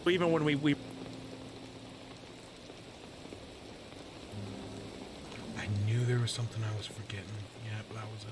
even when we I knew there was something I was forgetting. Yep, that was it.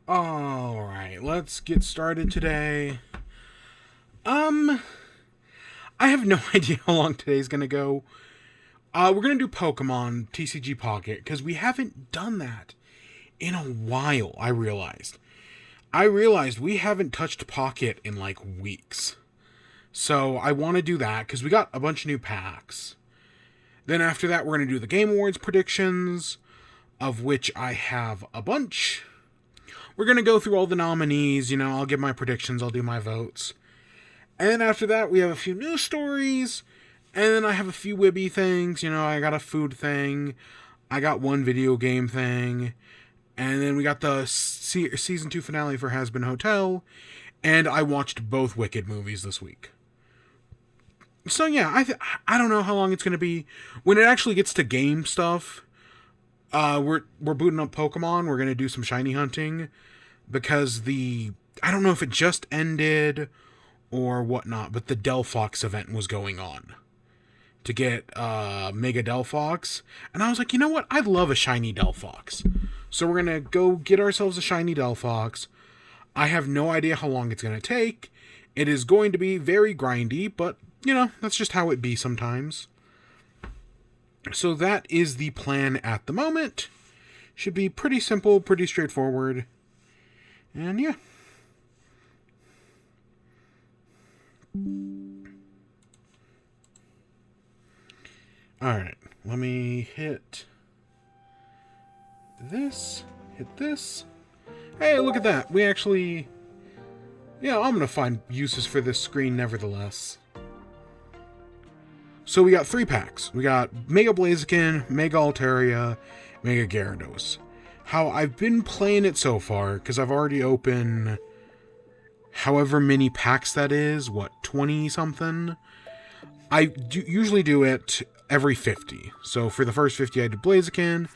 Alright, let's get started today. I have no idea how long today's gonna go. We're gonna do Pokemon TCG Pocket, because we haven't done that in a while, I realized. We haven't touched Pocket in, like, weeks. So, I want to do that, because we got a bunch of new packs. Then after that, we're going to do the Game Awards predictions, of which I have a bunch. We're going to go through all the nominees, I'll give my predictions, I'll do my votes. And then after that, we have a few news stories, and then I have a few WIBE things, I got a food thing, I got one video game thing, and then we got the Season 2 finale for Hazbin Hotel, and I watched both Wicked movies this week. So yeah, I don't know how long it's going to be. When it actually gets to game stuff, we're booting up Pokemon, we're going to do some shiny hunting, because I don't know if it just ended or whatnot, but the Delphox event was going on to get Mega Delphox, and I was like, you know what, I'd love a shiny Delphox. So we're going to go get ourselves a shiny Delphox. I have no idea how long it's going to take. It is going to be very grindy, but, that's just how it be sometimes. So that is the plan at the moment. Should be pretty simple, pretty straightforward. And yeah. Alright, let me hit this, hit this. Hey, look at that. We actually... Yeah, I'm going to find uses for this screen nevertheless. So we got 3 packs. We got Mega Blaziken, Mega Altaria, Mega Gyarados. How I've been playing it so far, because I've already opened however many packs that is, what, 20 something? I usually do it every 50. So for the first 50 I did Blaziken,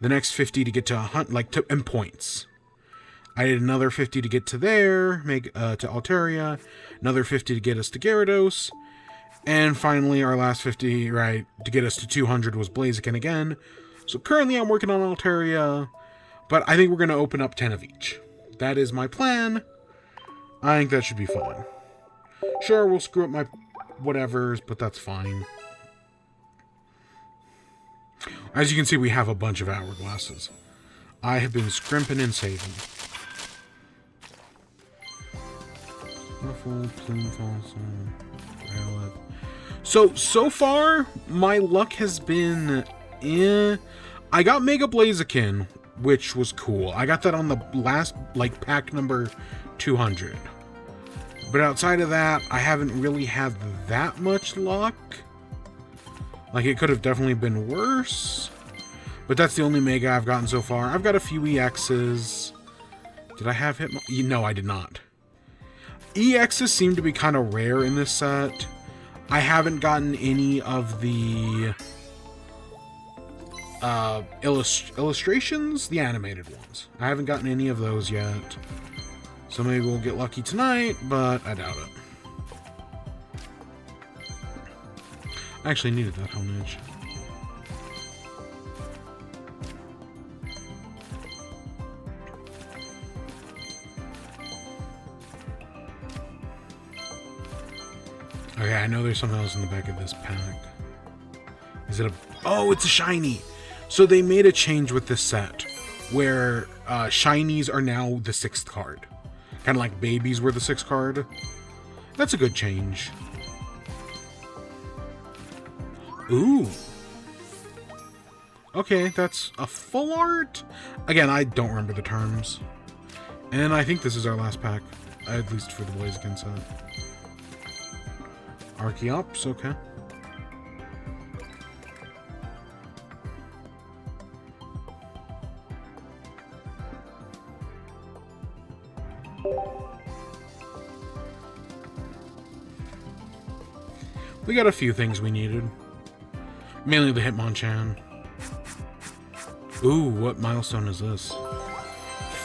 the next 50 to get to and points. I did another 50 to get to there, to Altaria, another 50 to get us to Gyarados, and finally our last 50, right, to get us to 200 was Blaziken again. So currently I'm working on Altaria, but I think we're going to open up 10 of each. That is my plan. I think that should be fine. Sure, we'll screw up my whatevers, but that's fine. As you can see, we have a bunch of hourglasses. I have been scrimping and saving. Ruffle, Plume Fossil, So far, my luck has been I got Mega Blaziken, which was cool. I got that on the last, pack number 200. But outside of that, I haven't really had that much luck. It could have definitely been worse. But that's the only Mega I've gotten so far. I've got a few EXs. Did I have Hitmon? No, I did not. EXs seem to be kind of rare in this set. I haven't gotten any of the illustrations, the animated ones. I haven't gotten any of those yet. So maybe we'll get lucky tonight, but I doubt it. I actually needed that Honedge. Okay, I know there's something else in the back of this pack. Is it a... Oh, it's a shiny! So they made a change with this set, where shinies are now the 6th card. Kind of like babies were the 6th card. That's a good change. Ooh. Okay, that's a full art? Again, I don't remember the terms. And I think this is our last pack, at least for the Blaziken set. Archeops, okay. We got a few things we needed. Mainly the Hitmonchan. Ooh, what milestone is this?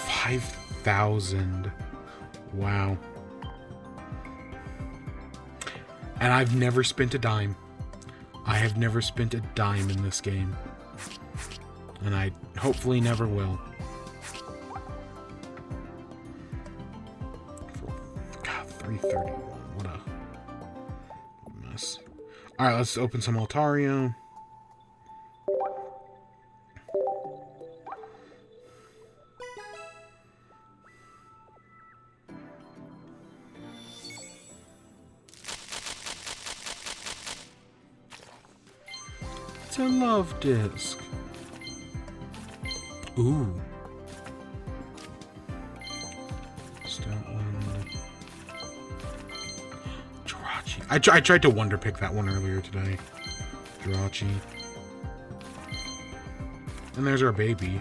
5,000. Wow. And I've never spent a dime. I have never spent a dime in this game. And I hopefully never will. God, 331. What a mess. Alright, let's open some Altaria. It's a love disc. Ooh. Jirachi. I tried to wonder pick that one earlier today. Jirachi. And there's our baby.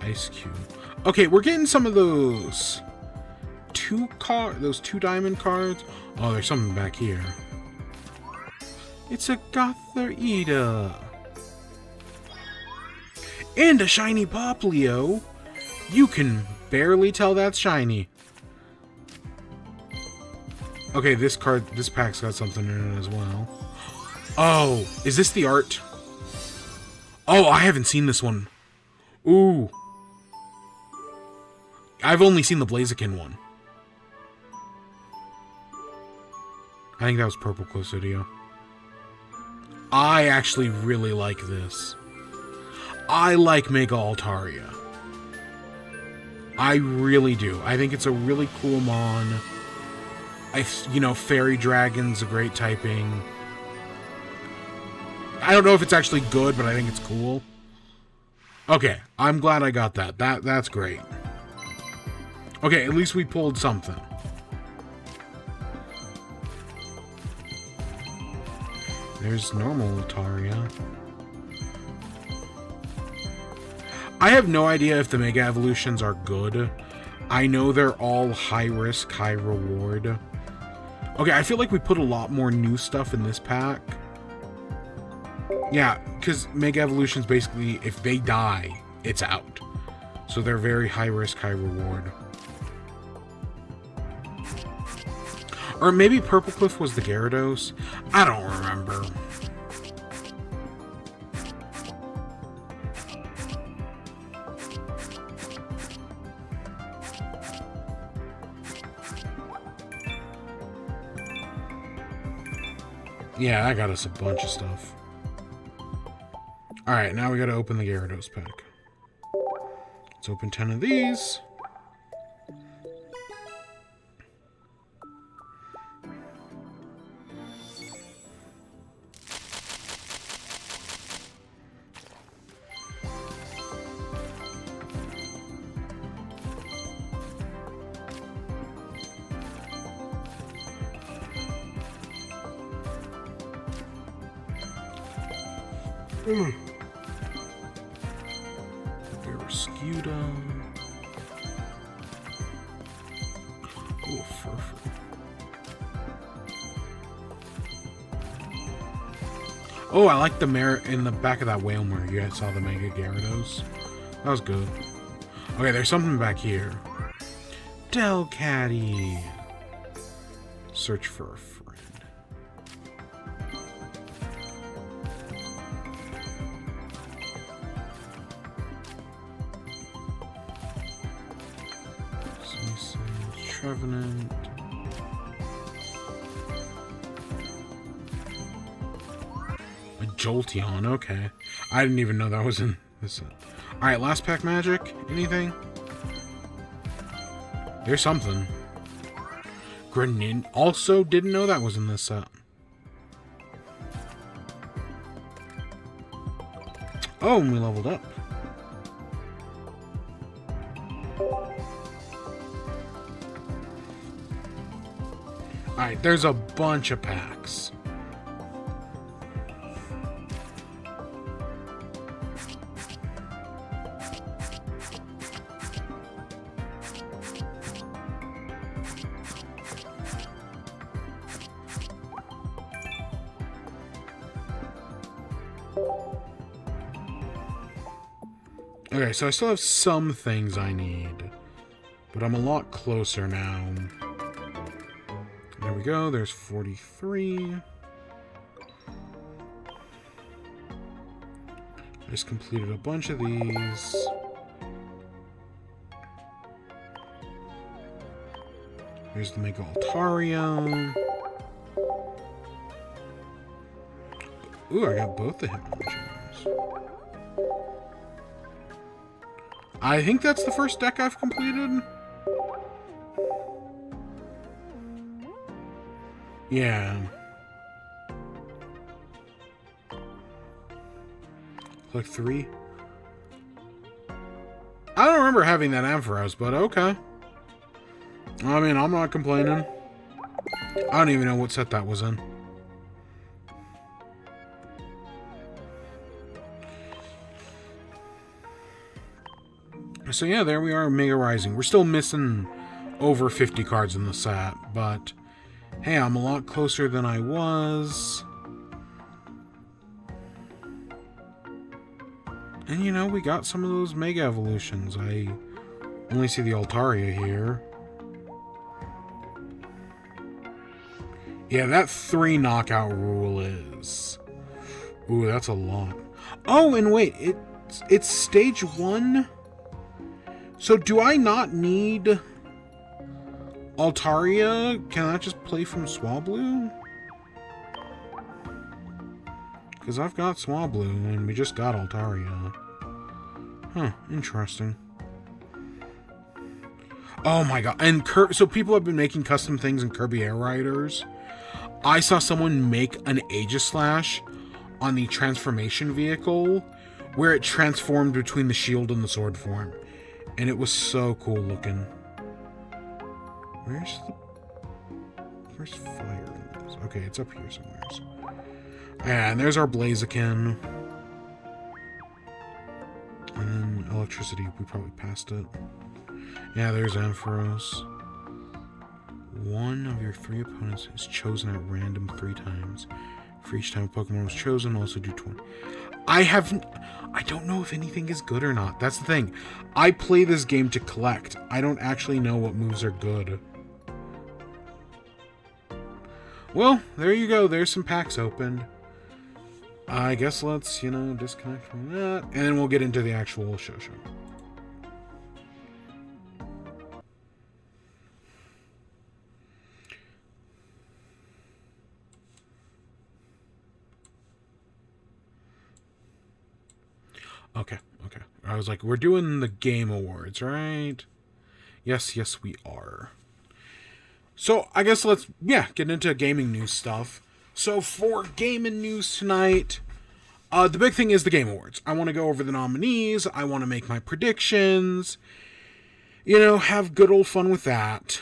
Ice Cube. Okay, we're getting some of those two diamond cards. Oh, there's something back here. It's a Gothorita. And a shiny Poplio. You can barely tell that's shiny. Okay, this pack's got something in it as well. Oh, is this the art? Oh, I haven't seen this one. Ooh. I've only seen the Blaziken one. I think that was Purple Closidio. I actually really like this. I like Mega Altaria. I really do. I think it's a really cool mon. Fairy Dragon's a great typing. I don't know if it's actually good, but I think it's cool. Okay, I'm glad I got that. That's great. Okay, at least we pulled something. There's normal Altaria. I have no idea if the Mega Evolutions are good. I know they're all high risk, high reward. Okay, I feel like we put a lot more new stuff in this pack. Yeah, because Mega Evolutions basically, if they die, it's out. So they're very high risk, high reward. Or maybe Purple Cliff was the Gyarados? I don't remember. Yeah, that got us a bunch of stuff. Alright, now we gotta open the Gyarados pack. Let's open 10 of these. Oh, I like the mirror in the back of that whale mirror. You guys saw the Mega Gyarados. That was good. Okay, there's something back here. Delcatty. Search for a friend. Trevenant. A Jolteon, okay. I didn't even know that was in this set. Alright, last pack magic. Anything? There's something. Grenin also didn't know that was in this set. Oh, and we leveled up. Alright, there's a bunch of packs. Okay, so I still have some things I need, but I'm a lot closer now. There we go, there's 43. I just completed a bunch of these. Here's the Mega Altaria. Ooh, I got both the Hypno. I think that's the first deck I've completed. Yeah. Click 3. I don't remember having that Ampharos, but okay. I mean, I'm not complaining. I don't even know what set that was in. So yeah, there we are, Mega Rising. We're still missing over 50 cards in the set, but hey, I'm a lot closer than I was. And you know, we got some of those Mega Evolutions. I only see the Altaria here. Yeah, that 3 knockout rule is... Ooh, that's a lot. Oh, and wait, it's stage 1? So do I not need Altaria? Can I just play from Swablu? Because I've got Swablu and we just got Altaria. Huh, interesting. Oh my god. And so people have been making custom things in Kirby Air Riders. I saw someone make an Aegislash on the transformation vehicle where it transformed between the shield and the sword form. And it was so cool looking. Where's fire in this? Okay, it's up here somewhere. And there's our Blaziken. And then electricity, we probably passed it. Yeah, there's Ampharos. One of your 3 opponents is chosen at random 3 times. For each time a Pokemon was chosen, also do 20. I don't know if anything is good or not. That's the thing. I play this game to collect. I don't actually know what moves are good. Well, there you go. There's some packs opened. I guess let's, disconnect from that. And then we'll get into the actual show. Okay. I was like, we're doing the Game Awards, right? Yes, we are. So, I guess let's, get into gaming news stuff. So, for gaming news tonight, the big thing is the Game Awards. I want to go over the nominees. I want to make my predictions. Have good old fun with that.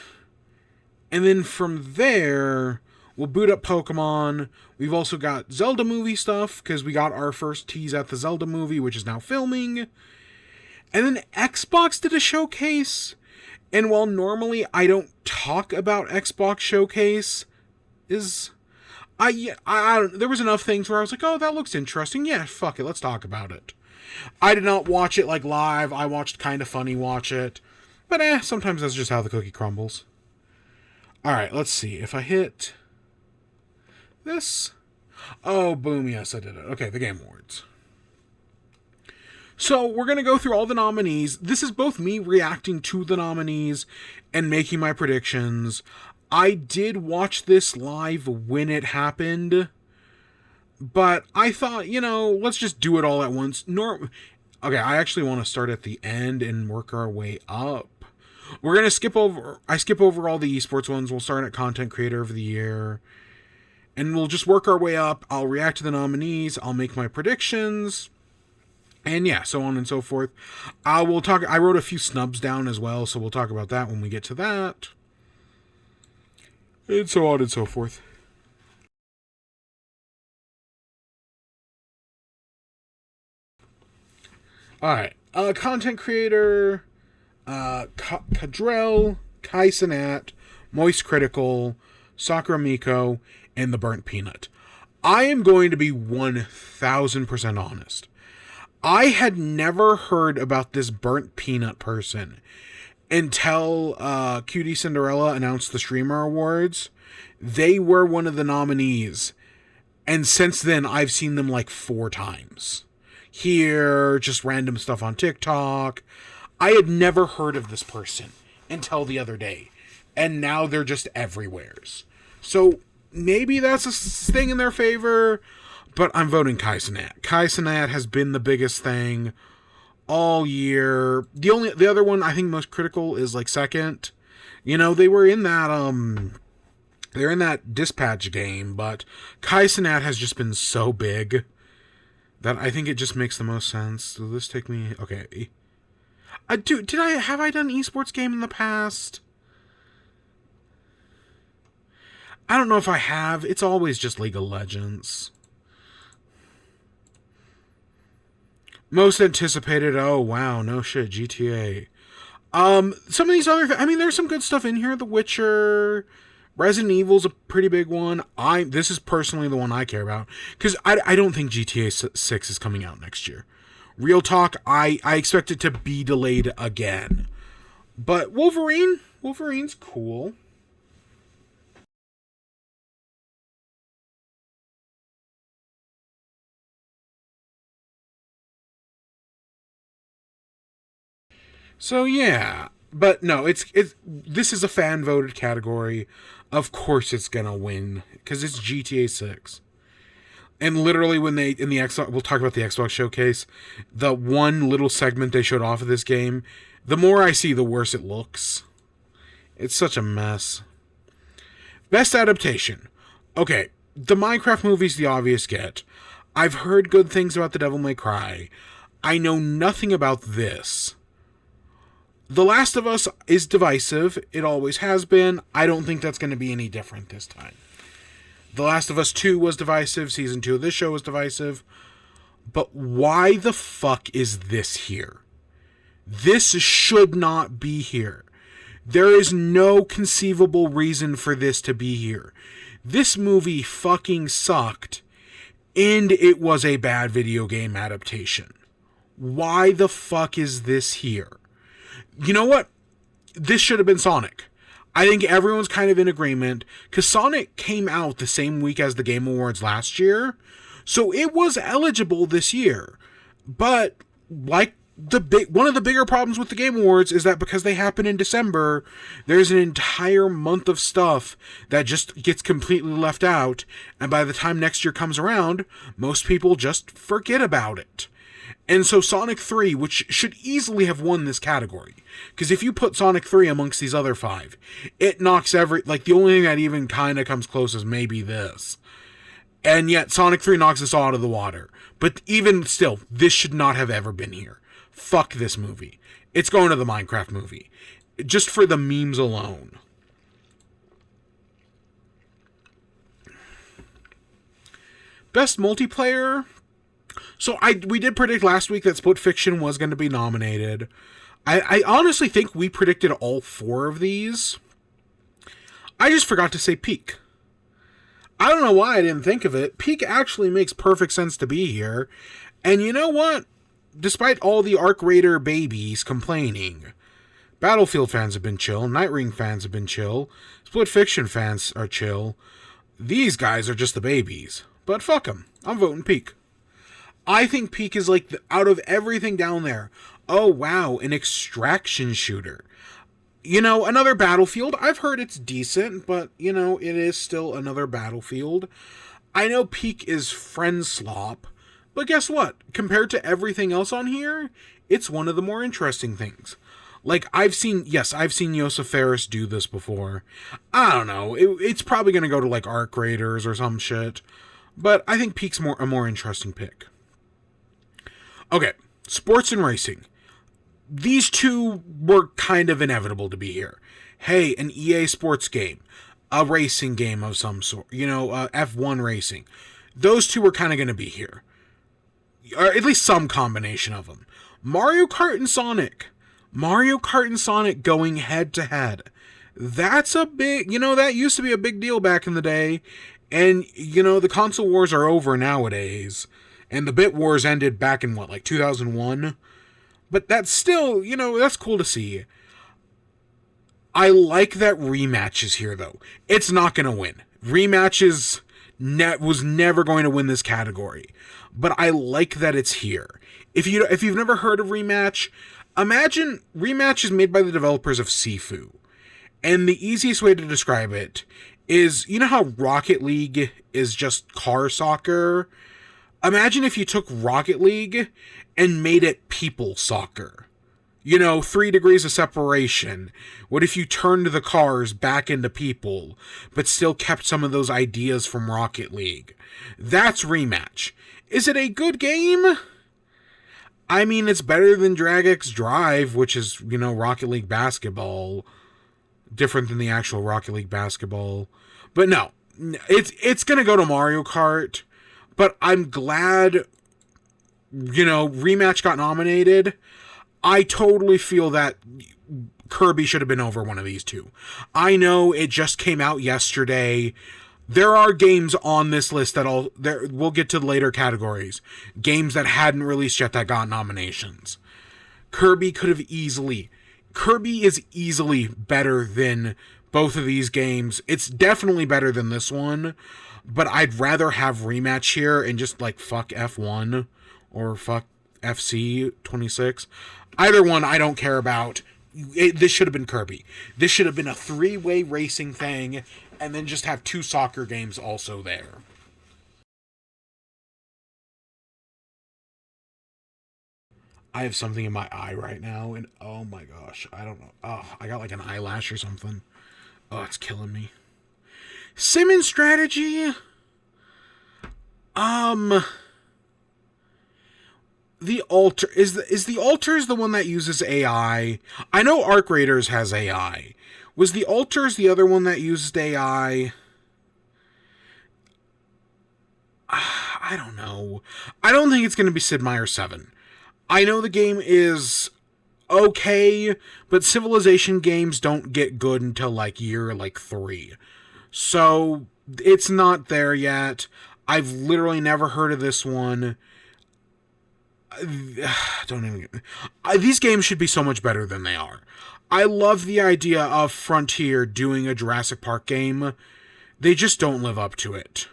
And then from there, we'll boot up Pokemon. We've also got Zelda movie stuff, because we got our first tease at the Zelda movie, which is now filming. And then Xbox did a showcase. And while normally I don't talk about Xbox showcase, there was enough things where I was like, oh, that looks interesting. Yeah, fuck it, let's talk about it. I did not watch it live. I watched Kinda Funny watch it. But sometimes that's just how the cookie crumbles. Alright, let's see. If I hit this. Oh, boom, yes, I did it. Okay, the Game Awards. So, we're going to go through all the nominees. This is both me reacting to the nominees and making my predictions. I did watch this live when it happened, but I thought, let's just do it all at once. Okay, I actually want to start at the end and work our way up. We're going to skip over all the esports ones. We'll start at Content Creator of the Year, and we'll just work our way up. I'll react to the nominees. I'll make my predictions. And so on and so forth. I wrote a few snubs down as well, so we'll talk about that when we get to that. And so on and so forth. Alright. Content creator, Cadrell, Kai Cenat, Moist Critical, Sakura Miko, and the Burnt Peanut. I am going to be 1000% honest. I had never heard about this Burnt Peanut person until Cutie Cinderella announced the Streamer Awards. They were one of the nominees. And since then, I've seen them 4 times. Here, just random stuff on TikTok. I had never heard of this person until the other day. And now they're just everywheres. So, maybe that's a thing in their favor. But I'm voting Kai Cenat. Kai Cenat has been the biggest thing all year. The other one I think most critical is second. They were in that they're in that dispatch game, but Kai Cenat has just been so big that I think it just makes the most sense. Will this take me? Okay. Have I done esports game in the past? I don't know if I have. It's always just League of Legends. Most anticipated, oh wow, no shit, GTA. Some of these other, there's some good stuff in here. The Witcher, Resident Evil's a pretty big one. This is personally the one I care about, because I don't think GTA 6 is coming out next year. Real talk, I expect it to be delayed again. But Wolverine's cool. So yeah, but no, this is a fan voted category. Of course, it's gonna win because it's GTA 6. And literally, when they in the Xbox, we'll talk about the Xbox showcase. The one little segment they showed off of this game, the more I see, the worse it looks. It's such a mess. Best adaptation. Okay, the Minecraft movie's the obvious get. I've heard good things about The Devil May Cry. I know nothing about this. The Last of Us is divisive. It always has been. I don't think that's going to be any different this time. The Last of Us 2 was divisive. Season 2 of this show was divisive. But why the fuck is this here? This should not be here. There is no conceivable reason for this to be here. This movie fucking sucked, and it was a bad video game adaptation. Why the fuck is this here? You know what? This should have been Sonic. I think everyone's kind of in agreement, because Sonic came out the same week as the Game Awards last year, so it was eligible this year. But, like, one of the bigger problems with the Game Awards is that because they happen in December, there's an entire month of stuff that just gets completely left out, and by the time next year comes around, most people just forget about it. And so Sonic 3, which should easily have won this category, because if you put Sonic 3 amongst these other 5, it knocks the only thing that even kind of comes close is maybe this. And yet Sonic 3 knocks us all out of the water. But even still, this should not have ever been here. Fuck this movie. It's going to the Minecraft movie. Just for the memes alone. Best multiplayer. So we did predict last week that Split Fiction was going to be nominated. I honestly think we predicted all 4 of these. I just forgot to say Peak. I don't know why I didn't think of it. Peak actually makes perfect sense to be here. And you know what? Despite all the Arc Raider babies complaining, Battlefield fans have been chill, Nightwing fans have been chill, Split Fiction fans are chill. These guys are just the babies. But fuck them. I'm voting Peak. I think Peak is like, out of everything down there, oh wow, an extraction shooter. You know, another Battlefield. I've heard it's decent, but, you know, it is still another Battlefield. I know Peak is friend slop, but guess what? Compared to everything else on here, it's one of the more interesting things. Like, I've seen Joseph Ferris do this before. I don't know. It's probably going to go to, like, Arc Raiders or some shit. But I think Peak's a more interesting pick. Okay, sports and racing. These two were kind of inevitable to be here. Hey, an EA Sports game. A racing game of some sort. You know, F1 racing. Those two were kind of going to be here. Or at least some combination of them. Mario Kart and Sonic. Mario Kart and Sonic going head to head. That's a big, that used to be a big deal back in the day. And, the console wars are over nowadays. And the bit wars ended back in 2001? But that's still, that's cool to see. I like that Rematch is here, though. It's not going to win. Rematch was never going to win this category. But I like that it's here. If you've never heard of Rematch, imagine Rematch is made by the developers of Sifu. And the easiest way to describe it is, you know how Rocket League is just car soccer? Imagine if you took Rocket League and made it people soccer. 3 degrees of separation. What if you turned the cars back into people, but still kept some of those ideas from Rocket League? That's Rematch. Is it a good game? I mean, it's better than DragX Drive, which is, Rocket League basketball. Different than the actual Rocket League basketball. But no, it's going to go to Mario Kart. But I'm glad, Rematch got nominated. I totally feel that Kirby should have been over one of these two. I know it just came out yesterday. There are games on this list we'll get to later categories. Games that hadn't released yet that got nominations. Kirby is easily better than both of these games. It's definitely better than this one. But I'd rather have Rematch here and just fuck F1 or fuck FC 26. Either one I don't care about. This should have been Kirby. This should have been a 3-way racing thing and then just have 2 soccer games also there. I have something in my eye right now, and oh my gosh, I don't know. Oh, I got like an eyelash or something. Oh, it's killing me. Sim strategy. The altar is the altars the one that uses AI? I know Arc Raiders has AI. Was the altars the other one that used AI? I don't know. I don't think it's going to be Sid Meier 7. I know the game is okay, but Civilization games don't get good until like year 3. So it's not there yet. I've literally never heard of this one. Don't even. These games should be so much better than they are. I love the idea of Frontier doing a Jurassic Park game. They just don't live up to it.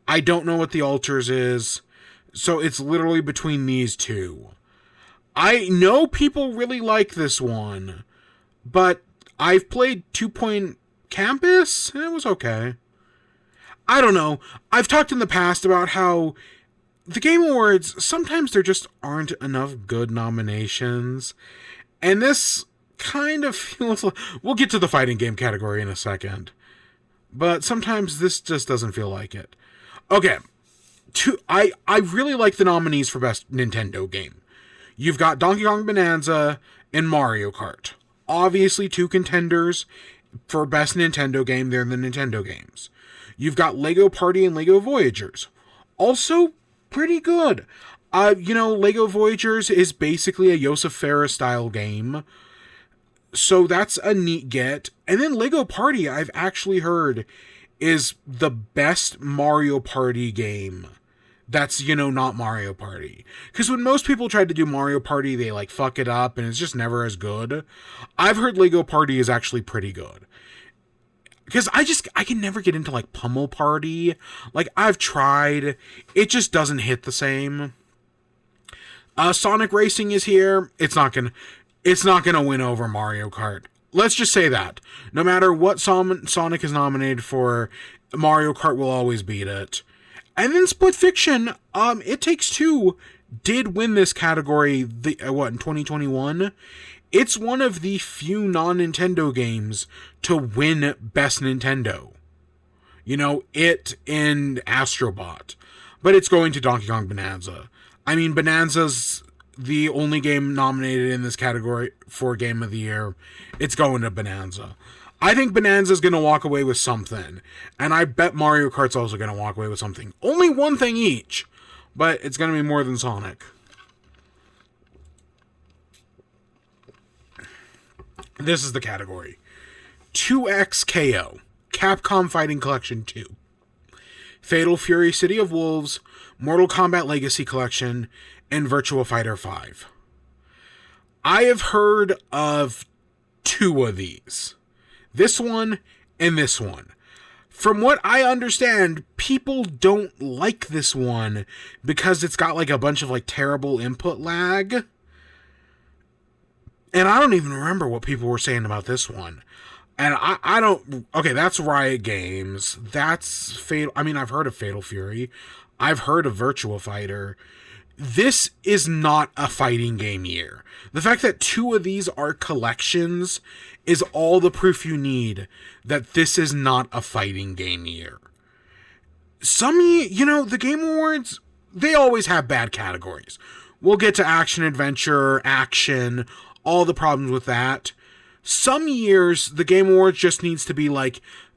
I don't know what the Altars is, so it's literally between these two. I know people really like this one, but I've played 2 Point Campus, and it was okay. I don't know. I've talked in the past about how the Game Awards, sometimes there just aren't enough good nominations, and this kind of feels like... We'll get to the fighting game category in a second, but sometimes this just doesn't feel like it. Okay, I really like the nominees for Best Nintendo Game. You've got Donkey Kong Bonanza and Mario Kart. Obviously, two contenders for Best Nintendo Game. They're the Nintendo games. You've got Lego Party and Lego Voyagers. Also, pretty good. Lego Voyagers is basically a Josef Fares style game. So that's a neat get. And then Lego Party, I've actually heard, is the best Mario Party game that's, not Mario Party. Because when most people try to do Mario Party, they, fuck it up, and it's just never as good. I've heard Lego Party is actually pretty good. Because I can never get into, Pummel Party. I've tried. It just doesn't hit the same. Sonic Racing is here. It's not gonna win over Mario Kart. Let's just say that. No matter what Sonic is nominated for, Mario Kart will always beat it. And then Split Fiction, It Takes Two did win this category, in 2021? It's one of the few non-Nintendo games to win Best Nintendo. It and Astrobot. But it's going to Donkey Kong Bonanza. I mean, Bonanza's the only game nominated in this category for Game of the Year. It's going to Bonanza. I think Bonanza's going to walk away with something. And I bet Mario Kart's also going to walk away with something. Only one thing each. But it's going to be more than Sonic. This is the category. 2XKO. Capcom Fighting Collection 2. Fatal Fury City of Wolves. Mortal Kombat Legacy Collection. And Virtua Fighter 5. I have heard of two of these. This one and this one. From what I understand, people don't like this one because it's got a bunch of terrible input lag. And I don't even remember what people were saying about this one. And I don't... Okay, that's Riot Games. That's Fatal... I mean, I've heard of Fatal Fury. I've heard of Virtua Fighter. This is not a fighting game year. The fact that two of these are collections is all the proof you need that this is not a fighting game year. The Game Awards, they always have bad categories. We'll get to action-adventure, action, all the problems with that. Some years, the Game Awards just needs to be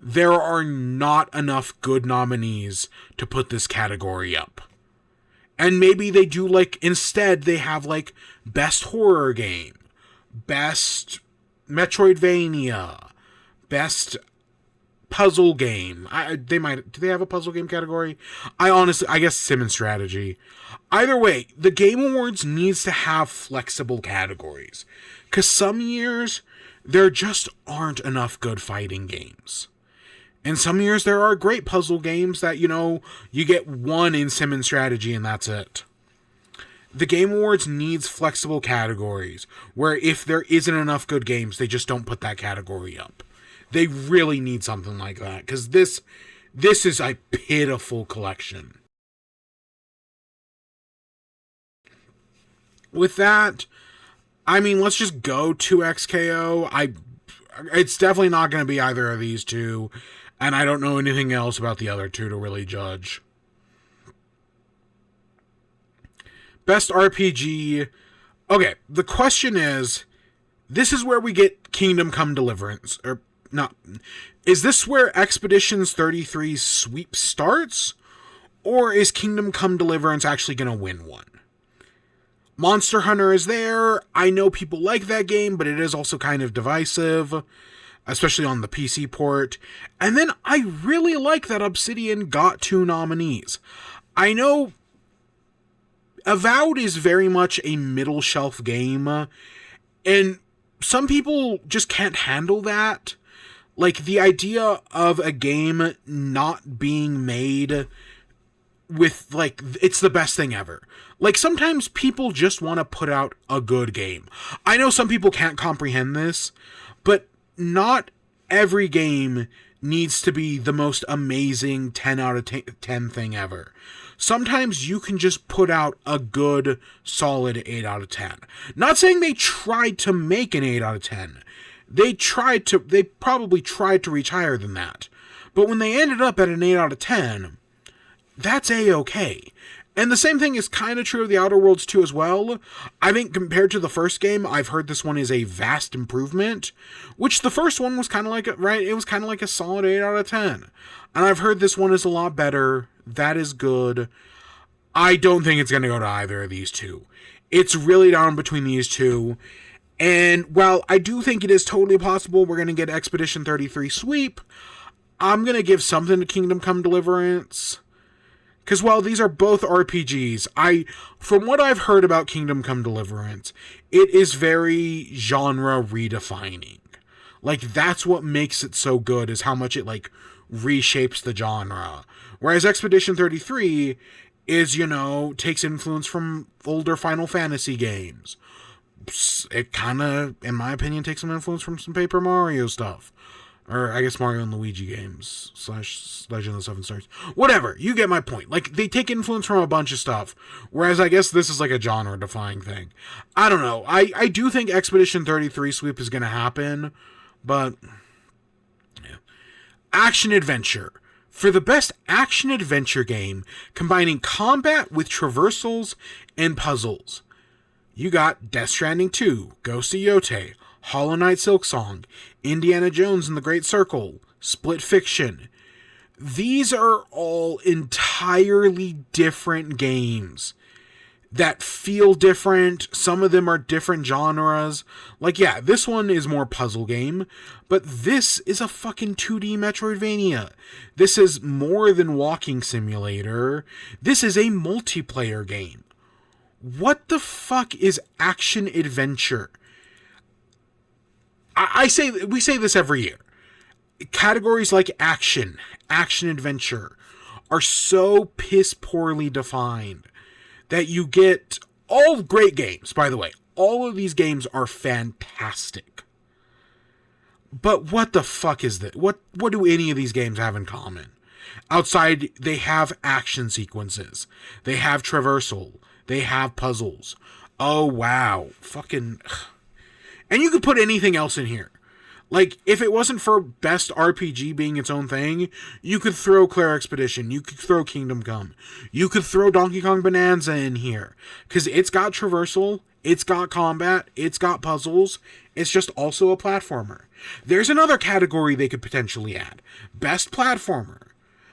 there are not enough good nominees to put this category up. And maybe they do, instead, they have, Best Horror Game, Best Metroidvania, Best Puzzle Game. Do they have a puzzle game category? I guess Sim and Strategy. Either way, the Game Awards needs to have flexible categories. Because some years, there just aren't enough good fighting games. And some years there are great puzzle games that, you get one in Sim and Strategy and that's it. The Game Awards needs flexible categories where if there isn't enough good games, they just don't put that category up. They really need something like that because this is a pitiful collection. with that, I mean, let's just go 2XKO. It's definitely not going to be either of these two, and I don't know anything else about the other two to really judge. Best RPG. Okay, the question is, this is where we get Kingdom Come Deliverance, or not. Is this where Expeditions 33's sweep starts, or is Kingdom Come Deliverance actually going to win one? Monster Hunter is there. I know people like that game, but it is also kind of divisive, especially on the PC port. And then I really like that Obsidian got 2 nominees. I know Avowed is very much a middle shelf game, and some people just can't handle that. Like, the idea of a game not being made with, like, it's the best thing ever. Like, sometimes people just want to put out a good game. I know some people can't comprehend this, but not every game needs to be the most amazing 10 out of 10 thing ever. Sometimes you can just put out a good, solid 8 out of 10. Not saying they tried to make an 8 out of 10. They probably tried to reach higher than that. But when they ended up at an 8 out of 10, that's A-okay. And the same thing is kind of true of the Outer Worlds 2 as well. I think compared to the first game, I've heard this one is a vast improvement, which the first one was kind of like, right? It was kind of like a solid 8 out of 10. And I've heard this one is a lot better. That is good. I don't think it's going to go to either of these two. It's really down between these two. And while I do think it is totally possible we're going to get Expedition 33 sweep, I'm going to give something to Kingdom Come Deliverance. Because while these are both RPGs, from what I've heard about Kingdom Come Deliverance, it is very genre redefining. Like, that's what makes it so good, is how much it, like, reshapes the genre. Whereas Expedition 33 is, takes influence from older Final Fantasy games. It kind of, in my opinion, takes some influence from some Paper Mario stuff. Or, I guess, Mario and Luigi games, / Legend of the Seven Stars. Whatever, you get my point. Like, they take influence from a bunch of stuff, whereas I guess this is like a genre-defying thing. I don't know. I do think Expedition 33 sweep is going to happen, but yeah. Action-adventure. For the best action-adventure game, combining combat with traversals and puzzles, you got Death Stranding 2, Ghost of Yotei, Hollow Knight Silksong, Indiana Jones and the Great Circle, Split Fiction. These are all entirely different games that feel different. Some of them are different genres. Like, yeah, this one is more puzzle game, but this is a fucking 2D Metroidvania. This is more than walking simulator. This is a multiplayer game. What the fuck is action adventure? We say this every year. Categories like action adventure are so piss poorly defined that you get all great games, by the way. All of these games are fantastic. But what the fuck is that? What do any of these games have in common? Outside, they have action sequences. They have traversal. They have puzzles. Oh, wow. Fucking... And you could put anything else in here. Like, if it wasn't for best RPG being its own thing, you could throw Claire Expedition, you could throw Kingdom Come, you could throw Donkey Kong Bonanza in here. Because it's got traversal, it's got combat, it's got puzzles, it's just also a platformer. There's another category they could potentially add. Best platformer.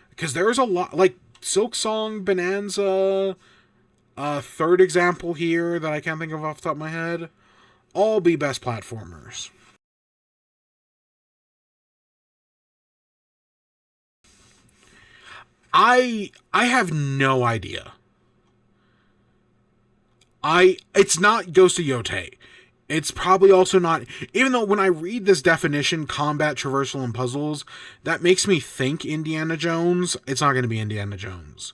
Because there's a lot, like Silksong, Bonanza, third example here that I can't think of off the top of my head. All be best platformers. I have no idea. It's not Ghost of Yotei. It's probably also not, even though when I read this definition, combat, traversal, and puzzles, that makes me think Indiana Jones. It's not going to be Indiana Jones.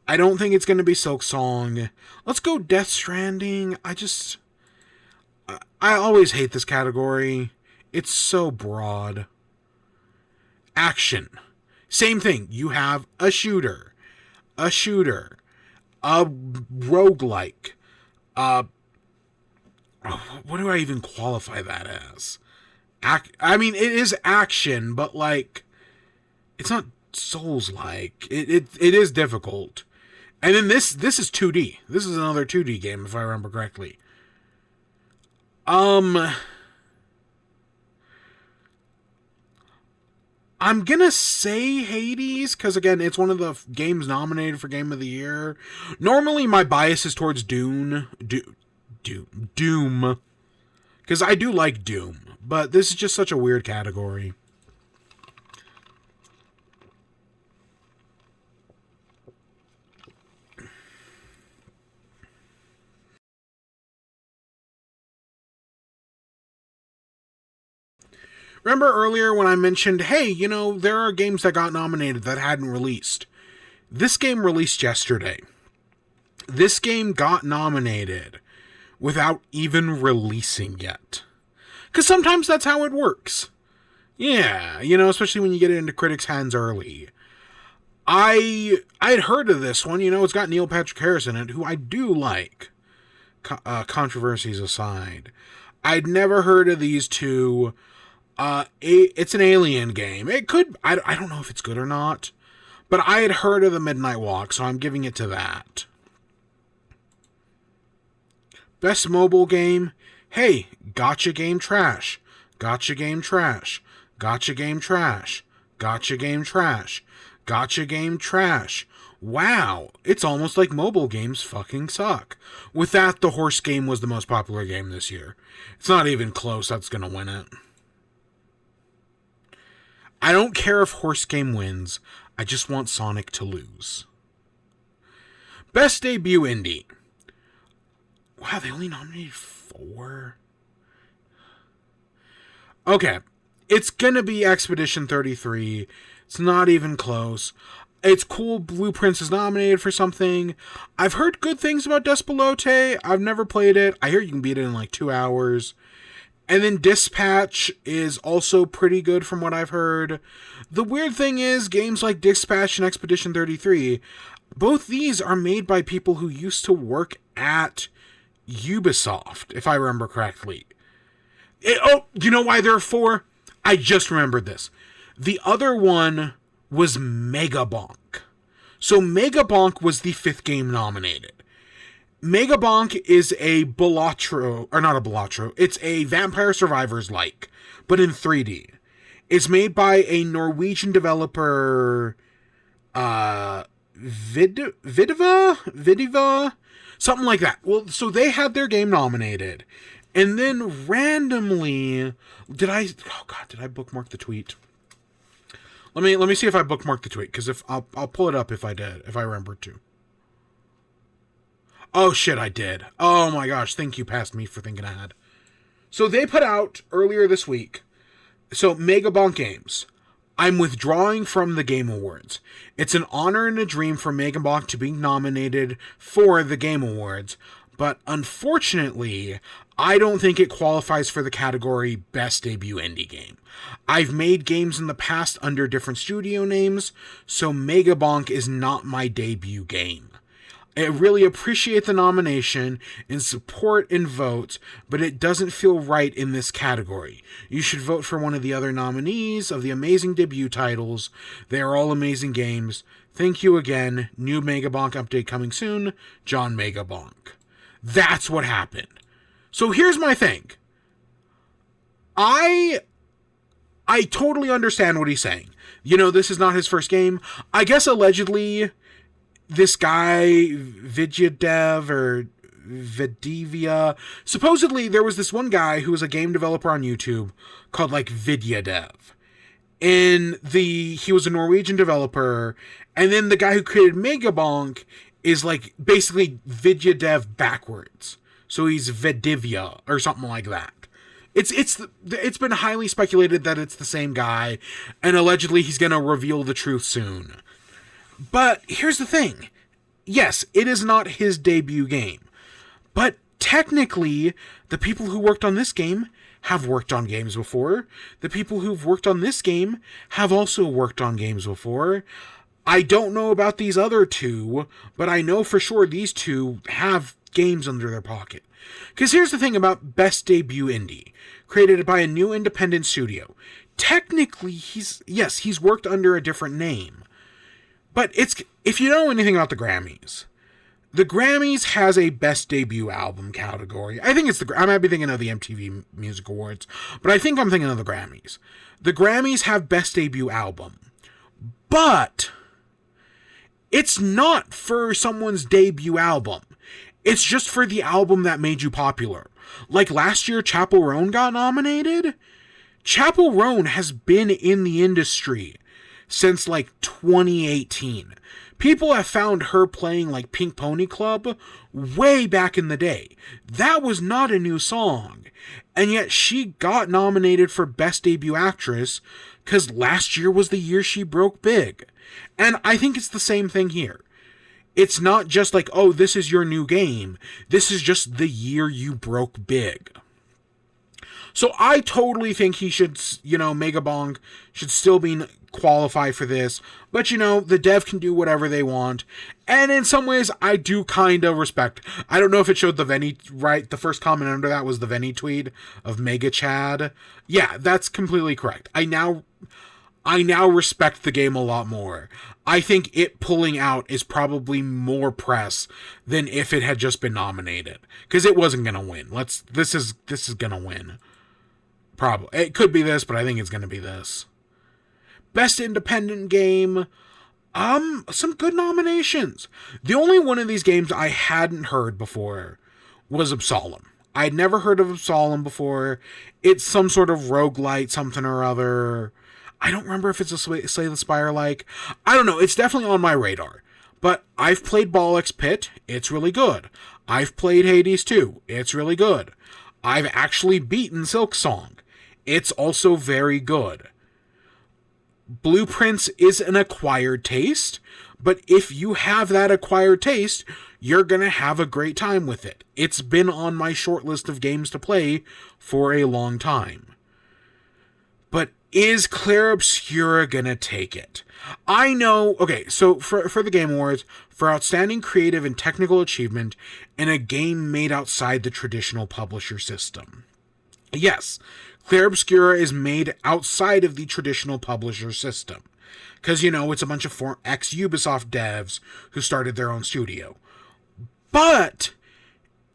I don't think it's going to be Silksong. Let's go Death Stranding. I always hate this category. It's so broad. Action. Same thing. You have a shooter, a roguelike, what do I even qualify that as? I mean, it is action, but like, it's not Souls-like. It is difficult. And then this is 2D. This is another 2D game, if I remember correctly. I'm gonna say Hades, because again, it's one of the games nominated for Game of the Year. Normally, my bias is towards Doom. Because I do like Doom, but this is just such a weird category. Remember earlier when I mentioned, hey, you know, there are games that got nominated that hadn't released. This game released yesterday. This game got nominated without even releasing yet. Because sometimes that's how it works. Yeah, you know, especially when you get it into critics' hands early. I had heard of this one, you know, it's got Neil Patrick Harris in it, who I do like. Controversies aside. I'd never heard of these two. It's an alien game. It could, I don't know if it's good or not, but I had heard of the Midnight Walk, so I'm giving it to that. Best mobile game. Hey, gotcha game trash. Gotcha game trash. Gotcha game trash. Gotcha game trash. Gotcha game trash. Wow, it's almost like mobile games fucking suck. With that, the horse game was the most popular game this year. It's not even close that's gonna win it. I don't care if horse game wins. I just want Sonic to lose. Best debut indie. Wow, they only nominated 4? Okay. It's gonna be Expedition 33. It's not even close. It's cool Blueprints is nominated for something. I've heard good things about Despelote. I've never played it. I hear you can beat it in like 2 hours. And then Dispatch is also pretty good from what I've heard. The weird thing is, games like Dispatch and Expedition 33, both these are made by people who used to work at Ubisoft, if I remember correctly. You know why there are 4? I just remembered this. The other one was Megabonk. So Megabonk was the 5th game nominated. Megabonk is a Balatro, or not a Balatro, it's a Vampire Survivors-like, but in 3D. It's made by a Norwegian developer, Vidiva? Something like that. Well, so they had their game nominated. And then randomly, did I bookmark the tweet? Let me see if I bookmarked the tweet, because if I'll pull it up if I remembered to. Oh shit, I did. Oh my gosh, thank you past me for thinking ahead. So they put out earlier this week, so Megabonk Games, I'm withdrawing from the Game Awards. It's an honor and a dream for Megabonk to be nominated for the Game Awards, but unfortunately, I don't think it qualifies for the category Best Debut Indie Game. I've made games in the past under different studio names, so Megabonk is not my debut game. I really appreciate the nomination and support and vote, but it doesn't feel right in this category. You should vote for one of the other nominees of the amazing debut titles. They are all amazing games. Thank you again. New Megabonk update coming soon. John Megabonk. That's what happened. So here's my thing. I totally understand what he's saying. You know, this is not his first game. I guess allegedly this guy, Vidyadev or Vidivia, supposedly there was this one guy who was a game developer on YouTube called like Vidyadev. And he was a Norwegian developer, and then the guy who created Megabonk is like basically Vidyadev backwards. So he's Vedivia or something like that. It's been highly speculated that it's the same guy, and allegedly he's going to reveal the truth soon. But here's the thing. Yes, it is not his debut game. But technically, the people who worked on this game have worked on games before. The people who've worked on this game have also worked on games before. I don't know about these other two, but I know for sure these two have games under their pocket. Because here's the thing about Best Debut Indie, created by a new independent studio. Technically, he's worked under a different name. But if you know anything about the Grammys has a Best Debut Album category. I think it's I might be thinking of the MTV Music Awards, but I think I'm thinking of the Grammys. The Grammys have Best Debut Album. But it's not for someone's debut album. It's just for the album that made you popular. Like last year, Chappell Roan got nominated. Chappell Roan has been in the industry since like 2018. People have found her playing like Pink Pony Club way back in the day. That was not a new song. And yet she got nominated for Best Debut Actress because last year was the year she broke big. And I think it's the same thing here. It's not just like, oh, this is your new game. This is just the year you broke big. So I totally think he should, Megabong should still be qualified for this. But, the dev can do whatever they want. And in some ways, I do kind of respect. I don't know if it showed the Venny, right? The first comment under that was the Venny tweet of Mega Chad. Yeah, that's completely correct. I now respect the game a lot more. I think it pulling out is probably more press than if it had just been nominated. Because it wasn't going to win. This is going to win. Probably. It could be this, but I think it's going to be this. Best Independent Game. Some good nominations. The only one of these games I hadn't heard before was Absolem. I'd never heard of Absolem before. It's some sort of roguelite something or other. I don't remember if it's a Slay the Spire-like. I don't know. It's definitely on my radar. But I've played Bollocks Pit. It's really good. I've played Hades 2. It's really good. I've actually beaten Silksong. It's also very good. Blueprints is an acquired taste, but if you have that acquired taste, you're going to have a great time with it. It's been on my short list of games to play for a long time. But is Clair Obscura going to take it? I know, okay, so for the Game Awards, for Outstanding Creative and Technical Achievement in a game made outside the traditional publisher system. Yes, Clair Obscura is made outside of the traditional publisher system. Because, it's a bunch of ex-Ubisoft devs who started their own studio. But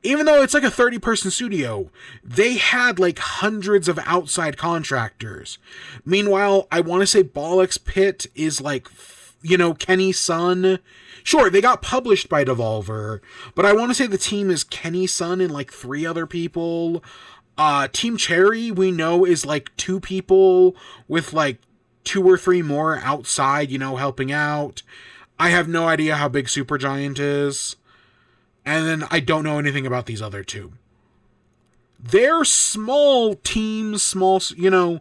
even though it's like a 30-person studio, they had like hundreds of outside contractors. Meanwhile, I want to say Bollocks Pit is like, Kenny's son. Sure, they got published by Devolver, but I want to say the team is Kenny's son and like 3 other people. Team Cherry, we know, is like 2 people with like 2 or 3 more outside, helping out. I have no idea how big Supergiant is. And then I don't know anything about these other 2. They're small teams, so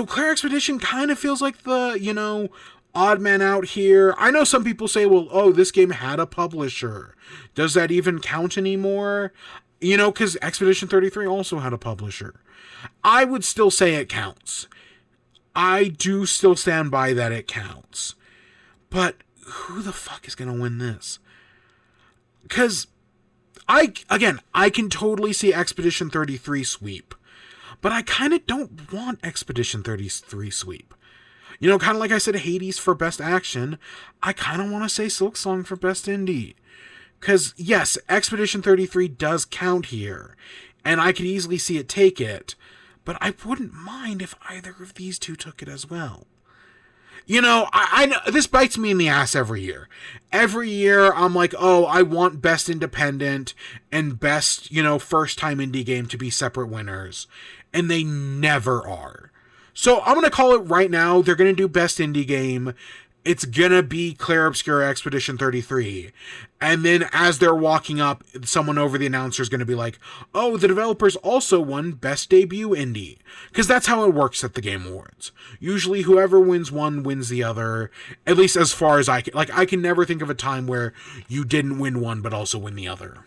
Clair Expedition kind of feels like the, odd man out here. I know some people say, well, oh, this game had a publisher. Does that even count anymore? Because Expedition 33 also had a publisher. I would still say it counts. I do still stand by that it counts. But who the fuck is going to win this? Because, I can totally see Expedition 33 sweep. But I kind of don't want Expedition 33 sweep. Kind of like I said, Hades for Best Action. I kind of want to say Silksong for Best Indie. Because, yes, Expedition 33 does count here, and I could easily see it take it, but I wouldn't mind if either of these 2 took it as well. I know this bites me in the ass every year. Every year, I'm like, oh, I want Best Independent and Best, first-time indie game to be separate winners, and they never are. So I'm going to call it right now. They're going to do Best Indie Game. It's gonna be Clair Obscura Expedition 33. And then as they're walking up, someone over the announcer is gonna be like, oh, the developers also won Best Debut Indie. Because that's how it works at the Game Awards. Usually whoever wins one wins the other. At least as far as I can. Like, I can never think of a time where you didn't win one but also win the other.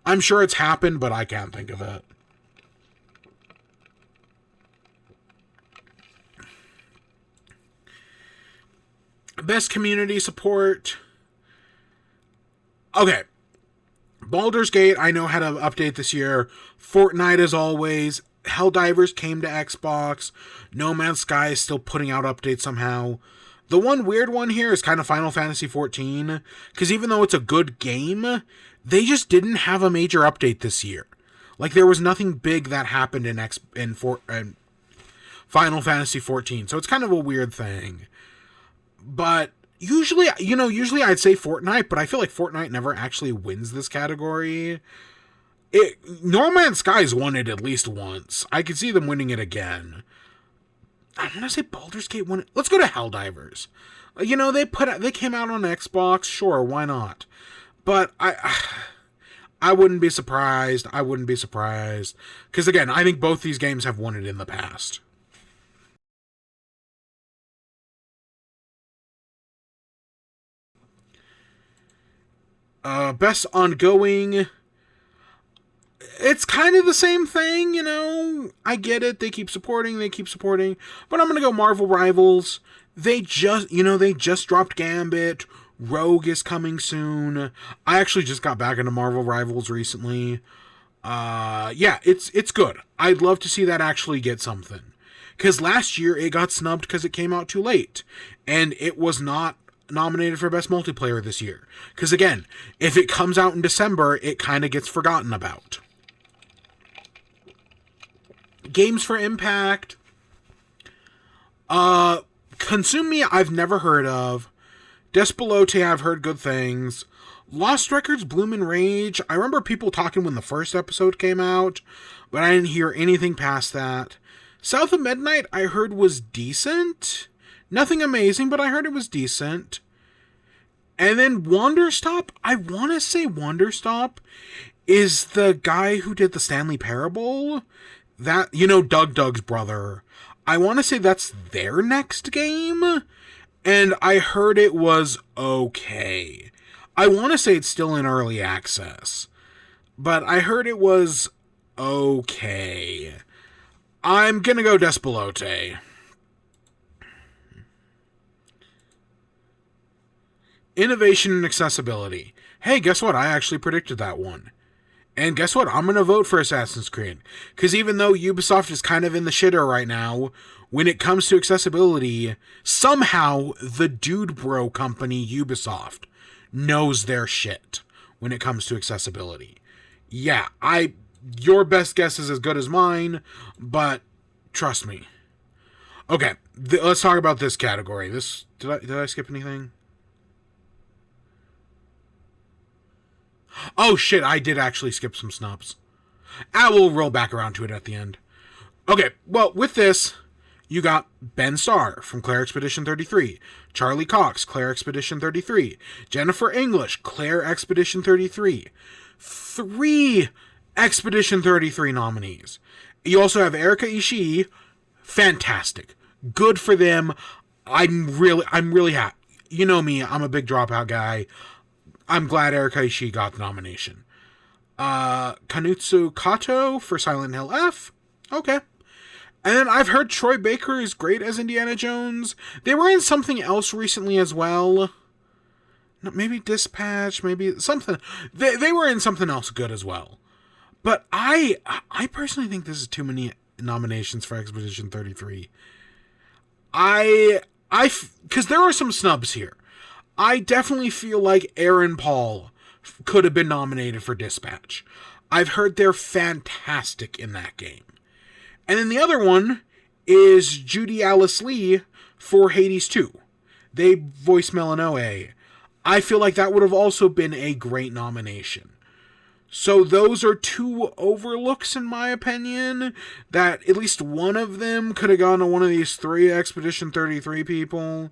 I'm sure it's happened, but I can't think of it. Best Community Support. Okay. Baldur's Gate, I know, had an update this year. Fortnite, as always. Helldivers came to Xbox. No Man's Sky is still putting out updates somehow. The one weird one here is kind of Final Fantasy XIV, because even though it's a good game, they just didn't have a major update this year. Like, there was nothing big that happened in Final Fantasy XIV, so it's kind of a weird thing. But usually I'd say Fortnite, but I feel like Fortnite never actually wins this category. No Man's Sky's won it at least once. I could see them winning it again. I'm gonna say Baldur's Gate won it. Let's go to Helldivers. You know, they came out on Xbox, sure, why not? But I wouldn't be surprised. Because again, I think both these games have won it in the past. Best ongoing. It's kind of the same thing, you know. I get it. They keep supporting. But I'm going to go Marvel Rivals. They just dropped Gambit. Rogue is coming soon. I actually just got back into Marvel Rivals recently. Yeah, it's good. I'd love to see that actually get something. Because last year it got snubbed because it came out too late. And it was not nominated for Best Multiplayer this year. Because again, if it comes out in December, it kind of gets forgotten about. Games for Impact. Consume Me, I've never heard of. Despelote, I've heard good things. Lost Records, Bloom and Rage. I remember people talking when the first episode came out, but I didn't hear anything past that. South of Midnight, I heard was decent. Nothing amazing, but I heard it was decent. And then Wanderstop, I want to say Wanderstop is the guy who did the Stanley Parable. That, you know, Doug's brother. I want to say that's their next game. And I heard it was okay. I want to say it's still in early access. But I heard it was okay. I'm going to go Despelote. Innovation and accessibility. Hey, guess what? I actually predicted that one. And guess what? I'm going to vote for Assassin's Creed. Because even though Ubisoft is kind of in the shitter right now, when it comes to accessibility, somehow the dude bro company Ubisoft knows their shit when it comes to accessibility. Yeah, your best guess is as good as mine, but trust me. Okay, let's talk about this category. Did I skip anything? Oh shit, I did actually skip some snubs. I will roll back around to it at the end. Okay, well, with this, you got Ben Starr from Claire Expedition 33, Charlie Cox, Claire Expedition 33, Jennifer English, Claire Expedition 33. 3 Expedition 33 nominees. You also have Erika Ishii. Fantastic. Good for them. I'm really happy. You know me, I'm a big Dropout guy. I'm glad Erika Ishii got the nomination. Kanutsu Kato for Silent Hill F. Okay. And then I've heard Troy Baker is great as Indiana Jones. They were in something else recently as well. Maybe Dispatch, maybe something. They were in something else good as well. But I personally think this is too many nominations for Expedition 33. Because there are some snubs here. I definitely feel like Aaron Paul could have been nominated for Dispatch. I've heard they're fantastic in that game. And then the other one is Judy Alice Lee for Hades 2. They voice Melanoe. I feel like that would have also been a great nomination. So those are 2 overlooks, in my opinion, that at least one of them could have gone to one of these 3 Expedition 33 people.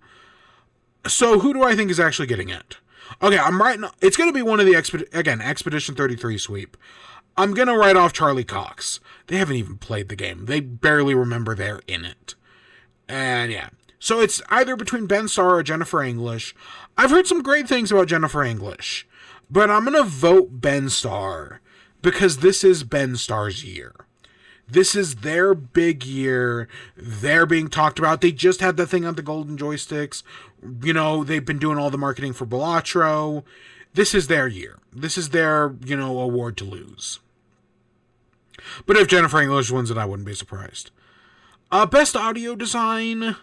So who do I think is actually getting it? Okay, I'm writing. It's going to be one of the Expedition 33 sweep. I'm going to write off Charlie Cox. They haven't even played the game. They barely remember they're in it. And yeah. So it's either between Ben Starr or Jennifer English. I've heard some great things about Jennifer English. But I'm going to vote Ben Starr. Because this is Ben Starr's year. This is their big year. They're being talked about. They just had the thing on the Golden Joysticks. You know, they've been doing all the marketing for Balatro. this is their year. This is their, award to lose. But if Jennifer English wins it, I wouldn't be surprised. Best audio design.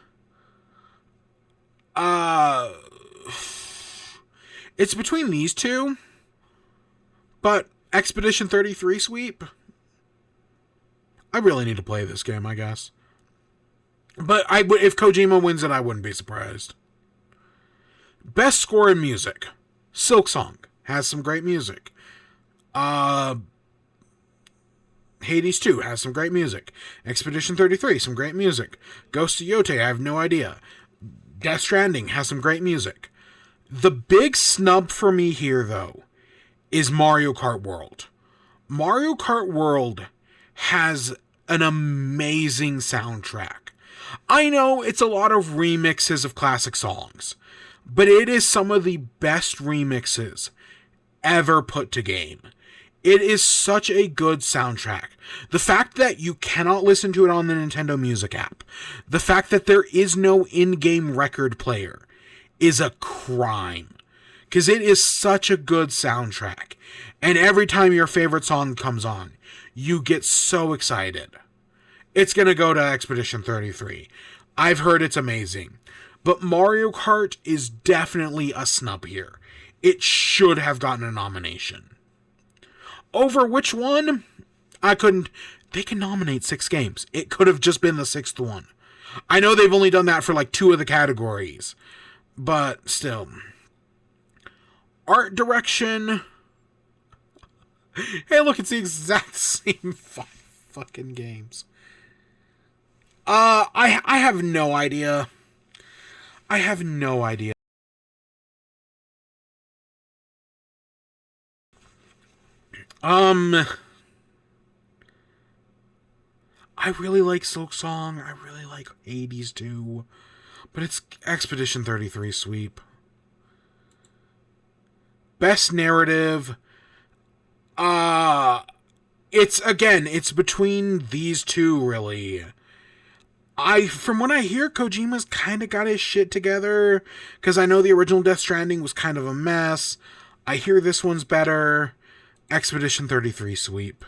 It's between these two. But Expedition 33 sweep. I really need to play this game, I guess. But if Kojima wins it, I wouldn't be surprised. Best score in music. Silksong has some great music. Hades 2 has some great music. Expedition 33, some great music. Ghost of Yote, I have no idea. Death Stranding has some great music. The big snub for me here, though, is Mario Kart World. Mario Kart World has an amazing soundtrack. I know it's a lot of remixes of classic songs, but it is some of the best remixes ever put to game. It is such a good soundtrack. The fact that you cannot listen to it on the Nintendo Music app, the fact that there is no in-game record player, is a crime. Because it is such a good soundtrack. And every time your favorite song comes on, you get so excited. It's going to go to Expedition 33. I've heard it's amazing. But Mario Kart is definitely a snub here. It should have gotten a nomination. Over which one? They can nominate 6 games. It could have just been the 6th one. I know they've only done that for like 2 of the categories. But still. Art direction. Hey, look, it's the exact same fucking games. I have no idea. I have no idea. I really like Silksong. I really like Hades too. But it's Expedition 33 sweep. Best narrative. It's between these two, really. From what I hear, Kojima's kind of got his shit together, because I know the original Death Stranding was kind of a mess. I hear this one's better. Expedition 33 sweep.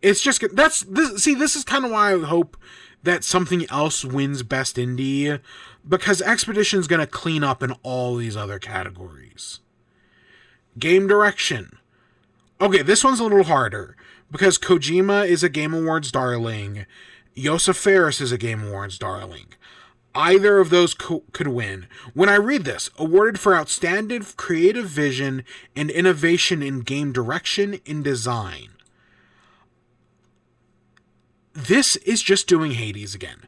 It's just, this is kind of why I hope that something else wins Best Indie, because Expedition's gonna clean up in all these other categories. Game direction. Okay, this one's a little harder, because Kojima is a Game Awards darling. Josef Fares is a Game Awards darling. Either of those could win. When I read this, awarded for outstanding creative vision and innovation in game direction and design. This is just doing Hades again.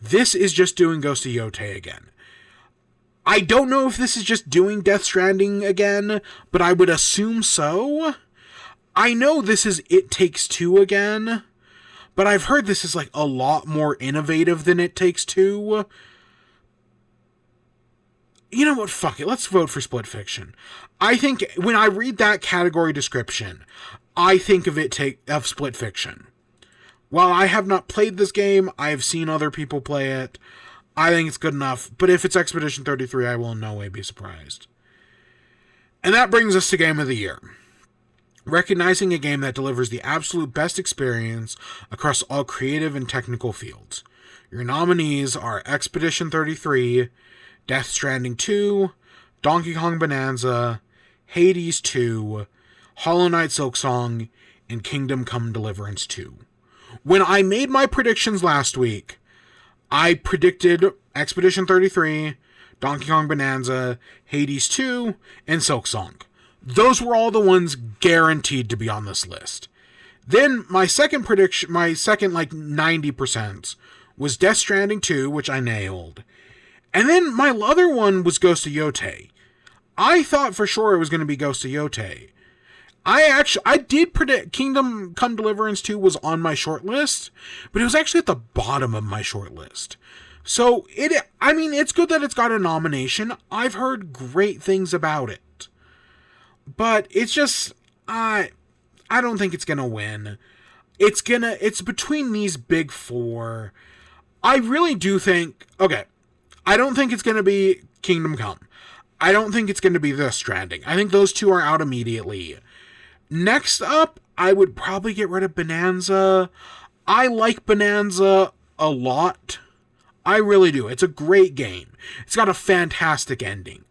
This is just doing Ghost of Yote again. I don't know if this is just doing Death Stranding again, but I would assume so. I know this is It Takes Two again, but I've heard this is like a lot more innovative than It Takes Two. You know what? Fuck it. Let's vote for Split Fiction. I think when I read that category description, I think of Split Fiction. While I have not played this game, I have seen other people play it. I think it's good enough. But if it's Expedition 33, I will in no way be surprised. And that brings us to Game of the Year. Recognizing a game that delivers the absolute best experience across all creative and technical fields. Your nominees are Expedition 33, Death Stranding 2, Donkey Kong Bonanza, Hades 2, Hollow Knight Silksong, and Kingdom Come Deliverance 2. When I made my predictions last week, I predicted Expedition 33, Donkey Kong Bonanza, Hades 2, and Silksong. Those were all the ones guaranteed to be on this list. Then my second prediction, like 90%, was Death Stranding 2, which I nailed. And then my other one was Ghost of Yote. I thought for sure it was going to be Ghost of Yote. I did predict Kingdom Come Deliverance 2 was on my short list, but it was actually at the bottom of my short list. So, it's good that it's got a nomination. I've heard great things about it. But it's just, I don't think it's going to win. It's between these big four. I really do think, okay, I don't think it's going to be Kingdom Come. I don't think it's going to be Death Stranding. I think those two are out immediately. Next up, I would probably get rid of Bonanza. I like Bonanza a lot. I really do. It's a great game. It's got a fantastic ending.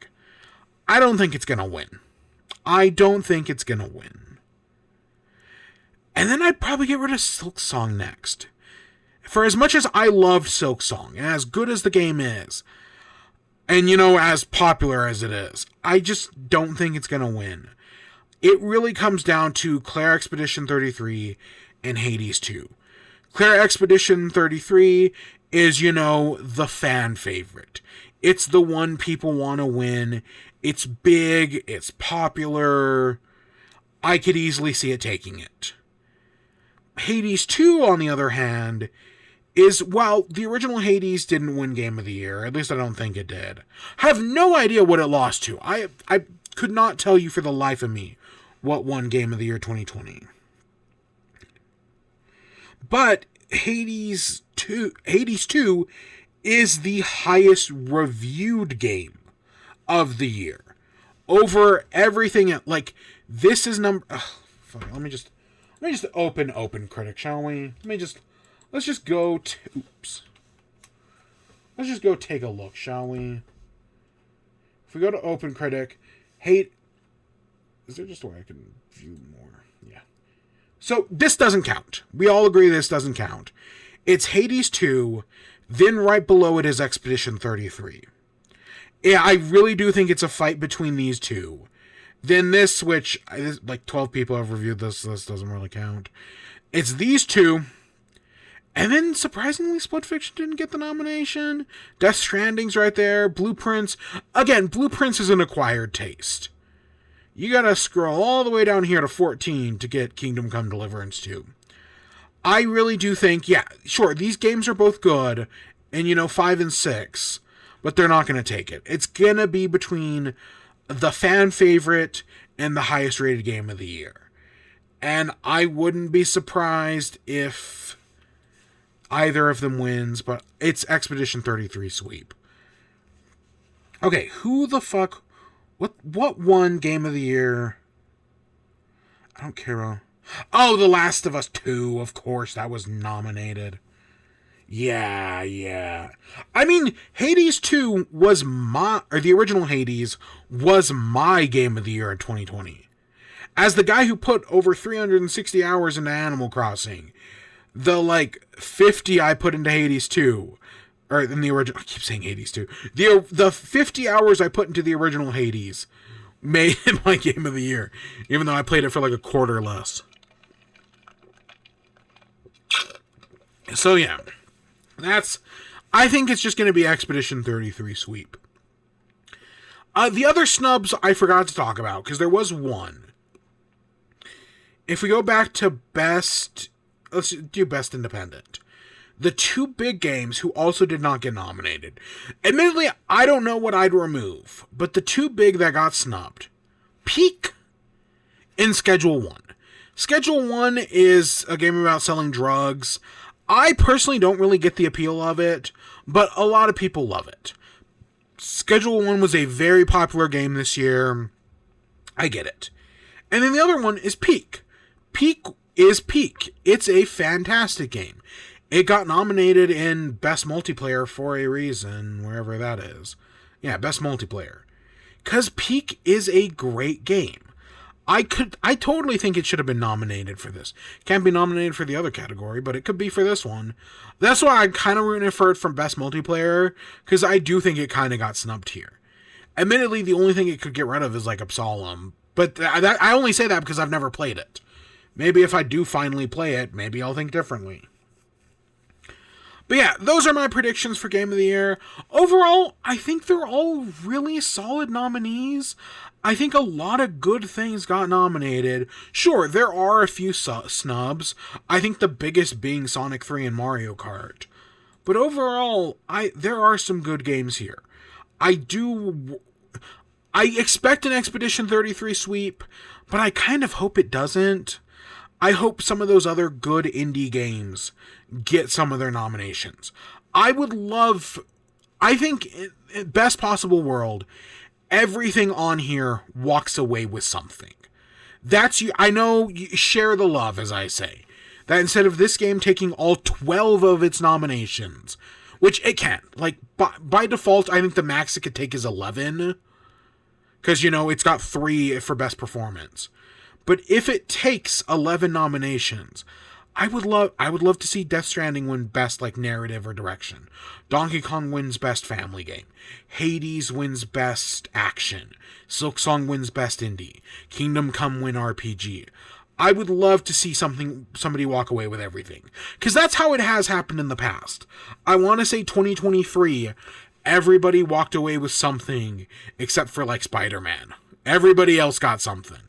I don't think it's going to win. I don't think it's going to win. And then I'd probably get rid of Silksong next. For as much as I loved Silksong, and as good as the game is, and, as popular as it is, I just don't think it's going to win. It really comes down to Claire Expedition 33 and Hades 2. Claire Expedition 33 is, the fan favorite. It's the one people want to win. It's big. It's popular. I could easily see it taking it. Hades 2, on the other hand, is, well, the original Hades didn't win Game of the Year. At least I don't think it did. I have no idea what it lost to. I could not tell you for the life of me what won Game of the Year 2020. But Hades 2 is the highest reviewed game of the year. Over everything, this is number... Let me just open Critic, shall we? Let's just go take a look, shall we? If we go to Open Critic, is there just a way I can view more? Yeah. So this doesn't count. We all agree this doesn't count. It's Hades 2, then right below it is Expedition 33. Yeah, I really do think it's a fight between these two. Then this, which, 12 people have reviewed this doesn't really count. It's these two, and then, surprisingly, Split Fiction didn't get the nomination. Death Stranding's right there. Blueprints. Again, Blueprints is an acquired taste. You gotta scroll all the way down here to 14 to get Kingdom Come Deliverance 2. I really do think, yeah, sure, these games are both good, and, 5 and 6, but they're not gonna take it. It's gonna be between the fan favorite and the highest rated game of the year. And I wouldn't be surprised if either of them wins, but it's Expedition 33 sweep. Okay, who the fuck... What won Game of the Year? I don't care. Oh, The Last of Us 2, of course, that was nominated. Yeah. I mean, Hades 2 was the original Hades was my Game of the Year in 2020. As the guy who put over 360 hours into Animal Crossing, the 50 I put into Hades 2, or in the original, I keep saying Hades 2, the 50 hours I put into the original Hades made it my Game of the Year, even though I played it for a quarter less. So yeah, I think it's just going to be Expedition 33 sweep. The other snubs I forgot to talk about, because there was one. If we go back to Best... Let's do Best Independent. The two big games who also did not get nominated. Admittedly, I don't know what I'd remove, but the two big that got snubbed. Peak and Schedule 1. Schedule 1 is a game about selling drugs. I personally don't really get the appeal of it, but a lot of people love it. Schedule 1 was a very popular game this year. I get it. And then the other one is Peak. Peak is Peak. It's a fantastic game. It got nominated in Best Multiplayer for a reason, wherever that is. Yeah, Best Multiplayer. Because Peak is a great game. I totally think it should have been nominated for this. Can't be nominated for the other category, but it could be for this one. That's why I kind of rooting for it from Best Multiplayer, because I do think it kind of got snubbed here. Admittedly, the only thing it could get rid of is Absalom, but I only say that because I've never played it. Maybe if I do finally play it, maybe I'll think differently. But yeah, those are my predictions for Game of the Year. Overall, I think they're all really solid nominees. I think a lot of good things got nominated. Sure, there are a few snubs. I think the biggest being Sonic 3 and Mario Kart. But overall, there are some good games here. I expect an Expedition 33 sweep, but I kind of hope it doesn't. I hope some of those other good indie games get some of their nominations. I think, best possible world, everything on here walks away with something. That's you. I know you share the love, as I say. That instead of this game taking all 12 of its nominations, which it can't. Like, by default, I think the max it could take is 11. Because, it's got 3 for best performance. But if it takes 11 nominations, I would love to see Death Stranding win best narrative or direction. Donkey Kong wins best family game. Hades wins best action. Silksong wins best indie. Kingdom Come win RPG. I would love to see somebody walk away with everything. Because that's how it has happened in the past. I want to say 2023, everybody walked away with something except for Spider-Man. Everybody else got something.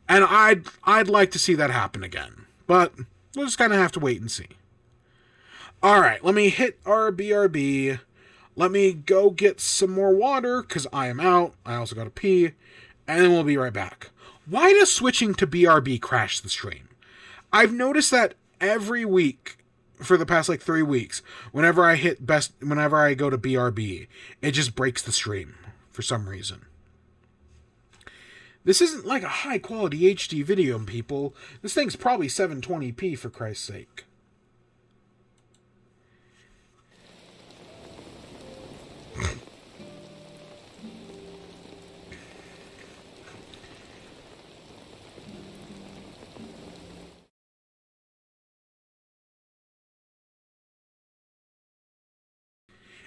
And I'd like to see that happen again. But we'll just kind of have to wait and see. Alright, let me hit our BRB. Let me go get some more water, because I am out. I also got to pee. And then we'll be right back. Why does switching to BRB crash the stream? I've noticed that every week for the past 3 weeks, whenever I go to BRB, it just breaks the stream for some reason. This isn't a high quality HD video, people. This thing's probably 720p for Christ's sake.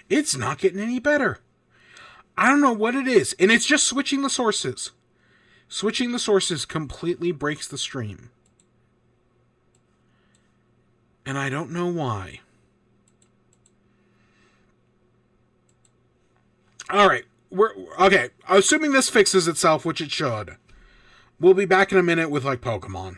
It's not getting any better. I don't know what it is, and it's just switching the sources. Switching the sources completely breaks the stream. And I don't know why. Alright, okay. Assuming this fixes itself, which it should. We'll be back in a minute with Pokemon.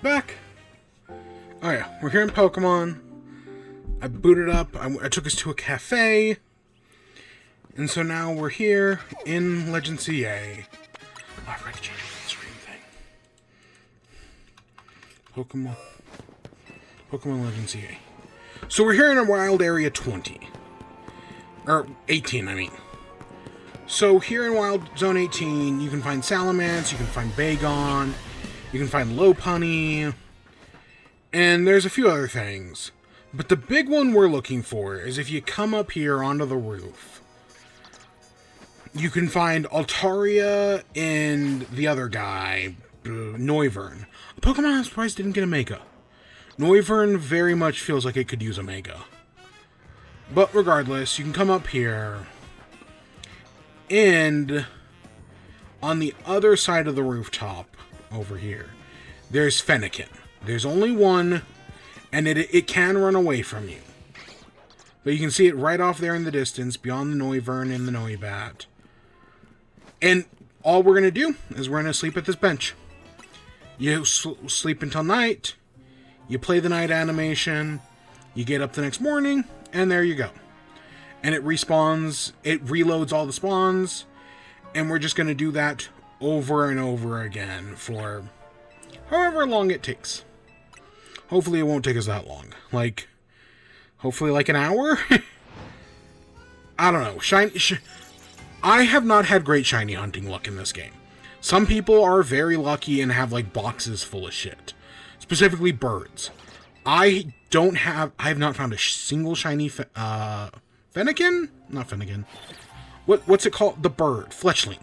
back. Oh yeah, we're here in Pokemon. I booted up. I took us to a cafe. And so now we're here in Legend CA. Oh, I forgot to change the screen thing. Pokemon Legend CA. So we're here in a Wild Area 20. Or 18, I mean. So here in Wild Zone 18, you can find Salamence, you can find Bagon, you can find Lopunny, and there's a few other things. But the big one we're looking for is if you come up here onto the roof, you can find Altaria and the other guy, Noivern. A Pokemon I'm surprised didn't get a Mega. Noivern very much feels like it could use a Mega. But regardless, you can come up here, and on the other side of the rooftop, over here, there's Fennekin. There's only one, and it can run away from you. But you can see it right off there in the distance, beyond the Noivern and the Noibat. And all we're going to do is we're going to sleep at this bench. You sleep until night, you play the night animation, you get up the next morning, and there you go. And it respawns, it reloads all the spawns, and we're just going to do that over and over again for however long it takes. Hopefully it won't take us that long. Hopefully like an hour? I don't know. I have not had great shiny hunting luck in this game. Some people are very lucky and have boxes full of shit. Specifically birds. I have not found a single shiny Fennekin? Not Fennekin. What's it called? The bird. Fletchling.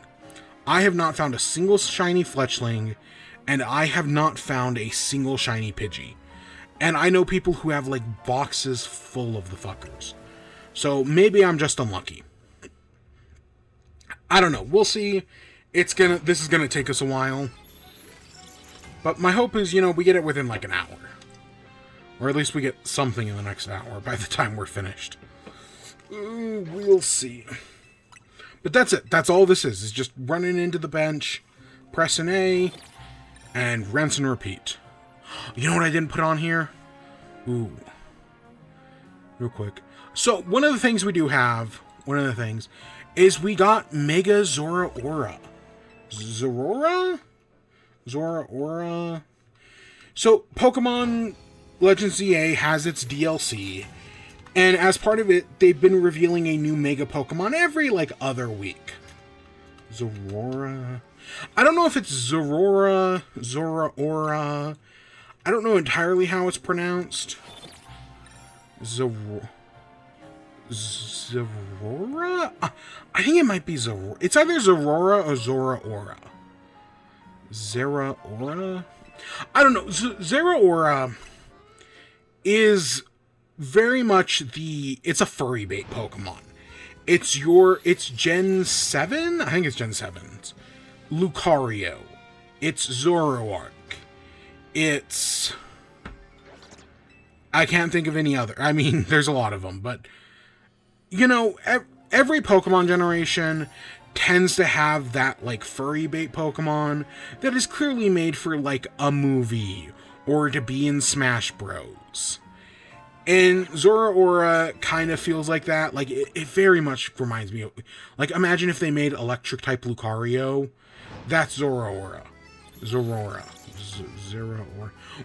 I have not found a single shiny Fletchling, and I have not found a single shiny Pidgey. And I know people who have boxes full of the fuckers. So maybe I'm just unlucky. I don't know. We'll see. This is gonna take us a while. But my hope is, we get it within an hour. Or at least we get something in the next hour by the time we're finished. We'll see. But that's it. That's all this is just running into the bench, pressing A, and rinse and repeat. You know what I didn't put on here? Ooh. Real quick. So, one of the things we do have, is we got Mega Zeraora. Zeraora? Zeraora? So, Pokemon Legends ZA has its DLC, and as part of it, they've been revealing a new Mega Pokemon every, other week. Zeraora? I don't know if it's Zeraora, Zeraora. I don't know entirely how it's pronounced. Zeraora? I think it might be Zeraora. It's either Zeraora or Zeraora. Zeraora? I don't know. Zeraora is very much it's a furry bait Pokemon. It's Gen 7? I think it's Gen 7. It's Lucario. It's Zoroark. It's... I can't think of any other. I mean, there's a lot of them, but... every Pokemon generation tends to have that, furry bait Pokemon that is clearly made for, a movie or to be in Smash Bros. And Zeraora kind of feels like that. It very much reminds me of... imagine if they made Electric-type Lucario. That's Zeraora. Zeraora.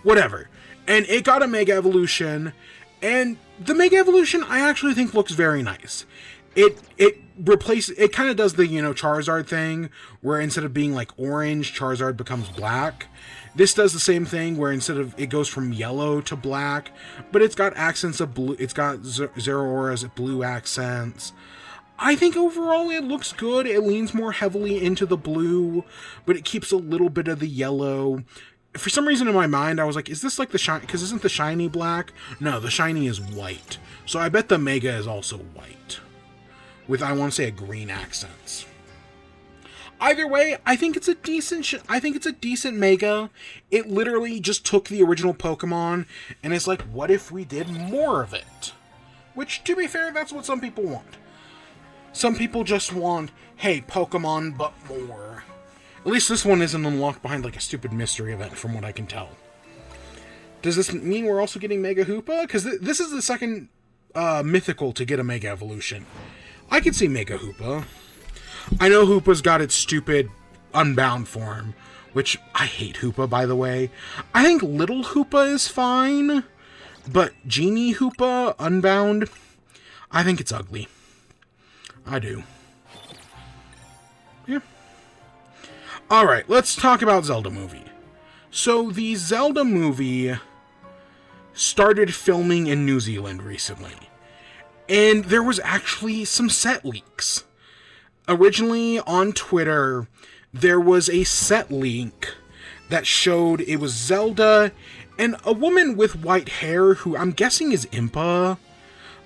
Whatever. And it got a Mega Evolution, and the Mega Evolution I actually think looks very nice. It kind of does the, Charizard thing, where instead of being orange, Charizard becomes black. This does the same thing, where instead of, it goes from yellow to black, but it's got accents of blue. It's got Zeraora's blue accents. I think overall it looks good. It leans more heavily into the blue, but it keeps a little bit of the yellow. For some reason in my mind, I was like, is this the shiny? Because isn't the shiny black? No, the shiny is white. So I bet the Mega is also white. With, I want to say, a green accents. Either way, I think it's a decent Mega. It literally just took the original Pokemon, and it's what if we did more of it? Which, to be fair, that's what some people want. Some people just want, hey, Pokemon, but more. At least this one isn't unlocked behind a stupid mystery event, from what I can tell. Does this mean we're also getting Mega Hoopa? Because this is the second mythical to get a Mega Evolution. I could see Mega Hoopa. I know Hoopa's got its stupid Unbound form, which I hate Hoopa, by the way. I think Little Hoopa is fine, but Genie Hoopa, Unbound, I think it's ugly. I do. Yeah. Alright, let's talk about Zelda movie. So, the Zelda movie started filming in New Zealand recently. And there was actually some set leaks. Originally, on Twitter, there was a set leak that showed it was Zelda and a woman with white hair who I'm guessing is Impa.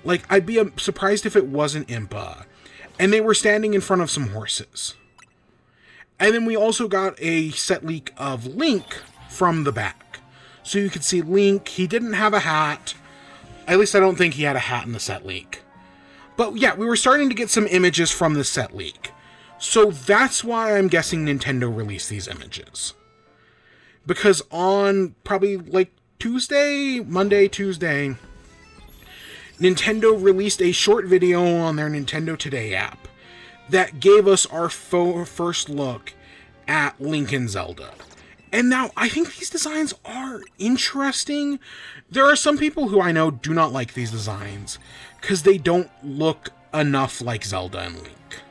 Like, I'd be surprised if it wasn't Impa. And they were standing in front of some horses. And then we also got a set leak of Link from the back. So you could see Link. He didn't have a hat. At least I don't think he had a hat in the set leak. But yeah, we were starting to get some images from the set leak. So that's why I'm guessing Nintendo released these images. Because on probably like Monday, Tuesday, Nintendo released a short video on their Nintendo Today app that gave us our first look at Link and Zelda. And now, I think these designs are interesting. There are some people who I know do not like these designs, because they don't look enough like Zelda and Link.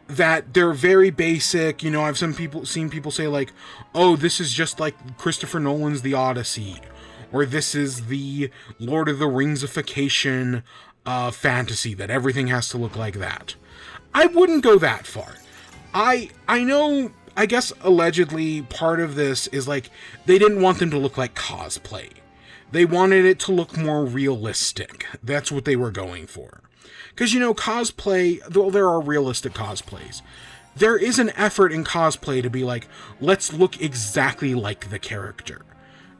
That they're very basic, you know, I've seen people say like, oh, this is just like Christopher Nolan's The Odyssey, or this is the Lord of the Ringsification fantasy, that everything has to look like that. I wouldn't go that far. I know, I guess allegedly part of this is like, they didn't want them to look like cosplay. They wanted it to look more realistic. That's what they were going for. Because, you know, cosplay, though there are realistic cosplays, there is an effort in cosplay to be like, let's look exactly like the character.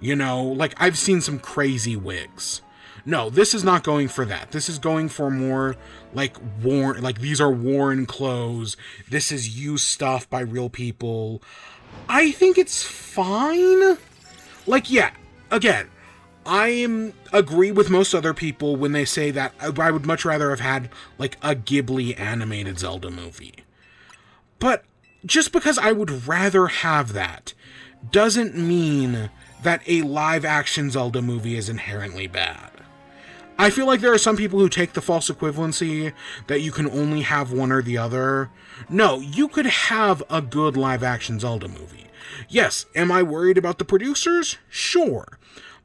You know, like, I've seen some crazy wigs. No, this is not going for that. This is going for more, like, worn, like, these are worn clothes. This is used stuff by real people. I think it's fine. Like, yeah, again, I agree with most other people when they say that I would much rather have had, like, a Ghibli animated Zelda movie. But just because I would rather have that doesn't mean that a live-action Zelda movie is inherently bad. I feel like there are some people who take the false equivalency that you can only have one or the other. No, you could have a good live-action Zelda movie. Yes, am I worried about the producers? Sure.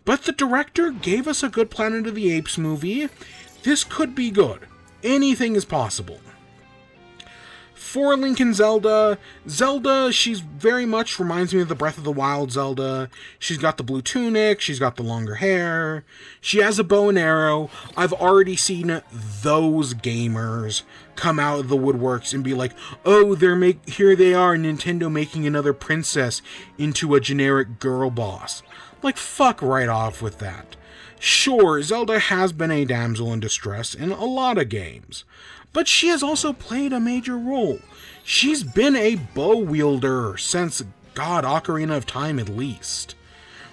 But the director gave us a good Planet of the Apes movie. This could be good. Anything is possible. For Link and Zelda, she's very much reminds me of the Breath of the Wild Zelda. She's got the blue tunic, she's got the longer hair, she has a bow and arrow. I've already seen those gamers come out of the woodworks and be like, oh, here they are, Nintendo making another princess into a generic girl boss. Like, fuck right off with that. Sure, Zelda has been a damsel in distress in a lot of games, but she has also played a major role. She's been a bow wielder since, God, Ocarina of Time at least.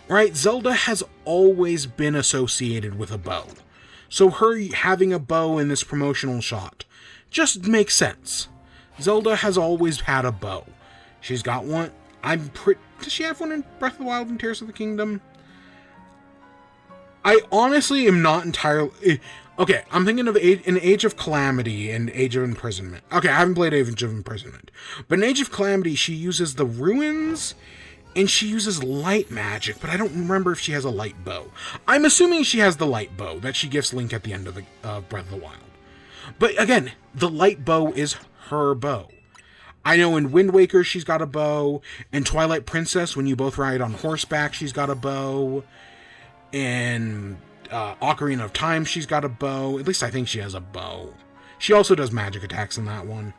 Right? Zelda has always been associated with a bow. So her having a bow in this promotional shot just makes sense. Zelda has always had a bow. She's got one. Does she have one in Breath of the Wild and Tears of the Kingdom? I honestly am not entirely... Okay, I'm thinking of an Age of Calamity and Age of Imprisonment. Okay, I haven't played Age of Imprisonment. But in Age of Calamity, she uses the ruins, and she uses light magic, but I don't remember if she has a light bow. I'm assuming she has the light bow that she gives Link at the end of the Breath of the Wild. But again, the light bow is her bow. I know in Wind Waker, she's got a bow. In Twilight Princess, when you both ride on horseback, she's got a bow. In Ocarina of Time, she's got a bow. At least I think she has a bow. She also does magic attacks in that one.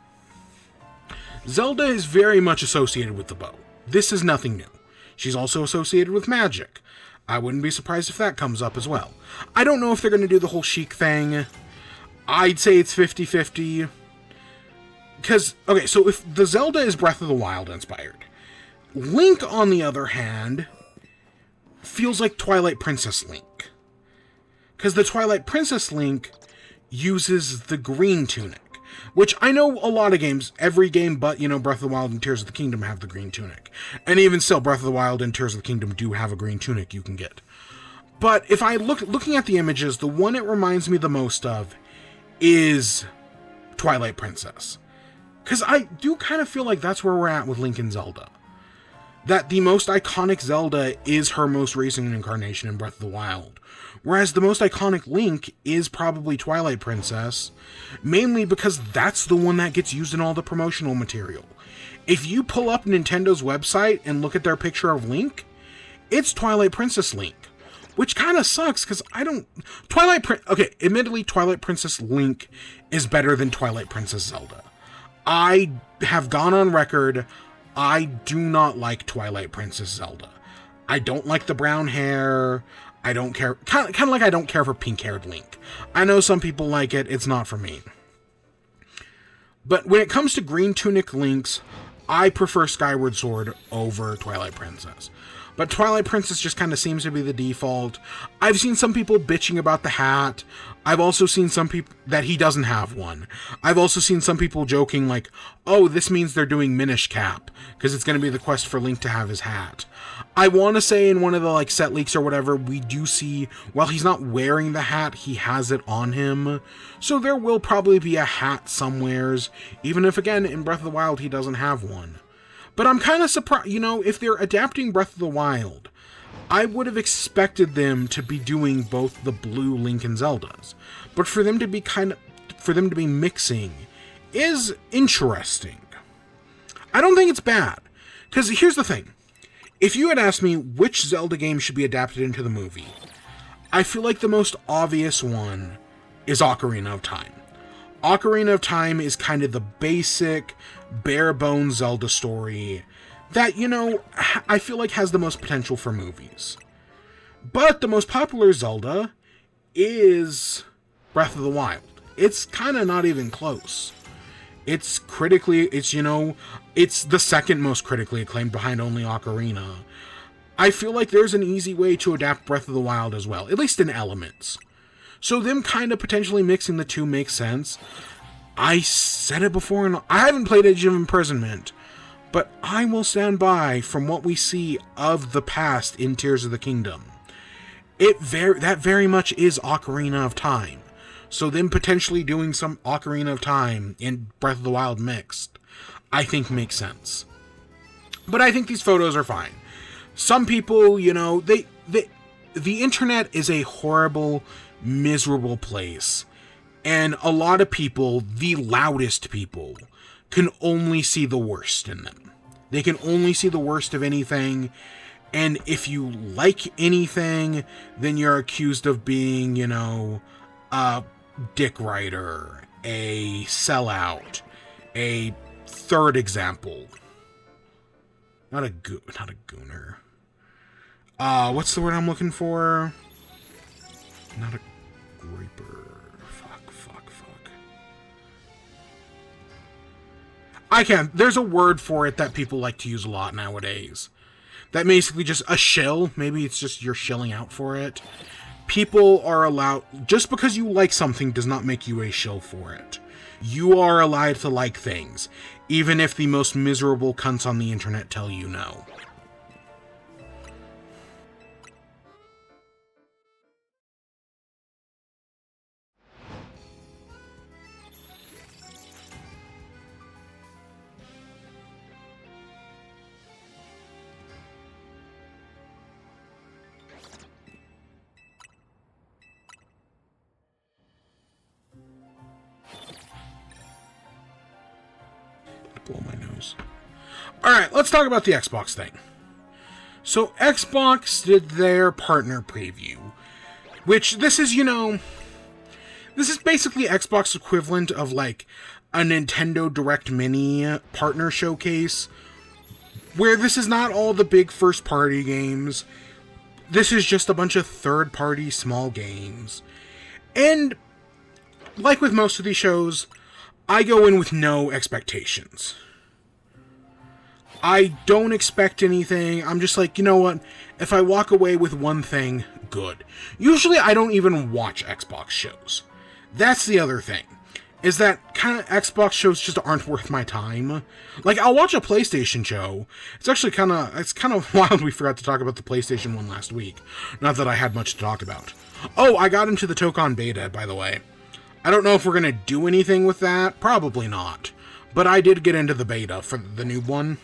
Zelda is very much associated with the bow. This is nothing new. She's also associated with magic. I wouldn't be surprised if that comes up as well. I don't know if they're going to do the whole Sheik thing. I'd say it's 50-50. Because, okay, so if the Zelda is Breath of the Wild inspired, Link, on the other hand, feels like Twilight Princess Link. Because the Twilight Princess Link uses the green tunic. Which I know a lot of games, every game but, Breath of the Wild and Tears of the Kingdom have the green tunic. And even still, Breath of the Wild and Tears of the Kingdom do have a green tunic you can get. But if I looking at the images, the one it reminds me the most of is Twilight Princess. Because I do kind of feel like that's where we're at with Link and Zelda. That the most iconic Zelda is her most recent incarnation in Breath of the Wild. Whereas the most iconic Link is probably Twilight Princess, mainly because that's the one that gets used in all the promotional material. If you pull up Nintendo's website and look at their picture of Link, it's Twilight Princess Link. Which kind of sucks, because admittedly, Twilight Princess Link is better than Twilight Princess Zelda. I have gone on record, I do not like Twilight Princess Zelda. I don't like the brown hair. I don't care. Kind of like I don't care for pink-haired Link. I know some people like it. It's not for me. But when it comes to green tunic Links, I prefer Skyward Sword over Twilight Princess. But Twilight Princess just kind of seems to be the default. I've seen some people bitching about the hat. I've also seen some people that he doesn't have one. I've also seen some people joking like, oh, this means they're doing Minish Cap, because it's going to be the quest for Link to have his hat. I want to say in one of the set leaks or whatever, we do see, while he's not wearing the hat, he has it on him. So there will probably be a hat somewheres, even if, again, in Breath of the Wild, he doesn't have one. But I'm kind of surprised, if they're adapting Breath of the Wild, I would have expected them to be doing both the blue Link and Zeldas. But for them to be mixing is interesting. I don't think it's bad. Because here's the thing. If you had asked me which Zelda game should be adapted into the movie, I feel like the most obvious one is Ocarina of Time. Ocarina of Time is kind of the basic, bare-bones Zelda story that, I feel like has the most potential for movies. But the most popular Zelda is Breath of the Wild. It's kind of not even close. It's the second most critically acclaimed behind only Ocarina. I feel like there's an easy way to adapt Breath of the Wild as well, at least in elements. So them kind of potentially mixing the two makes sense. I said it before, and I haven't played Age of Imprisonment, but I will stand by from what we see of the past in Tears of the Kingdom. That very much is Ocarina of Time. So them potentially doing some Ocarina of Time in Breath of the Wild mixed, I think makes sense. But I think these photos are fine. Some people, the internet is a horrible, miserable place. And a lot of people, the loudest people, can only see the worst in them. They can only see the worst of anything. And if you like anything, then you're accused of being, a dick writer, a sellout, a third example. Not a gooner. What's the word I'm looking for? Not a graper. There's a word for it that people like to use a lot nowadays. That basically just a shill. Maybe it's just you're shilling out for it. People are allowed, just because you like something does not make you a shill for it. You are allowed to like things, even if the most miserable cunts on the internet tell you no. Blow my nose. Alright, let's talk about the Xbox thing. So, Xbox did their partner preview, which this is basically Xbox equivalent of like a Nintendo Direct Mini partner showcase, where this is not all the big first-party games. This is just a bunch of third-party small games. And, like with most of these shows, I go in with no expectations. I don't expect anything. I'm just like, you know what? If I walk away with one thing, good. Usually I don't even watch Xbox shows. That's the other thing. Is that kind of Xbox shows just aren't worth my time. Like, I'll watch a PlayStation show. It's actually kind of wild we forgot to talk about the PlayStation one last week. Not that I had much to talk about. Oh, I got into the Tokon beta, by the way. I don't know if we're going to do anything with that. Probably not. But I did get into the beta for the new one.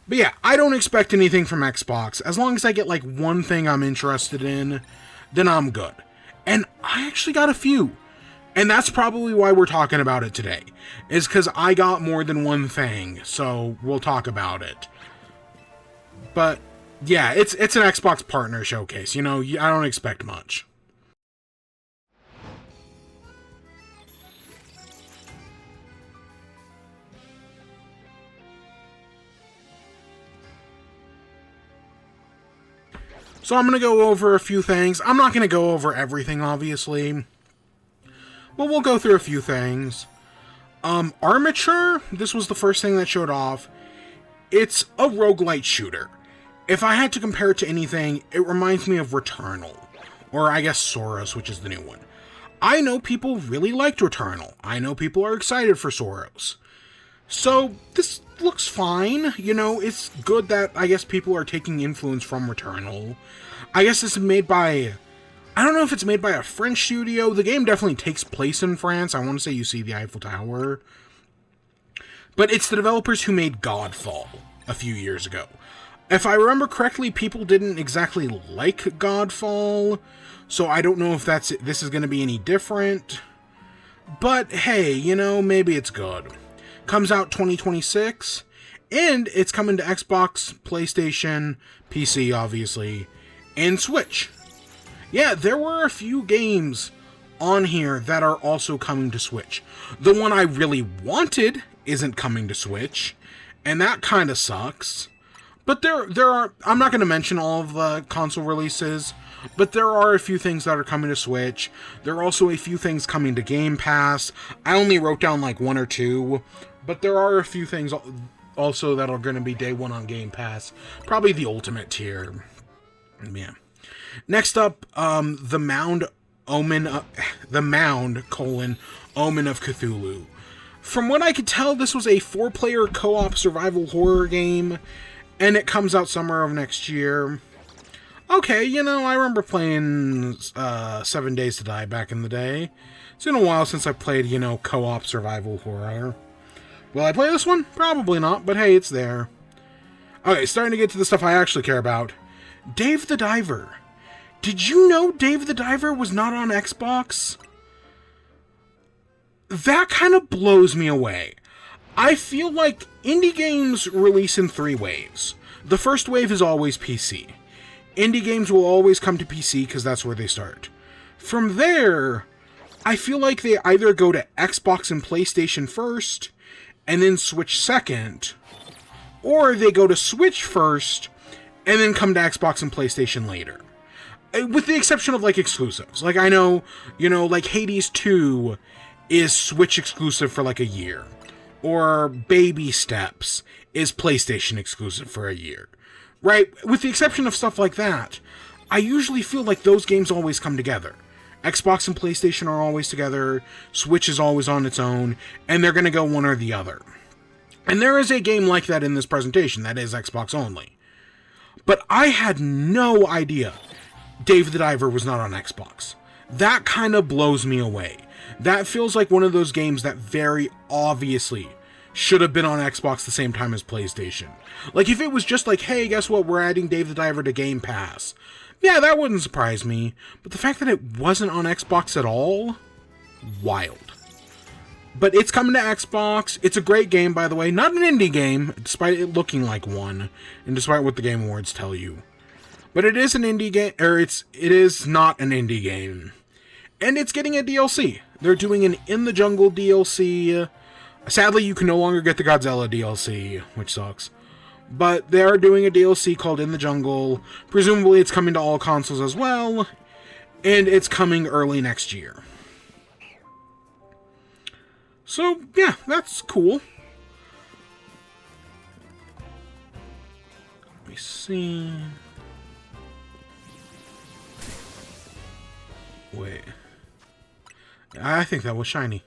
But yeah, I don't expect anything from Xbox. As long as I get like one thing I'm interested in, then I'm good. And I actually got a few. And that's probably why we're talking about it today. Is because I got more than one thing. So we'll talk about it. But yeah, it's an Xbox partner showcase. You know, I don't expect much. So I'm going to go over a few things. I'm not going to go over everything, obviously. But we'll go through a few things. Armature, this was the first thing that showed off. It's a roguelite shooter. If I had to compare it to anything, it reminds me of Returnal. Or I guess Soros, which is the new one. I know people really liked Returnal. I know people are excited for Soros. So, this looks fine. You know, it's good that, I guess, people are taking influence from Returnal. I guess this is made by... I don't know if it's made by a French studio. The game definitely takes place in France. I want to say you see the Eiffel Tower. But it's the developers who made Godfall a few years ago. If I remember correctly, people didn't exactly like Godfall. So I don't know if this is going to be any different. But hey, you know, maybe it's good. Comes out 2026, and it's coming to Xbox, PlayStation, PC, obviously, and Switch. Yeah, there were a few games on here that are also coming to Switch. The one I really wanted isn't coming to Switch, and that kind of sucks. But there are, I'm not going to mention all of the console releases, but there are a few things that are coming to Switch. There are also a few things coming to Game Pass. I only wrote down like one or two, but there are a few things also that are going to be day one on Game Pass. Probably the Ultimate tier. Yeah. Next up, the Mound, Omen of Cthulhu. From what I could tell, this was a 4-player co-op survival horror game, and it comes out summer of next year. Okay, you know, I remember playing 7 Days to Die back in the day. It's been a while since I played, you know, co-op survival horror. Will I play this one? Probably not, but hey, it's there. Okay, starting to get to the stuff I actually care about. Dave the Diver. Did you know Dave the Diver was not on Xbox? That kind of blows me away. I feel like indie games release in 3 waves. The first wave is always PC. Indie games will always come to PC because that's where they start. From there, I feel like they either go to Xbox and PlayStation first, and then Switch second, or they go to Switch first, and then come to Xbox and PlayStation later. With the exception of, like, exclusives. Like, I know, you know, like, Hades 2 is Switch exclusive for, like, a year. Or Baby Steps is PlayStation exclusive for a year. Right? With the exception of stuff like that, I usually feel like those games always come together. Xbox and PlayStation are always together, Switch is always on its own, and they're going to go one or the other. And there is a game like that in this presentation that is Xbox only. But I had no idea Dave the Diver was not on Xbox. That kind of blows me away. That feels like one of those games that very obviously should have been on Xbox the same time as PlayStation. Like, if it was just like, hey, guess what, we're adding Dave the Diver to Game Pass. Yeah, that wouldn't surprise me. But the fact that it wasn't on Xbox at all? Wild. But it's coming to Xbox. It's a great game, by the way. Not an indie game, despite it looking like one, and despite what the Game Awards tell you. But it is an indie game, or it is not an indie game. And it's getting a DLC. They're doing an In the Jungle DLC. Sadly, you can no longer get the Godzilla DLC, which sucks. But they are doing a DLC called In the Jungle. Presumably it's coming to all consoles as well. And it's coming early next year. So, yeah, that's cool. see. Wait. I think that was shiny.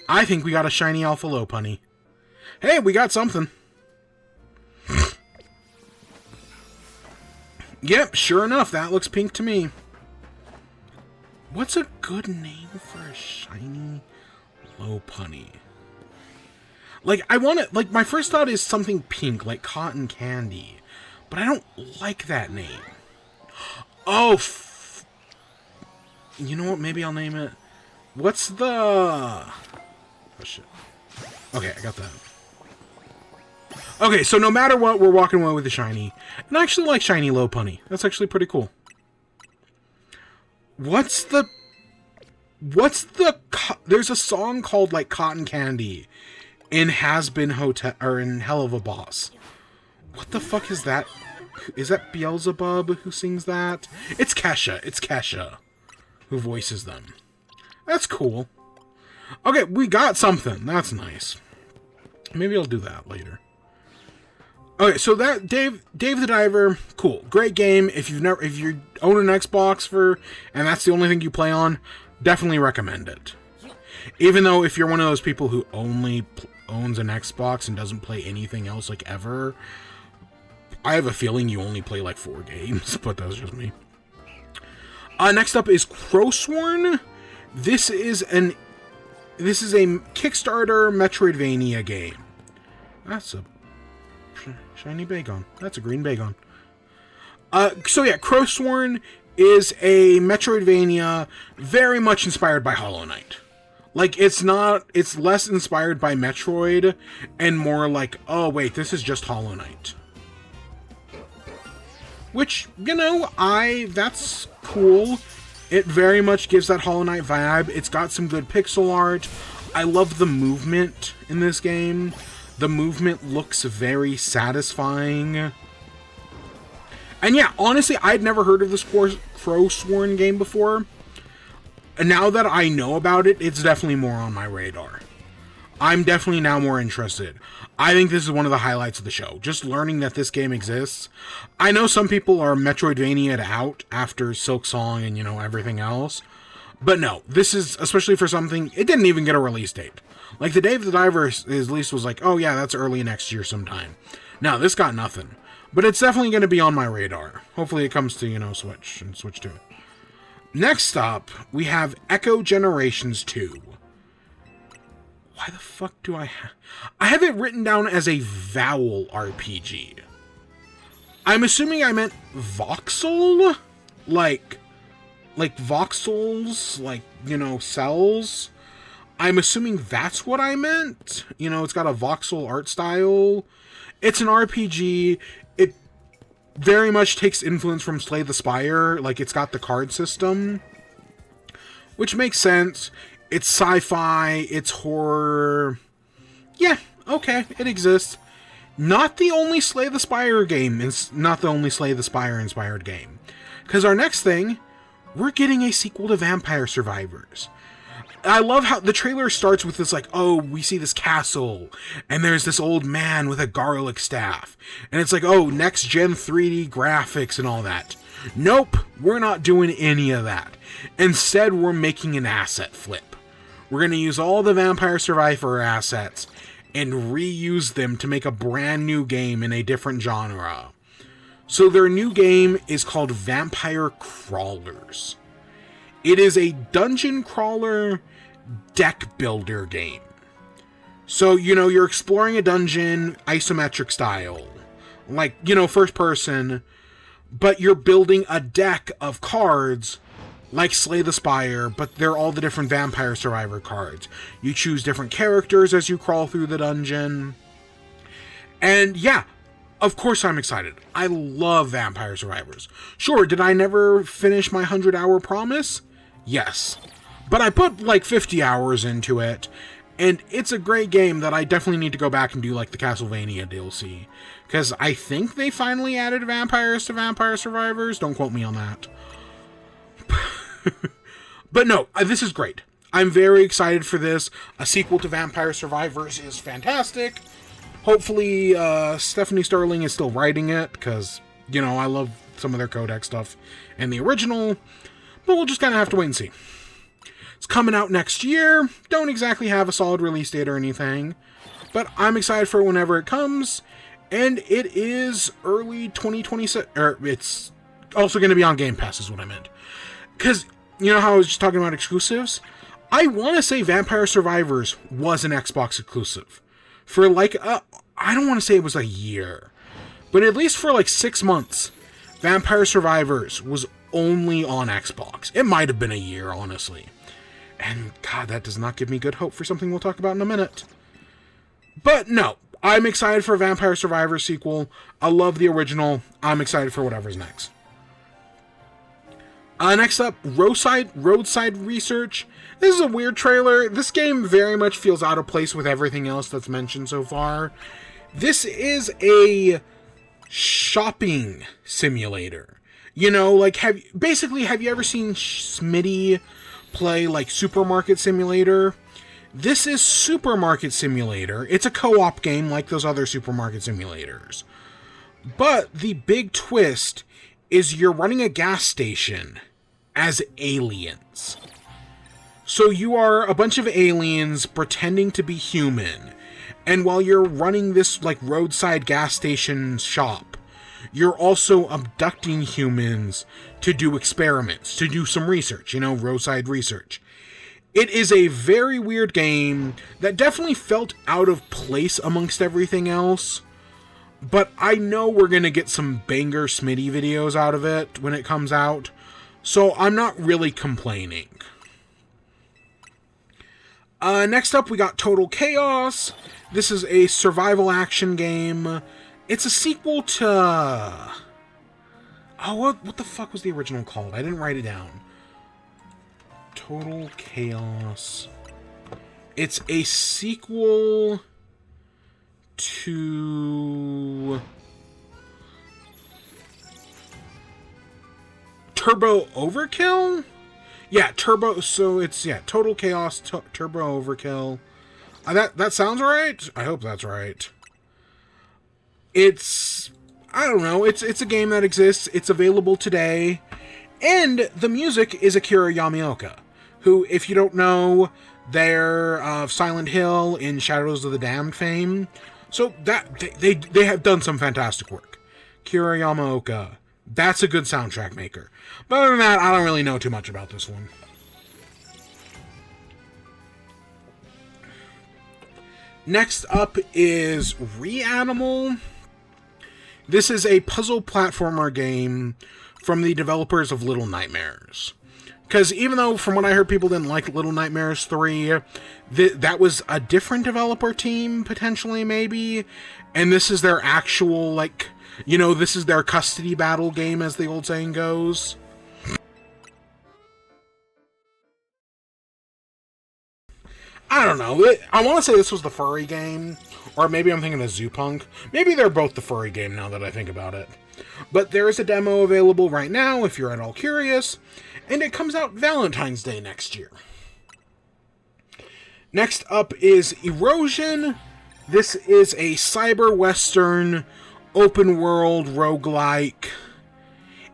I think we got a shiny Alpha Lopunny. Hey, we got something. Yep, sure enough, that looks pink to me. What's a good name for a shiny Lopunny? Like, I want it, like, my first thought is something pink, like cotton candy. But I don't like that name. Oh, you know what? Maybe I'll name it. What's the... Oh, shit. Okay, I got that. Okay, so no matter what, we're walking away with a shiny. And I actually like shiny Lopunny. That's actually pretty cool. What's the... There's a song called, like, Cotton Candy in Hazbin Hotel, or in Hell of a Boss. What the fuck is that? Is that Beelzebub who sings that? It's Kesha. It's Kesha who voices them. That's cool. Okay, we got something. That's nice. Maybe I'll do that later. Okay, so that Dave the Diver, cool, great game. If you own an Xbox and that's the only thing you play on, definitely recommend it. Even though if you're one of those people who only owns an Xbox and doesn't play anything else like ever, I have a feeling you only play like 4 games, but that's just me. Next up is Crowsworn. This is a Kickstarter Metroidvania game. That's a shiny Bagon. That's a green Bagon. So yeah, Crowsworn is a Metroidvania very much inspired by Hollow Knight. Like, it's less inspired by Metroid and more like, oh wait, this is just Hollow Knight. Which, you know, that's cool. It very much gives that Hollow Knight vibe. It's got some good pixel art. I love the movement in this game. The movement looks very satisfying. And yeah, honestly, I'd never heard of this Crowsworn game before. And now that I know about it, it's definitely more on my radar. I'm definitely now more interested. I think this is one of the highlights of the show. Just learning that this game exists. I know some people are Metroidvania'd out after Silk Song and, you know, everything else. But no, this is, especially for something, it didn't even get a release date. Like, the Dave the Diver, his lease was like, oh yeah, that's early next year sometime. Now, this got nothing. But it's definitely going to be on my radar. Hopefully it comes to, you know, Switch and Switch 2. Next up, we have Echo Generations 2. Why the fuck do I have it written down as a vowel RPG. I'm assuming I meant voxel? Like voxels? Like, you know, cells? I'm assuming that's what I meant. You know, it's got a voxel art style. It's an RPG. It very much takes influence from Slay the Spire. Like, it's got the card system, which makes sense. It's sci-fi, it's horror. Yeah, okay, it exists. Not the only Slay the Spire game, it's not the only Slay the Spire inspired game. Because our next thing, we're getting a sequel to Vampire Survivors. I love how the trailer starts with this, like, oh, we see this castle, and there's this old man with a garlic staff. And it's like, oh, next-gen 3D graphics and all that. Nope, we're not doing any of that. Instead, we're making an asset flip. We're going to use all the Vampire Survivor assets and reuse them to make a brand new game in a different genre. So their new game is called Vampire Crawlers. It is a dungeon crawler deck builder game. So, you know, you're exploring a dungeon isometric style. Like, you know, first person. But you're building a deck of cards like Slay the Spire, but they're all the different Vampire Survivor cards. You choose different characters as you crawl through the dungeon. And yeah, of course I'm excited. I love Vampire Survivors. Sure, did I never finish my 100-hour promise? Yes. But I put like 50 hours into it, and it's a great game that I definitely need to go back and do like the Castlevania DLC. Because I think they finally added vampires to Vampire Survivors. Don't quote me on that. But no, this is great. I'm very excited for this. A sequel to Vampire Survivors is fantastic. Hopefully, Stephanie Sterling is still writing it, because, you know, I love some of their codec stuff and the original, but we'll just kind of have to wait and see. It's coming out next year. Don't exactly have a solid release date or anything, but I'm excited for whenever it comes, and it is early 2026, or it's also going to be on Game Pass is what I meant. Because, you know how I was just talking about exclusives? I want to say Vampire Survivors was an Xbox exclusive. For like, I don't want to say it was a year, but at least for like 6 months, Vampire Survivors was only on Xbox. It might have been a year, honestly. And God, that does not give me good hope for something we'll talk about in a minute. But no, I'm excited for a Vampire Survivors sequel. I love the original. I'm excited for whatever's next. Next up, Roadside Research. This is a weird trailer. This game very much feels out of place with everything else that's mentioned so far. This is a shopping simulator. You know, like, have you ever seen Smitty play, like, Supermarket Simulator? This is Supermarket Simulator. It's a co-op game like those other Supermarket Simulators. But the big twist is you're running a gas station as aliens. So you are a bunch of aliens pretending to be human, and while you're running this like roadside gas station shop, you're also abducting humans to do experiments, to do some research, you know, roadside research. It is a very weird game that definitely felt out of place amongst everything else, but I know we're going to get some banger Smitty videos out of it when it comes out, so I'm not really complaining. Next up, we got Total Chaos. This is a survival action game. It's a sequel to... Oh, what the fuck was the original called? I didn't write it down. Total Chaos. It's a sequel to... Turbo Overkill? Yeah, Total Chaos, Turbo Overkill. That sounds right? I hope that's right. I don't know, it's a game that exists, it's available today, and the music is Akira Yamaoka, who, if you don't know, they're Silent Hill in Shadows of the Damned fame, so that they have done some fantastic work. Akira Yamaoka, that's a good soundtrack maker. But other than that, I don't really know too much about this one. Next up is Reanimal. This is a puzzle platformer game from the developers of Little Nightmares. Because even though, from what I heard, people didn't like Little Nightmares 3, that was a different developer team, potentially, maybe. And this is their actual, like, you know, this is their custody battle game, as the old saying goes. I don't know. I want to say this was the furry game, or maybe I'm thinking of Zoopunk. Maybe they're both the furry game now that I think about it. But there is a demo available right now if you're at all curious, and it comes out Valentine's Day next year. Next up is Erosion. This is a cyber-western, open-world roguelike.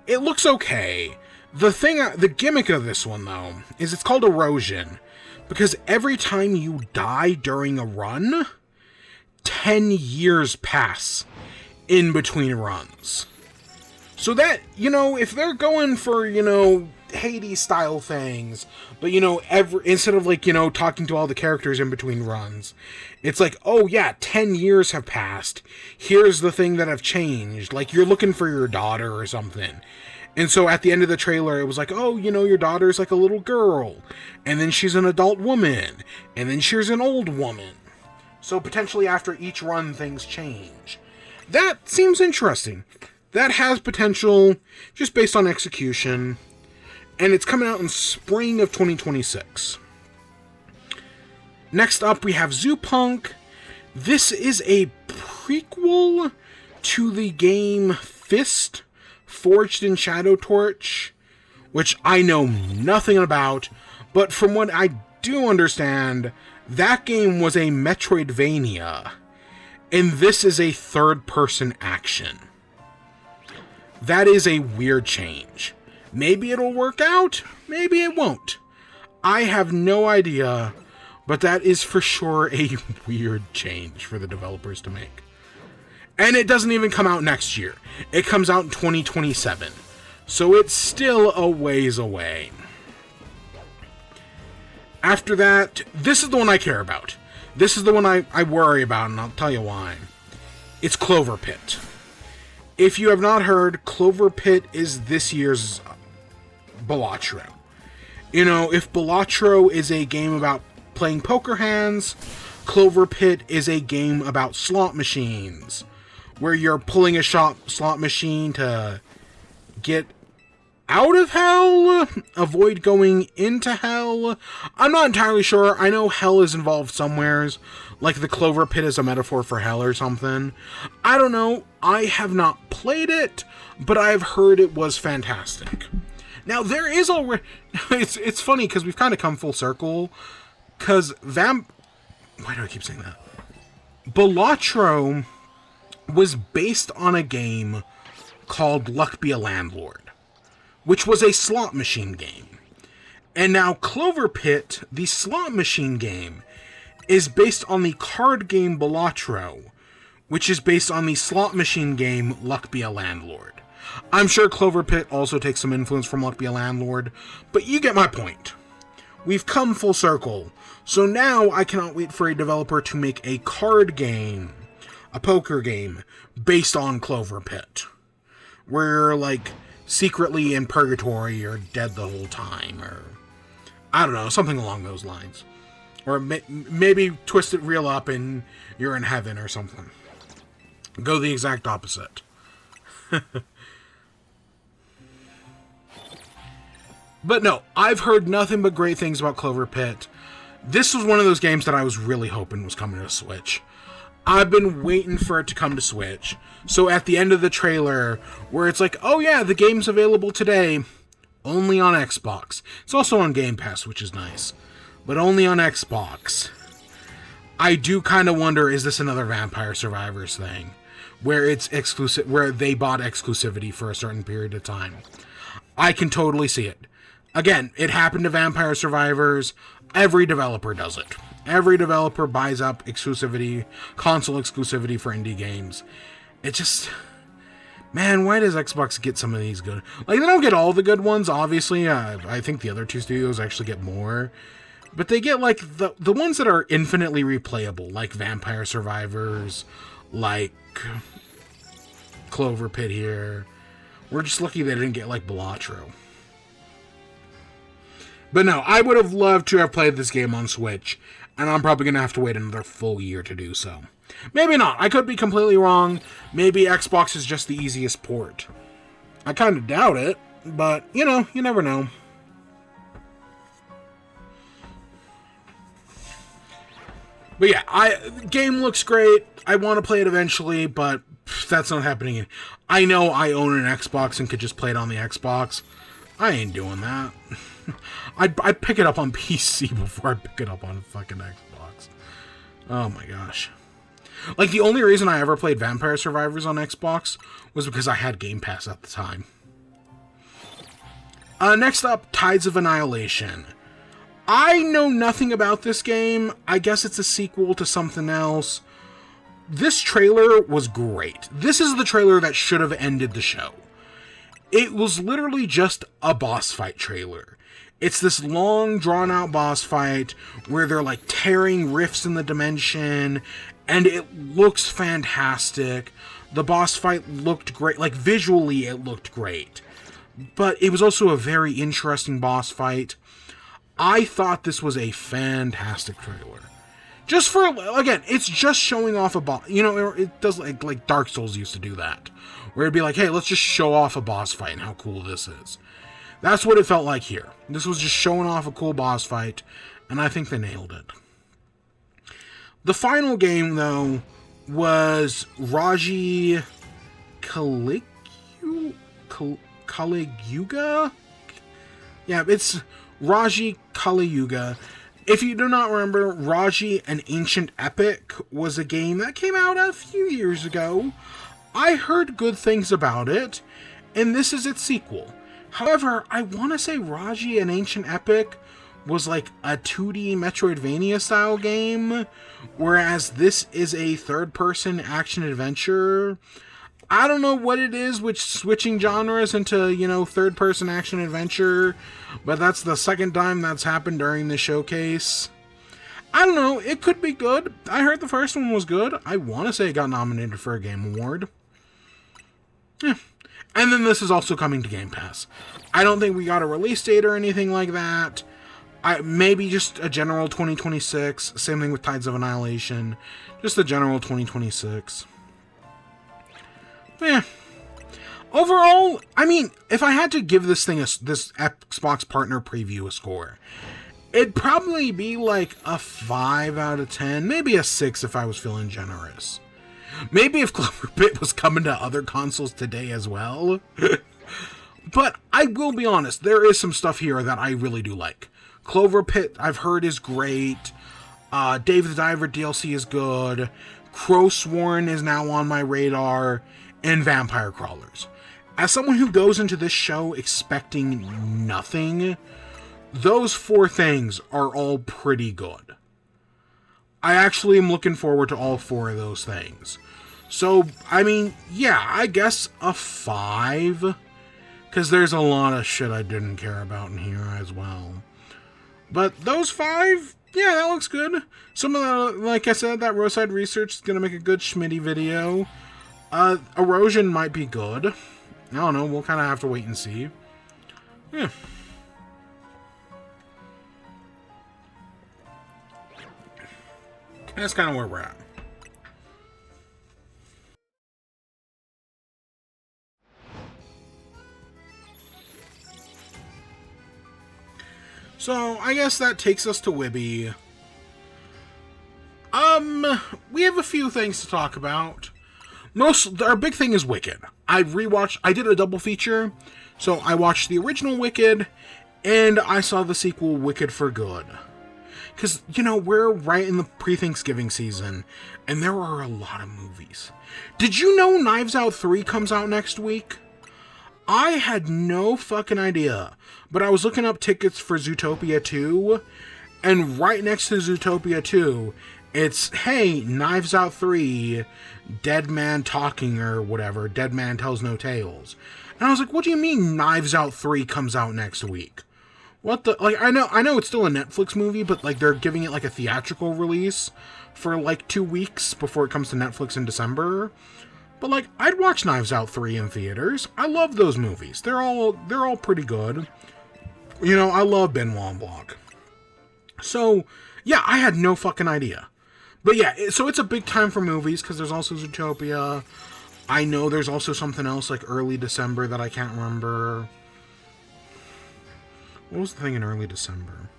It looks okay. The gimmick of this one, though, is it's called Erosion, because every time you die during a run, 10 years pass in between runs. So that, you know, if they're going for, you know, Hades-style things, but, you know, instead of, like, you know, talking to all the characters in between runs, it's like, oh, yeah, 10 years have passed. Here's the thing that have changed. Like, you're looking for your daughter or something. And so at the end of the trailer, it was like, oh, you know, your daughter's like a little girl, and then she's an adult woman, and then she's an old woman. So potentially after each run, things change. That seems interesting. That has potential, just based on execution, and it's coming out in spring of 2026. Next up, we have Zoopunk. This is a prequel to the game Fist, Forged in Shadow Torch, which I know nothing about, but from what I do understand, that game was a Metroidvania, and this is a third-person action. That is a weird change. Maybe it'll work out, maybe it won't. I have no idea, but that is for sure a weird change for the developers to make. And it doesn't even come out next year. It comes out in 2027. So it's still a ways away. After that, this is the one I care about. This is the one I worry about, and I'll tell you why. It's Clover Pit. If you have not heard, Clover Pit is this year's Balatro. You know, if Balatro is a game about playing poker hands, Clover Pit is a game about slot machines, where you're pulling a slot machine to get out of hell, avoid going into hell. I'm not entirely sure. I know hell is involved somewheres, like the Clover Pit is a metaphor for hell or something. I don't know. I have not played it, but I've heard it was fantastic. Now, there is already... It's funny, because we've kind of come full circle, because Why do I keep saying that? Balatro was based on a game called Luck Be a Landlord, which was a slot machine game. And now Clover Pit, the slot machine game, is based on the card game Balatro, which is based on the slot machine game Luck Be a Landlord. I'm sure Clover Pit also takes some influence from Luck Be a Landlord, but you get my point. We've come full circle, so now I cannot wait for a developer to make a card game, a poker game, based on Clover Pit, where you're, like, secretly in purgatory or dead the whole time, or I don't know, something along those lines. Or maybe twist it real up and you're in heaven or something. Go the exact opposite. But no, I've heard nothing but great things about Clover Pit. This was one of those games that I was really hoping was coming to Switch. I've been waiting for it to come to Switch. So at the end of the trailer, where it's like, oh yeah, the game's available today, only on Xbox. It's also on Game Pass, which is nice, but only on Xbox. I do kind of wonder, is this another Vampire Survivors thing, where it's exclusive, where they bought exclusivity for a certain period of time? I can totally see it. Again, it happened to Vampire Survivors. Every developer does it. Every developer buys up exclusivity, console exclusivity for indie games. It just... Man, why does Xbox get some of these good... Like, they don't get all the good ones, obviously. I think the other two studios actually get more. But they get, like, the ones that are infinitely replayable, like Vampire Survivors, like Clover Pit here. We're just lucky they didn't get, like, Balatro. But no, I would have loved to have played this game on Switch, and I'm probably going to have to wait another full year to do so. Maybe not. I could be completely wrong. Maybe Xbox is just the easiest port. I kind of doubt it, but, you know, you never know. But yeah, game looks great. I want to play it eventually, but that's not happening. I know I own an Xbox and could just play it on the Xbox. I ain't doing that. I'd pick it up on PC before I pick it up on fucking Xbox. Oh my gosh. Like, the only reason I ever played Vampire Survivors on Xbox was because I had Game Pass at the time. Next up, Tides of Annihilation. I know nothing about this game. I guess it's a sequel to something else. This trailer was great. This is the trailer that should have ended the show. It was literally just a boss fight trailer. It's this long, drawn-out boss fight where they're, like, tearing rifts in the dimension, and it looks fantastic. The boss fight looked great. Like, visually, it looked great. But it was also a very interesting boss fight. I thought this was a fantastic trailer. Just for, again, it's just showing off a boss. You know, it does like Dark Souls used to do that. Where it'd be like, hey, let's just show off a boss fight and how cool this is. That's what it felt like here. This was just showing off a cool boss fight, and I think they nailed it. The final game, though, was Raji Kaliyuga? Yeah, it's Raji Kaliyuga. If you do not remember, Raji, an Ancient Epic was a game that came out a few years ago. I heard good things about it, and this is its sequel. However, I want to say Raji, an Ancient Epic was like a 2D Metroidvania style game, whereas this is a third-person action-adventure. I don't know what it is with switching genres into, third-person action-adventure, but that's the second time that's happened during the showcase. I don't know, it could be good. I heard the first one was good. I want to say it got nominated for a Game Award. Yeah. And then this is also coming to Game Pass. I don't think we got a release date or anything like that. Maybe just a general 2026. Same thing with Tides of Annihilation. Just a general 2026. Yeah. Overall, I mean, if I had to give this Xbox Partner Preview a score, it'd probably be like a 5 out of 10. Maybe a 6 if I was feeling generous. Maybe if Cloverbit was coming to other consoles today as well. But I will be honest, there is some stuff here that I really do like. Clover Pit, I've heard, is great. Dave the Diver DLC is good. Crow Sworn is now on my radar. And Vampire Crawlers. As someone who goes into this show expecting nothing, those 4 things are all pretty good. I actually am looking forward to all 4 of those things. So, I mean, yeah, I guess a 5. Because there's a lot of shit I didn't care about in here as well. But those 5, yeah, that looks good. Some of the, like I said, that Roadside Research is going to make a good Schmitty video. Erosion might be good. I don't know, we'll kind of have to wait and see. Yeah. That's kind of where we're at. So, I guess that takes us to WIBE. We have a few things to talk about. Our big thing is Wicked. I did a double feature, so I watched the original Wicked, and I saw the sequel Wicked for Good. Because, we're right in the pre-Thanksgiving season, and there are a lot of movies. Did you know Knives Out 3 comes out next week? I had no fucking idea, but I was looking up tickets for Zootopia 2, and right next to Zootopia 2, it's, hey, Knives Out 3, Dead Man Talking or whatever, Dead Man Tells No Tales. And I was like, what do you mean Knives Out 3 comes out next week? What the, like, I know it's still a Netflix movie, but, like, they're giving it, like, a theatrical release for, like, 2 weeks before it comes to Netflix in December. But, like, I'd watch Knives Out 3 in theaters. I love those movies. They're all pretty good. I love Benoit Blanc. So, yeah, I had no fucking idea. But yeah, so it's a big time for movies, because there's also Zootopia. I know there's also something else, like early December, that I can't remember. What was the thing in early December?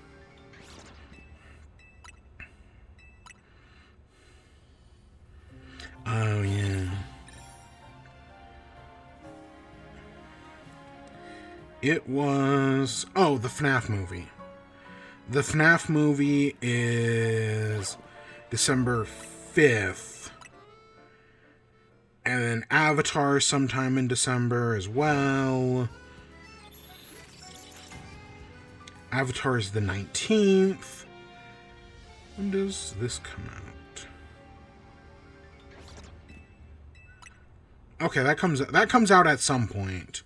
Oh, yeah. It was... Oh, the FNaF movie. The FNaF movie is December 5th. And then Avatar sometime in December as well. Avatar is the 19th. When does this come out? Okay, that comes out at some point.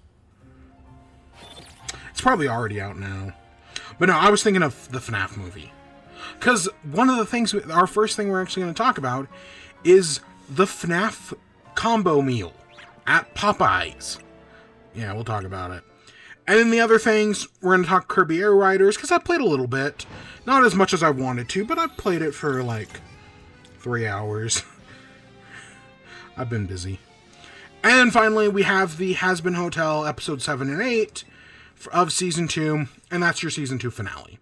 It's probably already out now. But no, I was thinking of the FNaF movie. Because one of the things, our first thing we're actually going to talk about is the FNaF combo meal at Popeyes. Yeah, we'll talk about it. And then the other things, we're going to talk Kirby Air Riders, because I played a little bit. Not as much as I wanted to, but I played it for like 3 hours. I've been busy. And then finally, we have the Hazbin Hotel episode 7 and 8 of Season 2, and that's your Season 2 finale.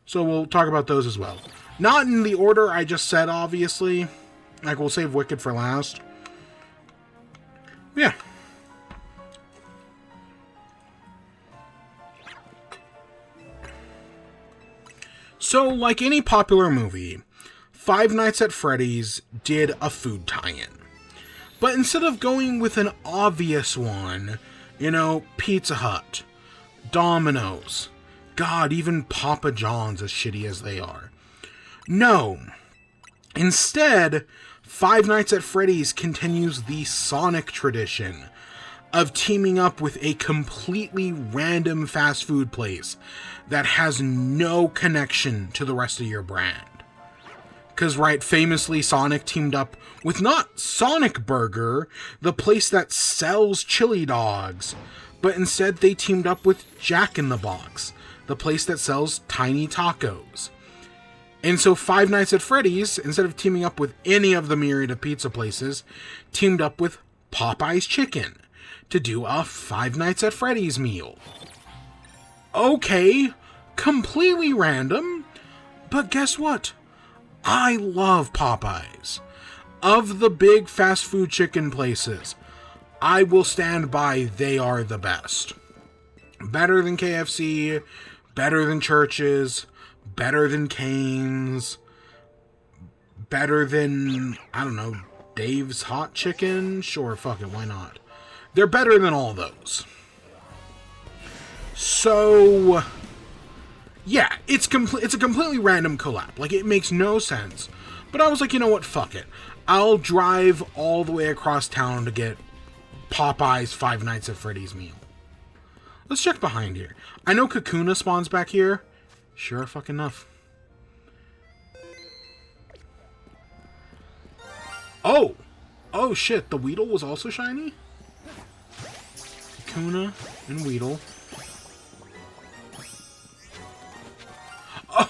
So we'll talk about those as well. Not in the order I just said, obviously. Like, we'll save Wicked for last. Yeah. So, like any popular movie, Five Nights at Freddy's did a food tie-in. But instead of going with an obvious one, you know, Pizza Hut, Domino's, God, even Papa John's, as shitty as they are. No. Instead, Five Nights at Freddy's continues the Sonic tradition of teaming up with a completely random fast food place that has no connection to the rest of your brand. Because, right, famously, Sonic teamed up with not Sonic Burger, the place that sells chili dogs, but instead they teamed up with Jack in the Box, the place that sells tiny tacos. And so Five Nights at Freddy's, instead of teaming up with any of the myriad of pizza places, teamed up with Popeyes Chicken to do a Five Nights at Freddy's meal. Okay, completely random, but guess what? I love Popeyes. Of the big fast food chicken places, I will stand by they are the best. Better than KFC, better than Church's, better than Cane's, better than, I don't know, Dave's Hot Chicken? Sure, fuck it, why not? They're better than all those. So, yeah, it's a completely random collab. Like, it makes no sense. But I was like, you know what, fuck it. I'll drive all the way across town to get Popeye's Five Nights at Freddy's meal. Let's check behind here. I know Kakuna spawns back here. Sure fucking enough. Oh! Oh shit, the Weedle was also shiny? Kakuna and Weedle. Oh!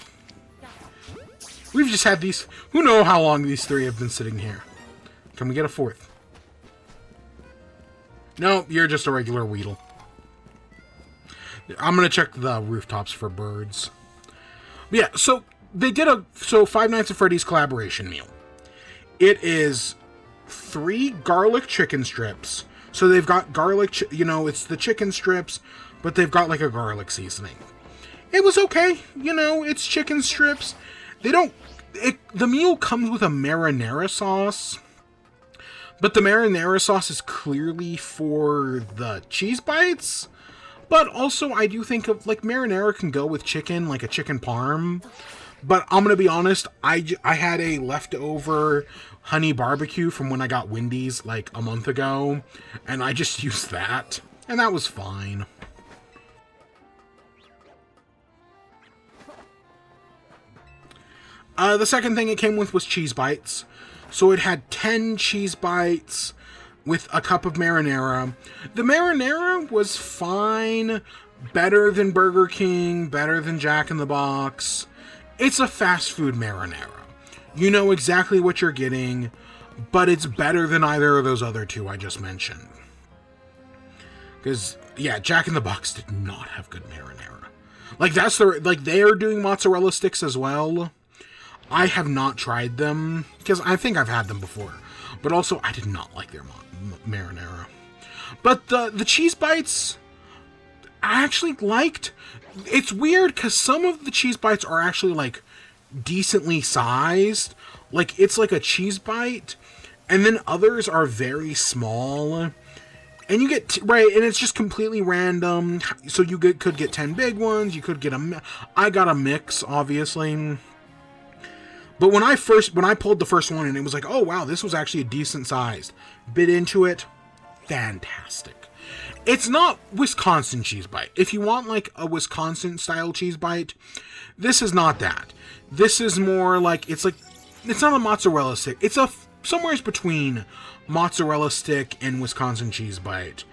We've just had these... Who knows how long these three have been sitting here? Can we get a fourth? No, you're just a regular Weedle. I'm gonna check the rooftops for birds. But yeah, so they did Five Nights at Freddy's collaboration meal. It is 3 garlic chicken strips. So they've got garlic, it's the chicken strips, but they've got like a garlic seasoning. It was okay, it's chicken strips. The meal comes with a marinara sauce, but the marinara sauce is clearly for the cheese bites. But also, I do think of, like, marinara can go with chicken, like a chicken parm. But I'm going to be honest, I had a leftover honey barbecue from when I got Wendy's, like, a month ago. And I just used that. And that was fine. The second thing it came with was cheese bites. So it had 10 cheese bites with a cup of marinara. The marinara was fine. Better than Burger King. Better than Jack in the Box. It's a fast food marinara. You know exactly what you're getting. But it's better than either of those other two I just mentioned. Because, yeah, Jack in the Box did not have good marinara. Like, they are doing mozzarella sticks as well. I have not tried them. Because I think I've had them before. But also, I did not like their marinara. But the cheese bites, I actually liked. It's weird because some of the cheese bites are actually like decently sized. Like it's like a cheese bite. And then others are very small. And you get, right, and it's just completely random. So you could get 10 big ones. You could get I got a mix, obviously. But when I pulled the first one and it was like, oh wow, this was actually a decent sized. Bit into it, fantastic. It's not Wisconsin cheese bite. If you want like a Wisconsin style cheese bite, this is not that. This is more like, it's not a mozzarella stick. It's somewhere between mozzarella stick and Wisconsin cheese bite.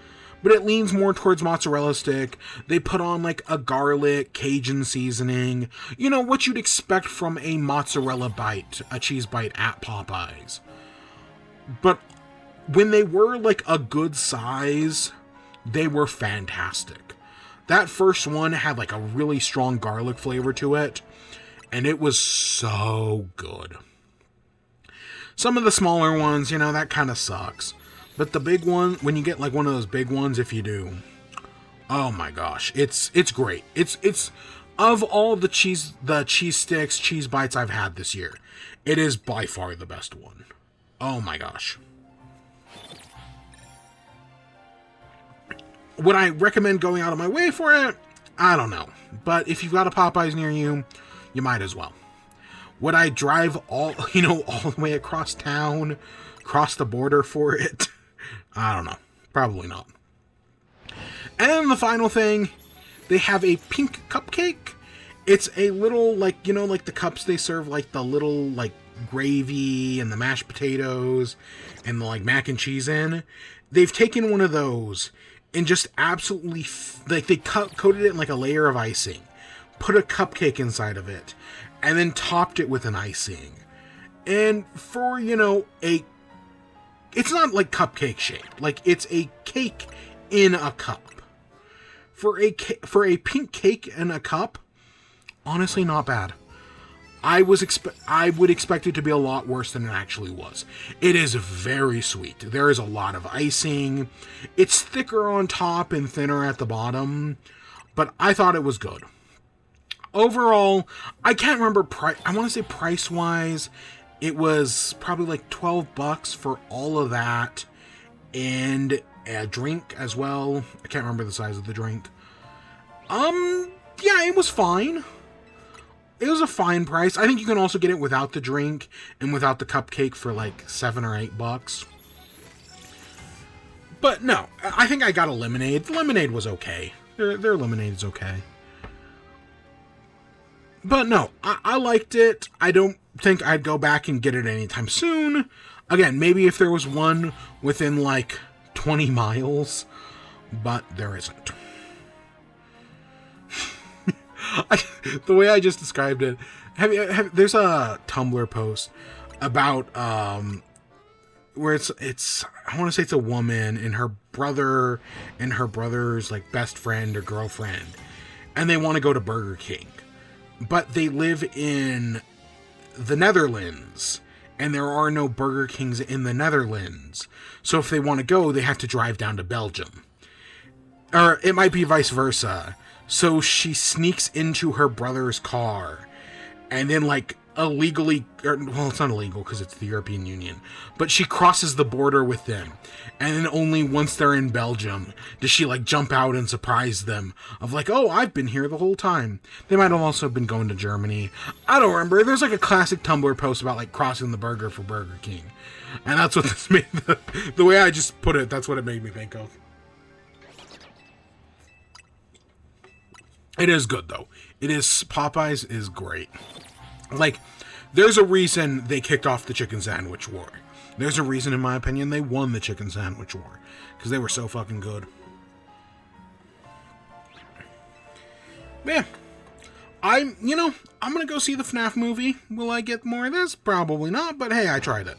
But it leans more towards mozzarella stick. They put on like a garlic, Cajun seasoning. You know, what you'd expect from a mozzarella bite, a cheese bite at Popeyes. But when they were like a good size, they were fantastic. That first one had like a really strong garlic flavor to it. And it was so good. Some of the smaller ones, that kind of sucks. But the big one, when you get like one of those big ones, if you do, oh my gosh, it's great. It's Of all the cheese sticks, cheese bites I've had this year, it is by far the best one. Oh my gosh. Would I recommend going out of my way for it? I don't know. But if you've got a Popeyes near you, you might as well. Would I drive all the way across town, cross the border for it? I don't know. Probably not. And then the final thing, they have a pink cupcake. It's a little, like the cups they serve, like, the little, like, gravy and the mashed potatoes and the, like, mac and cheese in. They've taken one of those and just absolutely, like, they coated it in, like, a layer of icing, put a cupcake inside of it, and then topped it with an icing. And for, it's not, like, cupcake shaped. Like, it's a cake in a cup. For a pink cake in a cup, honestly, not bad. I would expect it to be a lot worse than it actually was. It is very sweet. There is a lot of icing. It's thicker on top and thinner at the bottom, but I thought it was good. Overall, I can't remember I want to say price-wise, it was probably like $12 for all of that and a drink as well. I can't remember the size of the drink. Yeah, it was fine. It was a fine price. I think you can also get it without the drink and without the cupcake for like $7 or $8. But no, I think I got a lemonade. The lemonade was okay. Their lemonade is okay. But no, I liked it. I don't think I'd go back and get it anytime soon. Again, maybe if there was one within like 20 miles, but there isn't. The way I just described it, there's a Tumblr post about where it's I want to say it's a woman and her brother and her brother's like best friend or girlfriend, and they want to go to Burger King, but they live in the Netherlands and there are no Burger Kings in the Netherlands. So if they want to go, they have to drive down to Belgium. Or it might be vice versa. So she sneaks into her brother's car and then like illegally, well, it's not illegal because it's the European Union, but she crosses the border with them. And then only once they're in Belgium does she like jump out and surprise them of like, oh, I've been here the whole time. They might have also been going to Germany. I don't remember. There's like a classic Tumblr post about like crossing the border for Burger King. And that's what this made, the way I just put it, that's what it made me think of. It is good though. Popeyes is great. Like, there's a reason they kicked off the chicken sandwich war. There's a reason, in my opinion, they won the chicken sandwich war. Because they were so fucking good. Yeah. I'm gonna go see the FNaF movie. Will I get more of this? Probably not, but hey, I tried it.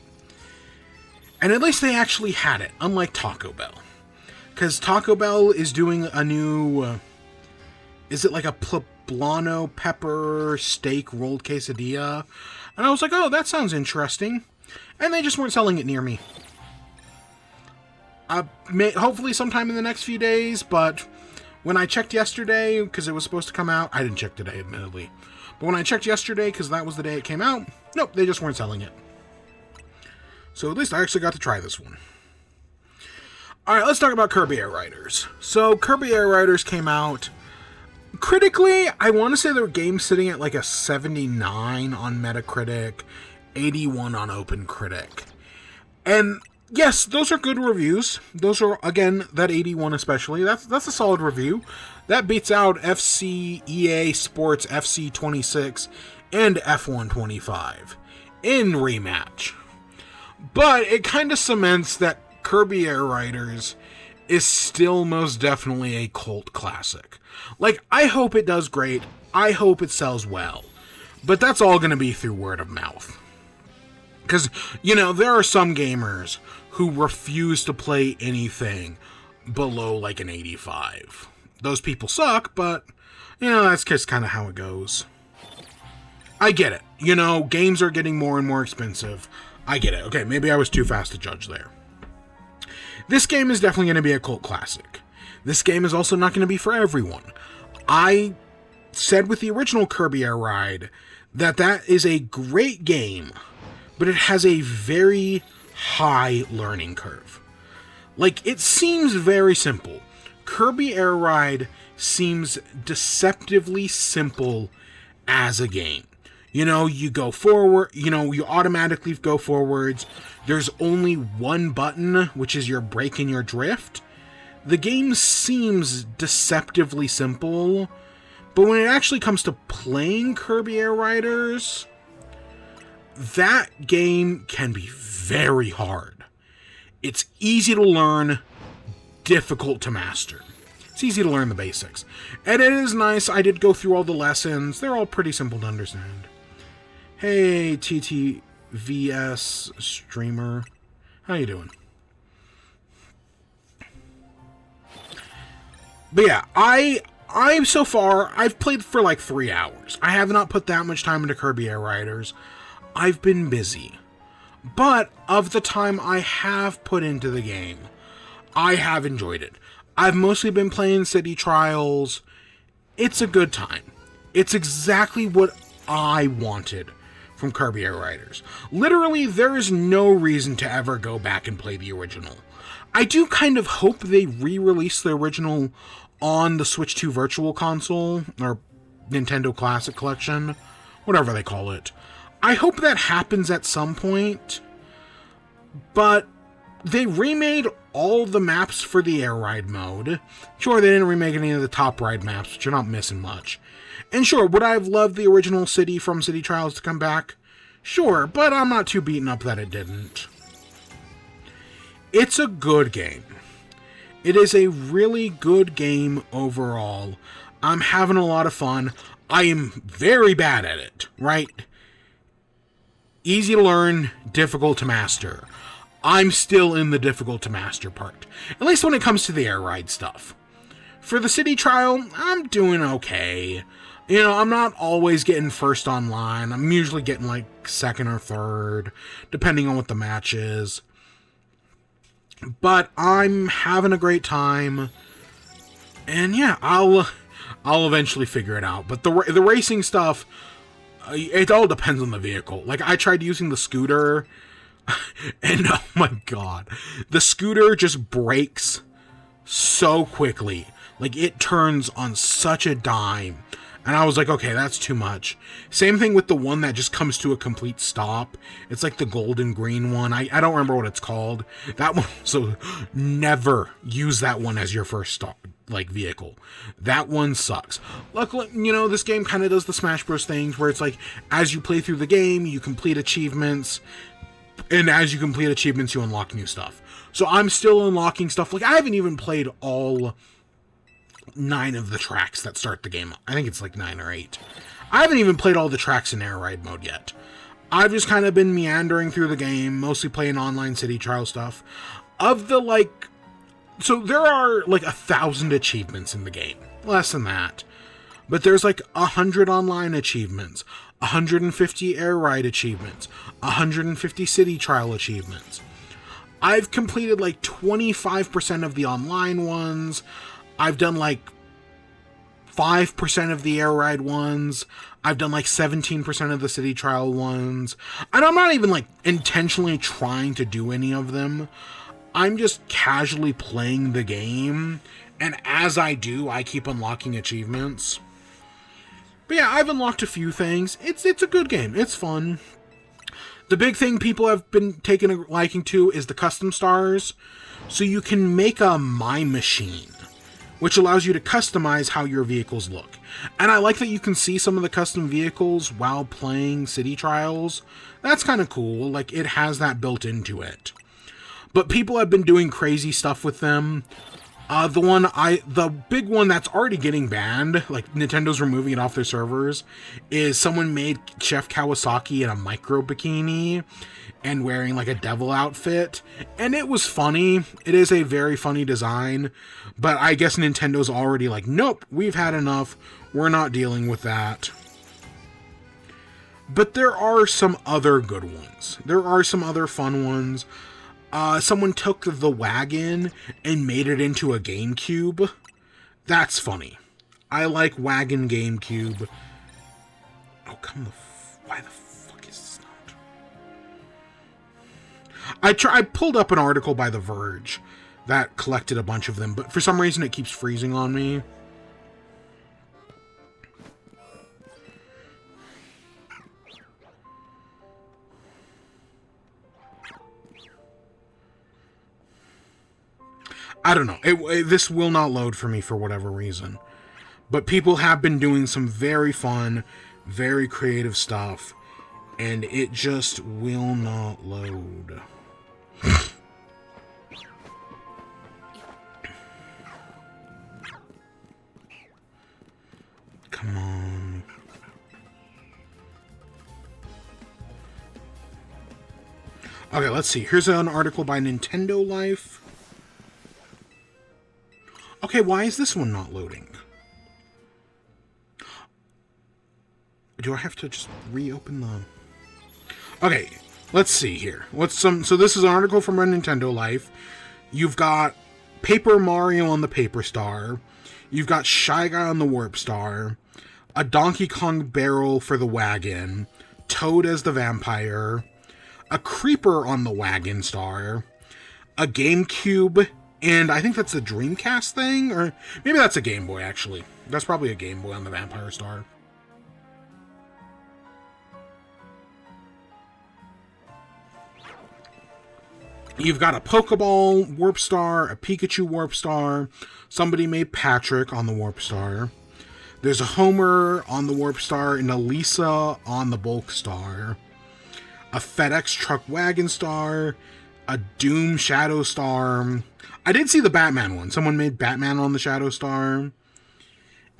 And at least they actually had it, unlike Taco Bell. Because Taco Bell is doing a new... is it like a poblano pepper steak rolled quesadilla? And I was like, oh, that sounds interesting. And they just weren't selling it near me. Hopefully sometime in the next few days, but when I checked yesterday, because it was supposed to come out, I didn't check today, admittedly. But when I checked yesterday, because that was the day it came out, nope, they just weren't selling it. So at least I actually got to try this one. Alright, let's talk about Kirby Air Riders. So Kirby Air Riders came out. Critically, I want to say their game's sitting at like a 79 on Metacritic, 81 on OpenCritic. And yes, those are good reviews. Those are, again, that 81 especially. That's a solid review. That beats out FC EA Sports FC 26 and F1 25 in rematch. But it kind of cements that Kirby Air Riders is still most definitely a cult classic. Like, I hope it does great. I hope it sells well. But that's all going to be through word of mouth. Because, there are some gamers who refuse to play anything below, like, an 85. Those people suck, but, that's just kind of how it goes. I get it. Games are getting more and more expensive. I get it. Okay, maybe I was too fast to judge there. This game is definitely going to be a cult classic. This game is also not going to be for everyone. I said with the original Kirby Air Ride that that is a great game, but it has a very high learning curve. Like, it seems very simple. Kirby Air Ride seems deceptively simple as a game. You know, you go forward, you know, you automatically go forwards. There's only one button, which is your brake and your drift. The game seems deceptively simple, but when it actually comes to playing Kirby Air Riders, that game can be very hard. It's easy to learn, difficult to master. It's easy to learn the basics. And it is nice. I did go through all the lessons. They're all pretty simple to understand. Hey, TTVS streamer. How you doing? But yeah, so far, I've played for like 3 hours. I have not put that much time into Kirby Air Riders. I've been busy. But of the time I have put into the game, I have enjoyed it. I've mostly been playing City Trials. It's a good time. It's exactly what I wanted from Kirby Air Riders. Literally, there is no reason to ever go back and play the original. I do kind of hope they re-release the original on the Switch 2 Virtual Console, or Nintendo Classic Collection, whatever they call it. I hope that happens at some point, but they remade all the maps for the Air Ride mode. Sure, they didn't remake any of the top ride maps, but you're not missing much. And sure, would I have loved the original city from City Trials to come back? Sure, but I'm not too beaten up that it didn't. It's a good game. It is a really good game overall. I'm having a lot of fun. I am very bad at it, right? Easy to learn, difficult to master. I'm still in the difficult to master part. At least when it comes to the air ride stuff. For the city trial, I'm doing okay. You know, I'm not always getting first online. I'm usually getting like second or third, depending on what the match is. But I'm having a great time. And yeah, I'll eventually figure it out. But the racing stuff, it all depends on the vehicle. Like, I tried using the scooter, and oh my god, the scooter just brakes so quickly. Like, it turns on such a dime. And I was like, okay, that's too much. Same thing with the one that just comes to a complete stop. It's like the golden green one. I don't remember what it's called. That one, so never use that one as your first stop, like, vehicle. That one sucks. Luckily, you know, this game kind of does the Smash Bros. Things where it's like, as you play through the game, you complete achievements. And as you complete achievements, you unlock new stuff. So I'm still unlocking stuff. Like, I haven't even played all 9 of the tracks that start the game. I think it's like 9 or 8. I haven't even played all the tracks in air ride mode yet. I've just kind of been meandering through the game, mostly playing online city trial stuff. Of the, like, so there are like 1,000 achievements in the game. Less than that. But there's like 100 online achievements, 150 air ride achievements, 150 city trial achievements. I've completed like 25% of the online ones. I've done like 5% of the air ride ones. I've done like 17% of the city trial ones. And I'm not even like intentionally trying to do any of them. I'm just casually playing the game. And as I do, I keep unlocking achievements. But yeah, I've unlocked a few things. It's a good game. It's fun. The big thing people have been taking a liking to is the custom stars. So you can make a My Machine, which allows you to customize how your vehicles look. And I like that you can see some of the custom vehicles while playing City Trials. That's kind of cool. Like, it has that built into it. But people have been doing crazy stuff with them. The big one that's already getting banned, like Nintendo's removing it off their servers, is someone made Chef Kawasaki in a micro bikini and wearing like a devil outfit. And it was funny. It is a very funny design. But I guess Nintendo's already like, nope, we've had enough. We're not dealing with that. But there are some other good ones. There are some other fun ones. Someone took the wagon and made it into a GameCube. That's funny. I like Wagon GameCube. Oh, why the fuck is this not? I pulled up an article by The Verge that collected a bunch of them, but for some reason it keeps freezing on me. I don't know. This will not load for me for whatever reason. But people have been doing some very fun, very creative stuff, and it just will not load. Come on. Okay, let's see. Here's an article by NintendoLife. Okay, why is this one not loading? Do I have to just reopen the... Okay, let's see here. So this is an article from NintendoLife. You've got Paper Mario on the Paper Star. You've got Shy Guy on the Warp Star. A Donkey Kong barrel for the wagon. Toad as the vampire. A Creeper on the Wagon Star. A GameCube... And I think that's a Dreamcast thing, or maybe that's a Game Boy, actually. That's probably a Game Boy on the Vampire Star. You've got a Pokeball Warp Star, a Pikachu Warp Star. Somebody made Patrick on the Warp Star. There's a Homer on the Warp Star and a Lisa on the Bulk Star. A FedEx Truck Wagon Star. A Doom Shadow Star. I did see the Batman one. Someone made Batman on the Shadow Star.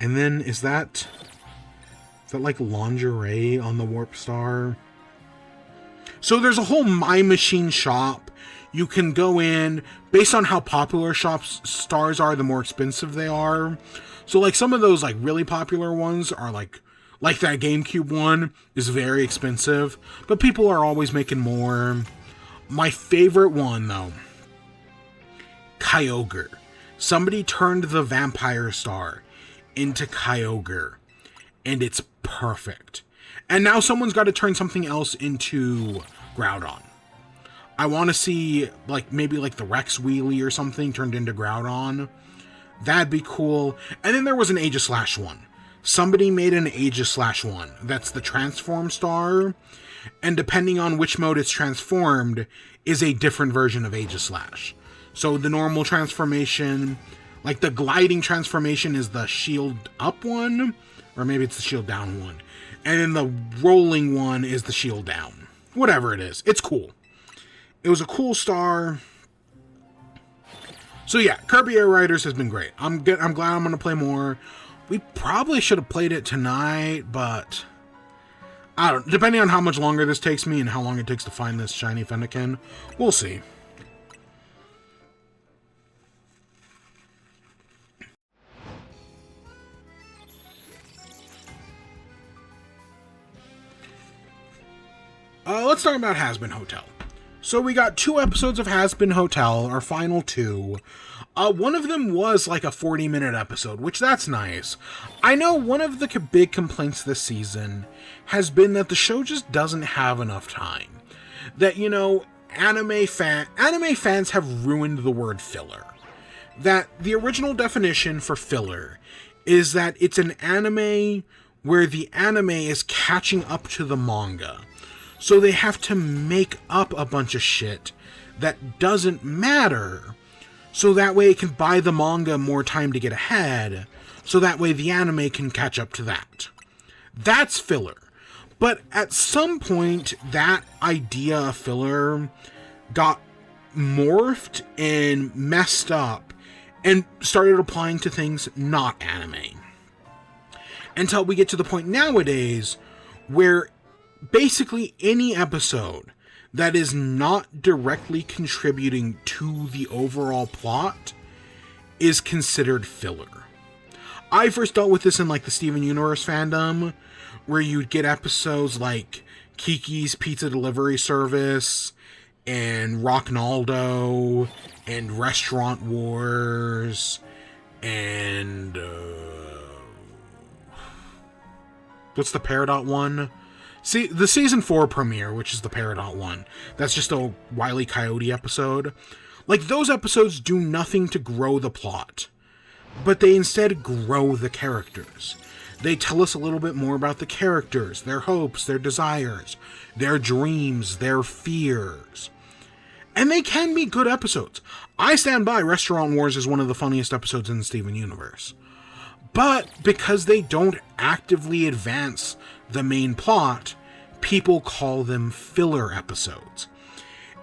And then, is that like lingerie on the Warp Star? So there's a whole My Machine shop. You can go in, based on how popular stars are, the more expensive they are. So like some of those like really popular ones are like that GameCube one is very expensive. But people are always making more. My favorite one, though, Kyogre. Somebody turned the Vampire Star into Kyogre, and it's perfect. And now someone's got to turn something else into Groudon. I want to see, maybe the Rex Wheelie or something turned into Groudon. That'd be cool. And then there was an Aegislash one. Somebody made an Aegislash one. That's the Transform Star. And depending on which mode it's transformed, is a different version of Aegislash. So the normal transformation, the gliding transformation is the shield up one, or maybe it's the shield down one. And then the rolling one is the shield down. Whatever it is. It's cool. It was a cool star. So yeah, Kirby Air Riders has been great. I'm glad I'm going to play more. We probably should have played it tonight, but I don't. Depending on how much longer this takes me and how long it takes to find this shiny Fennekin, we'll see. Let's talk about Hazbin Hotel. So we got 2 episodes of Hazbin Hotel, our final 2. One of them was like a 40-minute episode, which that's nice. I know one of the big complaints this season has been that the show just doesn't have enough time. That, anime fans have ruined the word filler. That the original definition for filler is that it's an anime where the anime is catching up to the manga. So they have to make up a bunch of shit that doesn't matter, so that way it can buy the manga more time to get ahead, so that way the anime can catch up to that. That's filler. But at some point, that idea of filler got morphed and messed up and started applying to things not anime. Until we get to the point nowadays where basically any episode that is not directly contributing to the overall plot is considered filler. I first dealt with this in the Steven Universe fandom, where you'd get episodes like Kiki's Pizza Delivery Service and Rocknaldo and Restaurant Wars and what's the Peridot one? See, the season 4 premiere, which is the Peridot one, that's just a Wile E. Coyote episode. Like, those episodes do nothing to grow the plot, but they instead grow the characters. They tell us a little bit more about the characters, their hopes, their desires, their dreams, their fears. And they can be good episodes. I stand by Restaurant Wars is one of the funniest episodes in the Steven Universe. But because they don't actively advance the main plot, people call them filler episodes.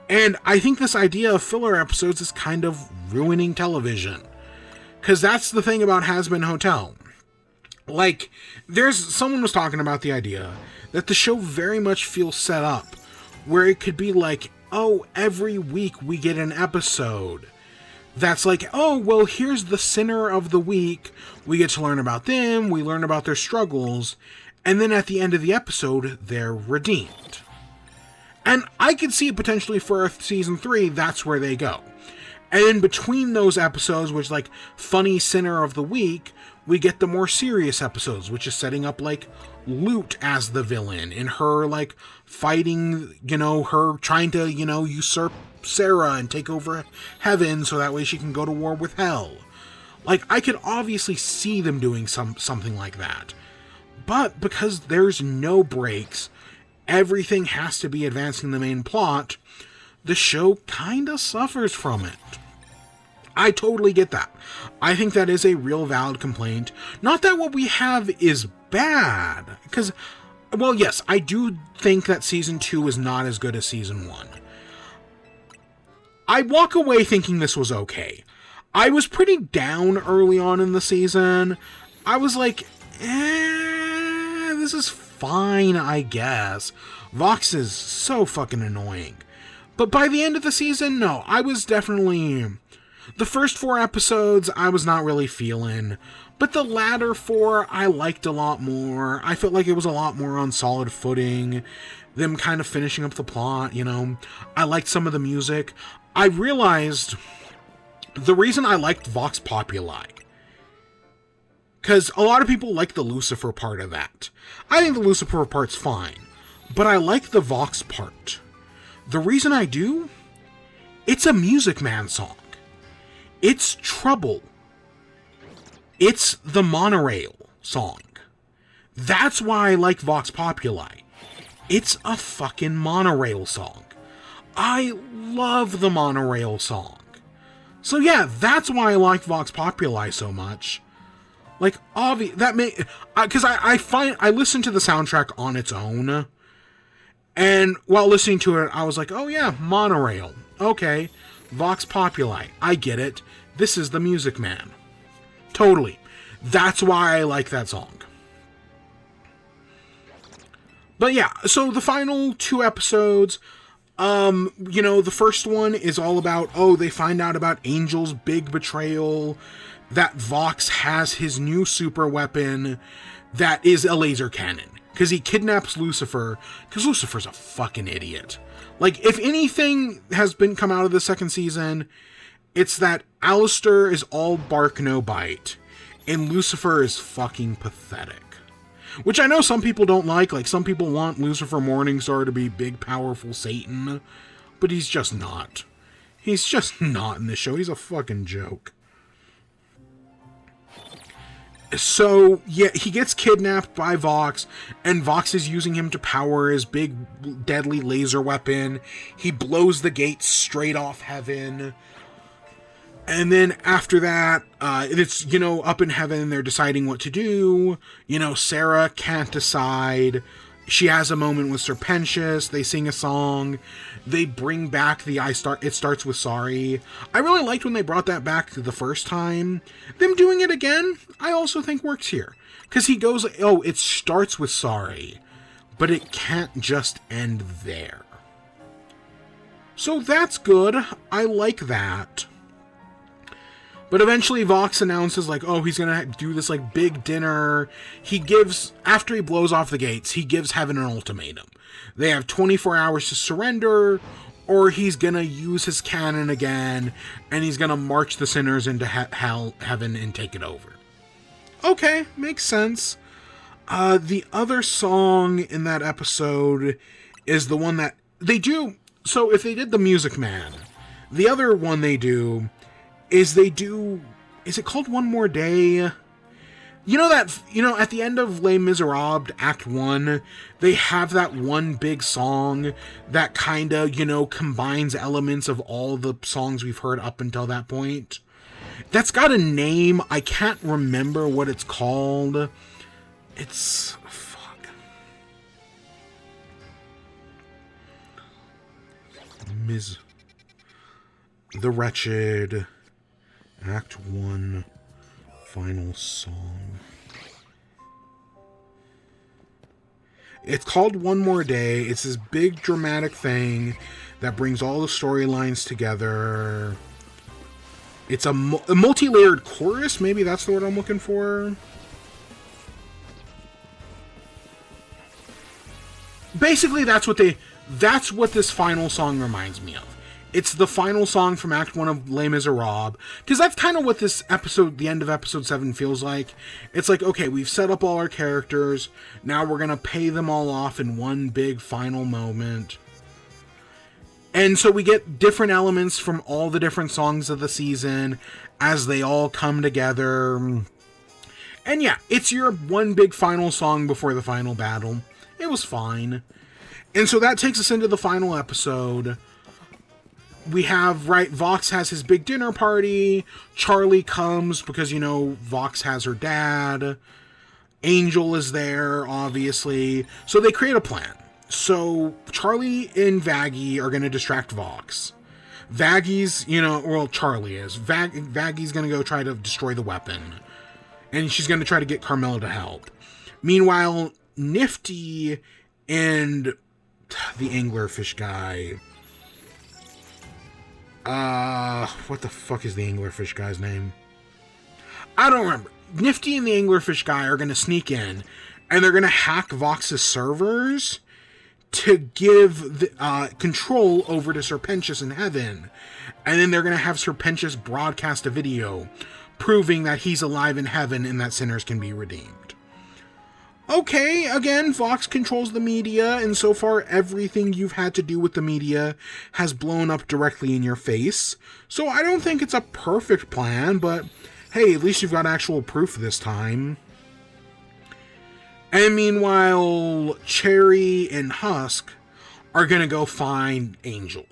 And I think this idea of filler episodes is kind of ruining television. Because that's the thing about Hazbin Hotel. Like, someone was talking about the idea that the show very much feels set up, where it could be like, oh, every week we get an episode that's like, oh, well, here's the sinner of the week. We get to learn about them, we learn about their struggles, and then at the end of the episode, they're redeemed. And I could see potentially for season 3, that's where they go. And in between those episodes, which like funny sinner of the week, we get the more serious episodes, which is setting up like Lute as the villain and her like fighting, her trying to, usurp Sarah and take over heaven so that way she can go to war with hell. Like, I could obviously see them doing something like that. But because there's no breaks, everything has to be advancing the main plot, the show kind of suffers from it. I totally get that. I think that is a real valid complaint. Not that what we have is bad, because, well, yes, I do think that Season 2 is not as good as Season 1. I walk away thinking this was okay. I was pretty down early on in the season. I was like, this is fine, I guess. Vox is so fucking annoying. But by the end of the season, no, I was definitely... The first 4 episodes, I was not really feeling. But the latter 4, I liked a lot more. I felt like it was a lot more on solid footing. Them kind of finishing up the plot, I liked some of the music. I realized the reason I liked Vox Populi, because a lot of people like the Lucifer part of that. I think the Lucifer part's fine, but I like the Vox part. The reason I do? It's a Music Man song. It's Trouble. It's the Monorail song. That's why I like Vox Populi. It's a fucking Monorail song. I love the Monorail song. So yeah, that's why I like Vox Populi so much. Like, because I listen to the soundtrack on its own, and while listening to it, I was like, oh yeah, Monorail. Okay, Vox Populi. I get it. This is the Music Man. Totally. That's why I like that song. But yeah, so the final 2 episodes, the first one is all about, they find out about Angel's big betrayal, that Vox has his new super weapon that is a laser cannon, because he kidnaps Lucifer, because Lucifer's a fucking idiot. Like, if anything has come out of the second season, it's that Alistair is all bark, no bite, and Lucifer is fucking pathetic. Which I know some people don't like some people want Lucifer Morningstar to be big, powerful Satan, but he's just not. He's just not in this show. He's a fucking joke. So, yeah, he gets kidnapped by Vox, and Vox is using him to power his big, deadly laser weapon. He blows the gates straight off heaven. And then after that, it's, up in heaven, they're deciding what to do. Sarah can't decide. She has a moment with Serpentius. They sing a song. They bring back the It Starts With Sorry. I really liked when they brought that back the first time. Them doing it again, I also think works here. Because he goes, it starts with sorry. But it can't just end there. So that's good. I like that. But eventually Vox announces, he's gonna do this, big dinner. After he blows off the gates, he gives heaven an ultimatum. They have 24 hours to surrender, or he's gonna use his cannon again, and he's gonna march the sinners into heaven and take it over. Okay, makes sense. The other song in that episode is the one that they do. So if they did the Music Man, the other one they do is is it called One More Day? At the end of Les Miserables, Act 1, they have that one big song that kind of, combines elements of all the songs we've heard up until that point. That's got a name. I can't remember what it's called. It's... fuck. The Wretched, Act 1... final song. It's called One More Day. It's this big dramatic thing that brings all the storylines together. It's a multi-layered chorus. Maybe that's the word I'm looking for. Basically, that's what this final song reminds me of. It's the final song from Act 1 of Les Miserables, because that's kind of what this episode, the end of episode 7, feels like. It's like, okay, we've set up all our characters, now we're going to pay them all off in one big final moment. And so we get different elements from all the different songs of the season as they all come together. And yeah, it's your one big final song before the final battle. It was fine. And so that takes us into the final episode. We have, Vox has his big dinner party. Charlie comes because, Vox has her dad. Angel is there, obviously. So they create a plan. So Charlie and Vaggie are going to distract Vox. Vaggie's, Charlie is. Vaggie's going to go try to destroy the weapon. And she's going to try to get Carmela to help. Meanwhile, Nifty and the anglerfish guy... what the fuck is the anglerfish guy's name? I don't remember. Nifty and the anglerfish guy are going to sneak in, and they're going to hack Vox's servers to give the, control over to Serpentius in heaven. And then they're going to have Serpentius broadcast a video proving that he's alive in heaven and that sinners can be redeemed. Okay, again, Vox controls the media, and so far everything you've had to do with the media has blown up directly in your face. So I don't think it's a perfect plan, but hey, at least you've got actual proof this time. And meanwhile, Cherry and Husk are gonna go find Angel.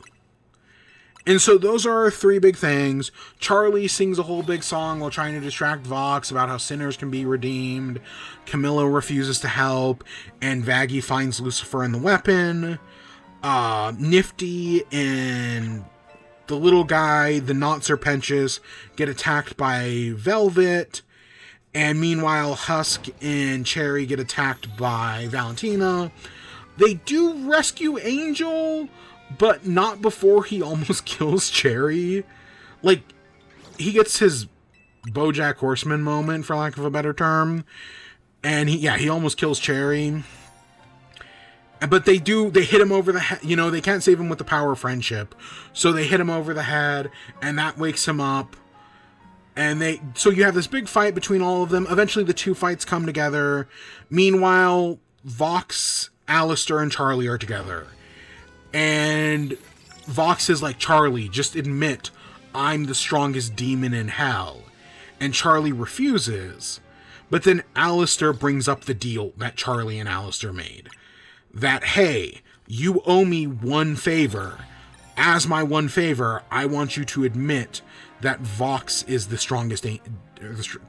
And so those are our three big things. Charlie sings a whole big song while trying to distract Vox about how sinners can be redeemed. Camilla refuses to help, and Vaggie finds Lucifer and the weapon. Nifty and the little guy, the not Serpentius, get attacked by Velvet. And meanwhile, Husk and Cherry get attacked by Valentina. They do rescue Angel, but not before he almost kills Cherry. Like, he gets his BoJack Horseman moment, for lack of a better term. And he almost kills Cherry. But they hit him over the head. They can't save him with the power of friendship. So they hit him over the head, and that wakes him up. So you have this big fight between all of them. Eventually the two fights come together. Meanwhile, Vox, Alistair, and Charlie are together. And Vox is like, Charlie, just admit I'm the strongest demon in hell. And Charlie refuses. But then Alistair brings up the deal that Charlie and Alistair made. That, hey, you owe me one favor. As my one favor, I want you to admit that Vox is the strongest... Did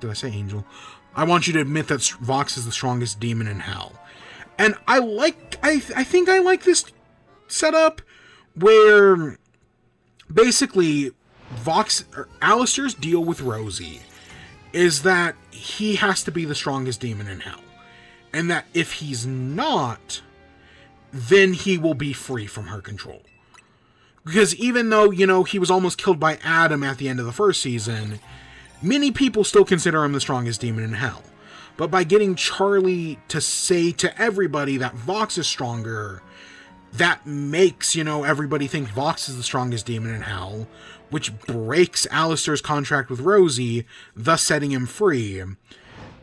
I say angel? I want you to admit that Vox is the strongest demon in hell. And I think I like this setup where basically Alistair's deal with Rosie is that he has to be the strongest demon in hell. And that if he's not, then he will be free from her control. Because even though, he was almost killed by Adam at the end of the first season, many people still consider him the strongest demon in hell. But by getting Charlie to say to everybody that Vox is stronger, that makes, everybody think Vox is the strongest demon in hell, which breaks Alistair's contract with Rosie, thus setting him free.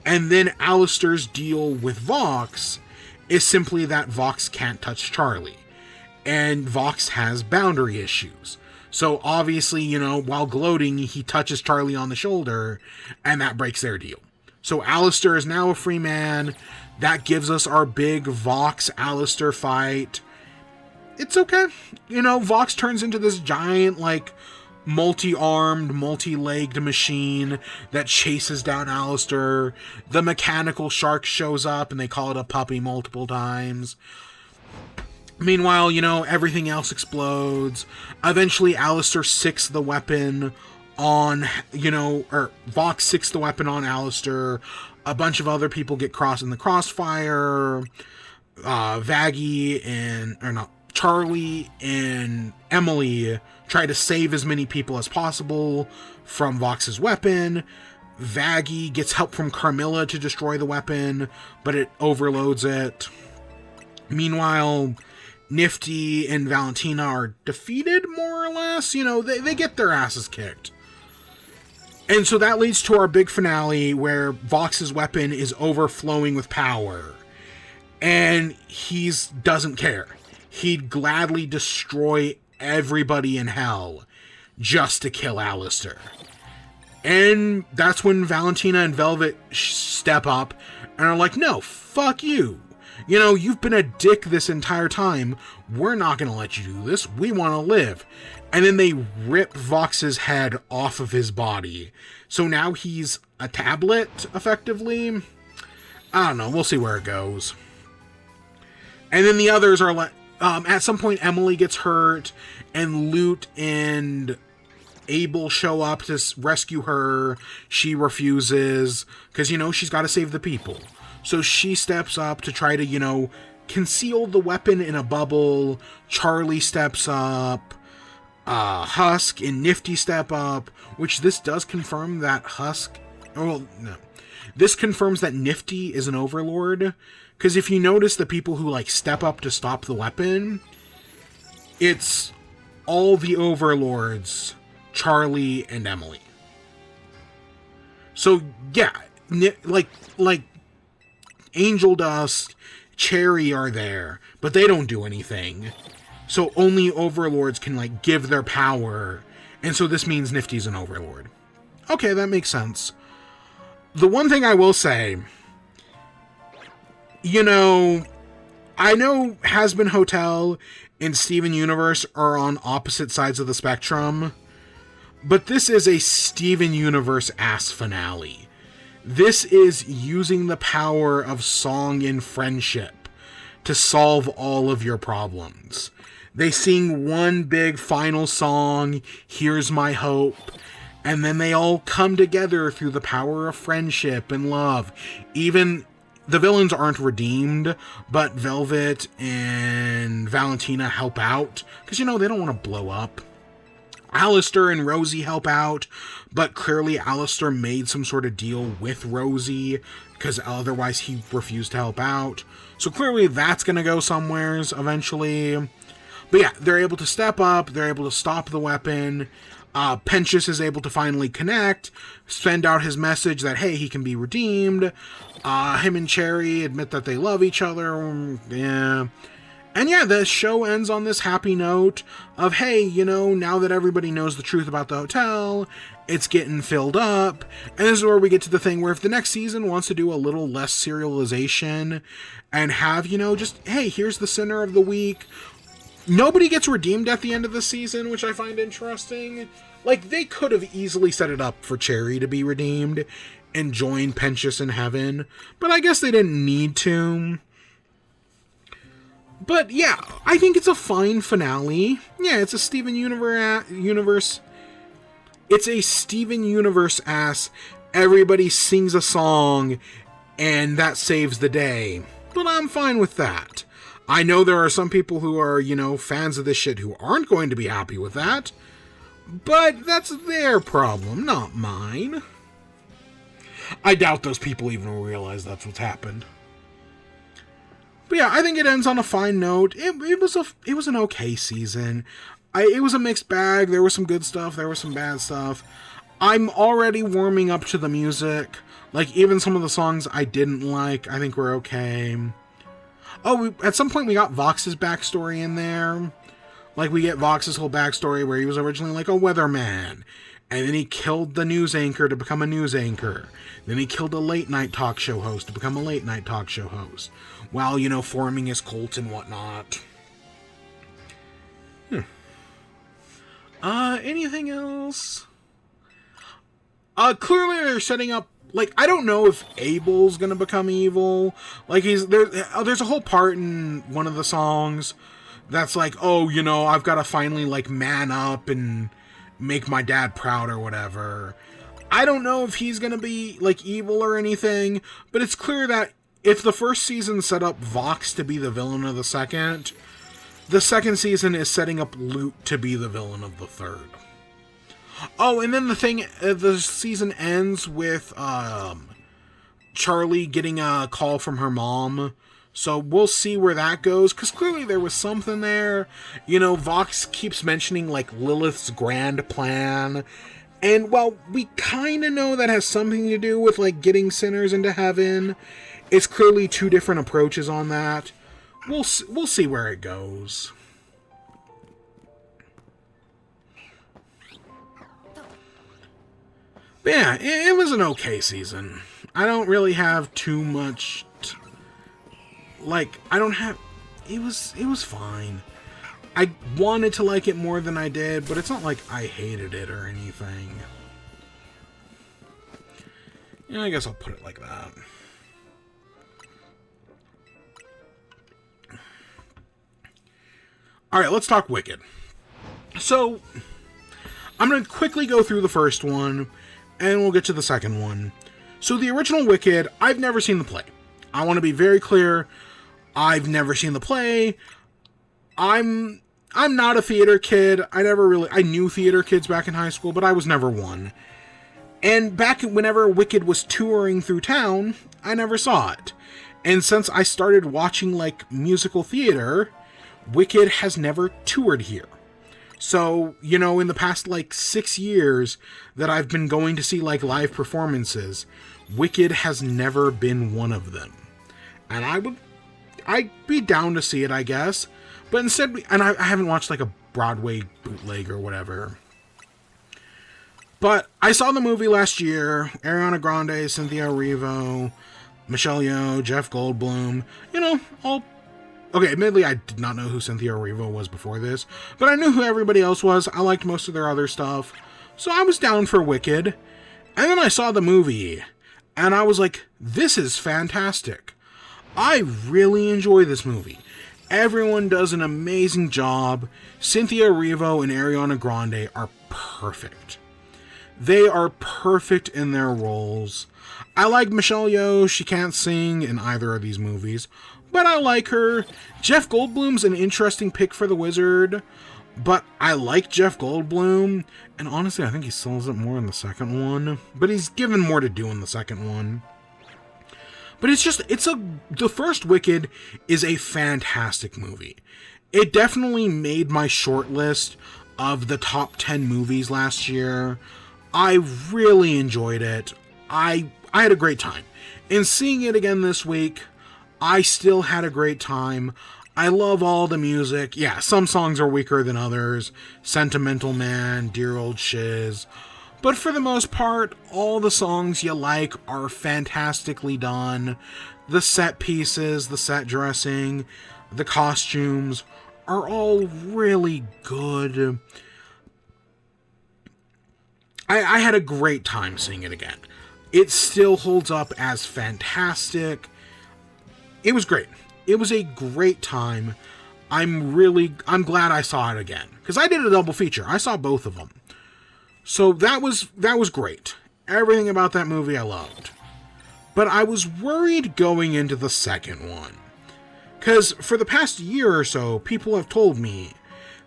And then Alistair's deal with Vox is simply that Vox can't touch Charlie. And Vox has boundary issues. So obviously, while gloating, he touches Charlie on the shoulder, and that breaks their deal. So Alistair is now a free man. That gives us our big Vox-Alistair fight. It's okay. Vox turns into this giant, multi-armed, multi-legged machine that chases down Alistair. The mechanical shark shows up, and they call it a puppy multiple times. Meanwhile, everything else explodes. Eventually, Alistair sicks the weapon on, or Vox sicks the weapon on Alistair. A bunch of other people get crossed in the crossfire. Charlie and Emily try to save as many people as possible from Vox's weapon. Vaggie gets help from Carmilla to destroy the weapon, but it overloads it. Meanwhile, Nifty and Valentina are defeated, more or less. They get their asses kicked. And so that leads to our big finale where Vox's weapon is overflowing with power. And he doesn't care. He'd gladly destroy everybody in hell just to kill Alistair. And that's when Valentina and Velvet step up and are like, no, fuck you. You've been a dick this entire time. We're not going to let you do this. We want to live. And then they rip Vox's head off of his body. So now he's a tablet, effectively. I don't know. We'll see where it goes. And then the others are like, at some point, Emily gets hurt, and Lute and Abel show up to rescue her. She refuses, because, she's got to save the people. So she steps up to try to, conceal the weapon in a bubble. Charlie steps up. Husk and Nifty step up, which this does confirm that This confirms that Nifty is an overlord. Because if you notice the people who, step up to stop the weapon, it's all the overlords, Charlie and Emily. So, yeah, Angel Dust, Cherry are there, but they don't do anything. So only overlords can, give their power, and so this means Nifty's an overlord. Okay, that makes sense. The one thing I will say, I know Hazbin Hotel and Steven Universe are on opposite sides of the spectrum, but this is a Steven Universe-ass finale. This is using the power of song and friendship to solve all of your problems. They sing one big final song, Here's My Hope, and then they all come together through the power of friendship and love. Even the villains aren't redeemed, but Velvet and Valentina help out, because, they don't want to blow up. Alistair and Rosie help out, but clearly Alistair made some sort of deal with Rosie, because otherwise he refused to help out. So clearly that's going to go somewheres eventually. But yeah, they're able to step up, they're able to stop the weapon. Pentious is able to finally connect, send out his message that, hey, he can be redeemed. Him and Cherry admit that they love each other. Yeah. And yeah, the show ends on this happy note of, hey, now that everybody knows the truth about the hotel, it's getting filled up. And this is where we get to the thing where if the next season wants to do a little less serialization and have, just, hey, here's the center of the week. Nobody gets redeemed at the end of the season, which I find interesting. They could have easily set it up for Cherry to be redeemed and join Pentious in heaven, but I guess they didn't need to. But yeah, I think it's a fine finale. Yeah, it's a Steven Universe. It's a Steven Universe-ass, everybody sings a song, and that saves the day. But I'm fine with that. I know there are some people who are, fans of this shit who aren't going to be happy with that. But that's their problem, not mine. I doubt those people even realize that's what's happened. But yeah, I think it ends on a fine note. It was an okay season. It was a mixed bag. There was some good stuff. There was some bad stuff. I'm already warming up to the music. Like, even some of the songs I didn't like, I think were okay. Oh, at some point we got Vox's backstory in there. Like, we get Vox's whole backstory where he was originally like a weatherman. And then he killed the news anchor to become a news anchor. Then he killed a late night talk show host to become a late night talk show host. While, you know, forming his cult and whatnot. Anything else? Clearly they're setting up, like, I don't know if Abel's gonna become evil. Like, there's a whole part in one of the songs that's like, oh, you know, I've got to finally, like, man up and make my dad proud or whatever. I don't know if he's gonna be, like, evil or anything, but it's clear that if the first season set up Vox to be the villain of the second season is setting up Lute to be the villain of the third. Oh, and then the season ends with Charlie getting a call from her mom. So we'll see where that goes, because clearly there was something there. You know, Vox keeps mentioning, like, Lilith's grand plan. And, well, we kind of know that has something to do with, like, getting sinners into heaven. It's clearly two different approaches on that. We'll see where it goes. But yeah, it was an okay season. I don't really have too much... It was fine. I wanted to like it more than I did, but it's not like I hated it or anything. Yeah, I guess I'll put it like that. Alright, let's talk Wicked. So, I'm going to quickly go through the first one, and we'll get to the second one. So, the original Wicked, I've never seen the play. I want to be very clear, I've never seen the play. I'm not a theater kid. I knew theater kids back in high school, but I was never one. And back whenever Wicked was touring through town, I never saw it. And since I started watching, like, musical theater, Wicked has never toured here. So, you know, in the past, like, 6 years that I've been going to see, like, live performances, Wicked has never been one of them. And I'd be down to see it, I guess. But instead, I haven't watched, like, a Broadway bootleg or whatever. But I saw the movie last year. Ariana Grande, Cynthia Erivo, Michelle Yeoh, Jeff Goldblum. You know, all... Okay, admittedly, I did not know who Cynthia Erivo was before this. But I knew who everybody else was. I liked most of their other stuff. So I was down for Wicked. And then I saw the movie. And I was like, this is fantastic. I really enjoy this movie. Everyone does an amazing job. Cynthia Erivo and Ariana Grande are perfect. They are perfect in their roles. I like Michelle Yeoh. She can't sing in either of these movies, but I like her. Jeff Goldblum's an interesting pick for the Wizard, but I like Jeff Goldblum, and honestly, I think he sells it more in the second one, but he's given more to do in the second one. But the first Wicked is a fantastic movie. It definitely made my short list of the top 10 movies last year. I really enjoyed it. I had a great time. And seeing it again this week, I still had a great time. I love all the music. Yeah, some songs are weaker than others. Sentimental Man, Dear Old Shiz. But for the most part, all the songs you like are fantastically done. The set pieces, the set dressing, the costumes are all really good. I had a great time seeing it again. It still holds up as fantastic. It was great. It was a great time. I'm glad I saw it again. Because I did a double feature. I saw both of them. So that was great. Everything about that movie I loved. But I was worried going into the second one. Because for the past year or so, people have told me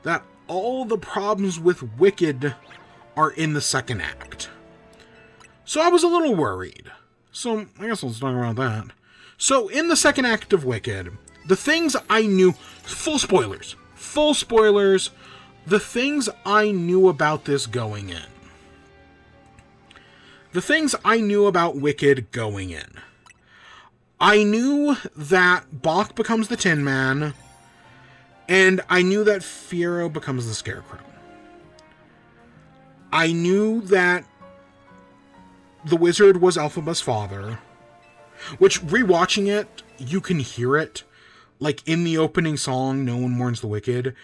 that all the problems with Wicked are in the second act. So I was a little worried. So I guess let's talk about that. So in the second act of Wicked, the things I knew... Full spoilers. The things I knew about this going in. The things I knew about Wicked going in. I knew that Bach becomes the Tin Man, and I knew that Fiyero becomes the Scarecrow. I knew that the wizard was Elphaba's father, which, rewatching it, you can hear it. Like, in the opening song, No One Mourns the Wicked,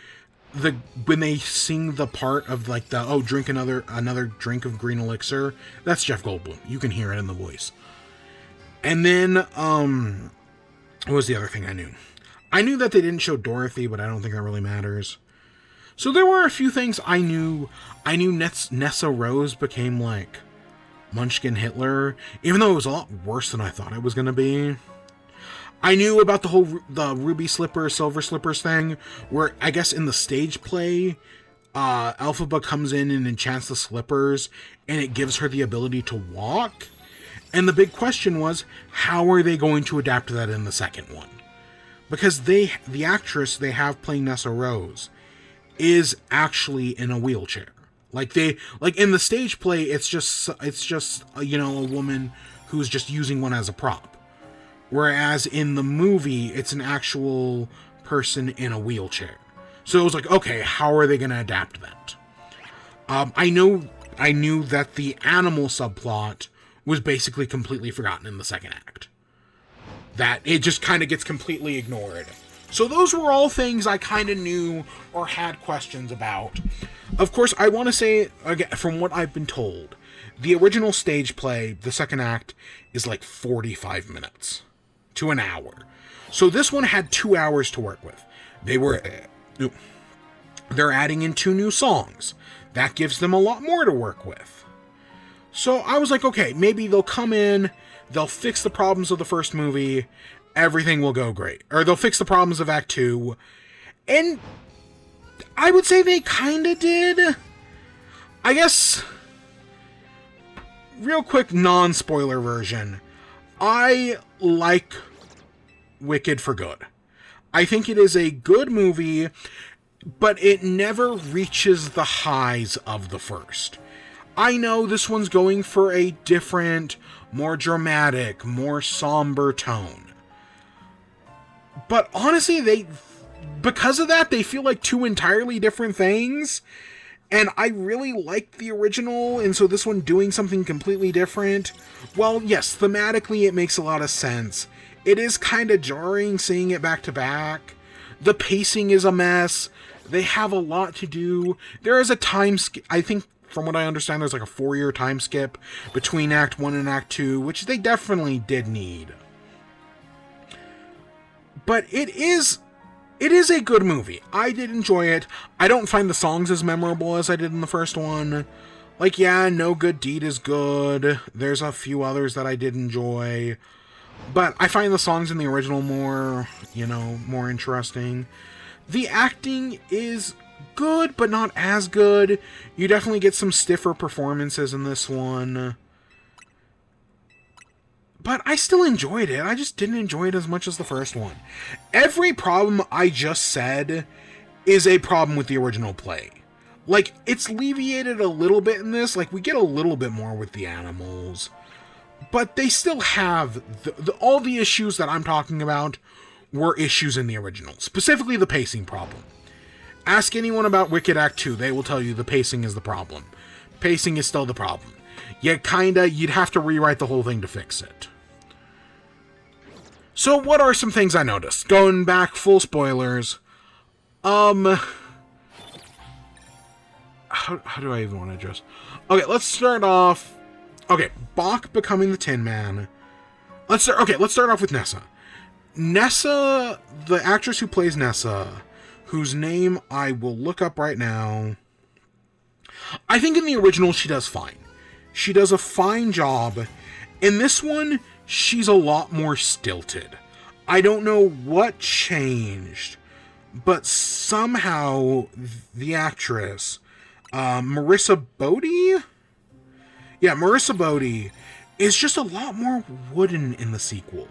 when they sing the part of, like, drink another drink of green elixir, that's Jeff Goldblum. You can hear it in the voice. And then, what was the other thing I knew? I knew that they didn't show Dorothy, but I don't think that really matters. So there were a few things I knew. I knew Nessa Rose became, like, Munchkin Hitler, even though it was a lot worse than I thought it was going to be. I knew about the Ruby Slippers, Silver Slippers thing, where I guess in the stage play, Elphaba comes in and enchants the slippers, and it gives her the ability to walk. And the big question was, how are they going to adapt that in the second one? Because the actress they have playing Nessa Rose is actually in a wheelchair. Like in the stage play, it's just a woman who's just using one as a prop. Whereas in the movie, it's an actual person in a wheelchair. So it was like, okay, how are they going to adapt that? I knew that the animal subplot was basically completely forgotten in the second act. That it just kind of gets completely ignored. So those were all things I kind of knew or had questions about. Of course, I want to say, again, from what I've been told, the original stage play, the second act, is like 45 minutes to an hour. So this one had 2 hours to work with. They're adding in 2 new songs. That gives them a lot more to work with. So I was like, okay, maybe they'll come in, they'll fix the problems of the first movie, everything will go great. Or they'll fix the problems of Act 2. And I would say they kind of did. I guess, real quick non-spoiler version. I like Wicked for good. I think it is a good movie, but it never reaches the highs of the first. I know this one's going for a different, more dramatic, more somber tone. But honestly, because of that, they feel like 2 entirely different things. And I really liked the original, and so this one doing something completely different, well, yes, thematically it makes a lot of sense. It is kind of jarring seeing it back to back. The pacing is a mess. They have a lot to do. There is a time skip. I think, from what I understand, there's like a 4-year time skip between Act 1 and Act 2, which they definitely did need. But it is a good movie. I did enjoy it. I don't find the songs as memorable as I did in the first one. Like, yeah, No Good Deed is good. There's a few others that I did enjoy. But I find the songs in the original more interesting. The acting is good, but not as good. You definitely get some stiffer performances in this one. But I still enjoyed it. I just didn't enjoy it as much as the first one. Every problem I just said is a problem with the original play. Like, it's alleviated a little bit in this. Like, we get a little bit more with the animals. But they still have... all the issues that I'm talking about were issues in the original. Specifically, the pacing problem. Ask anyone about Wicked Act 2. They will tell you the pacing is the problem. Pacing is still the problem. You'd have to rewrite the whole thing to fix it. So what are some things I noticed? Going back, full spoilers. How do I even want to address? Okay, let's start off. Okay, Bach becoming the Tin Man. Let's start off with Nessa. Nessa, the actress who plays Nessa, whose name I will look up right now. I think in the original she does fine. She does a fine job. In this one, she's a lot more stilted. I don't know what changed, but somehow the actress, Marissa Bodie? Yeah, Marissa Bodie is just a lot more wooden in the sequel.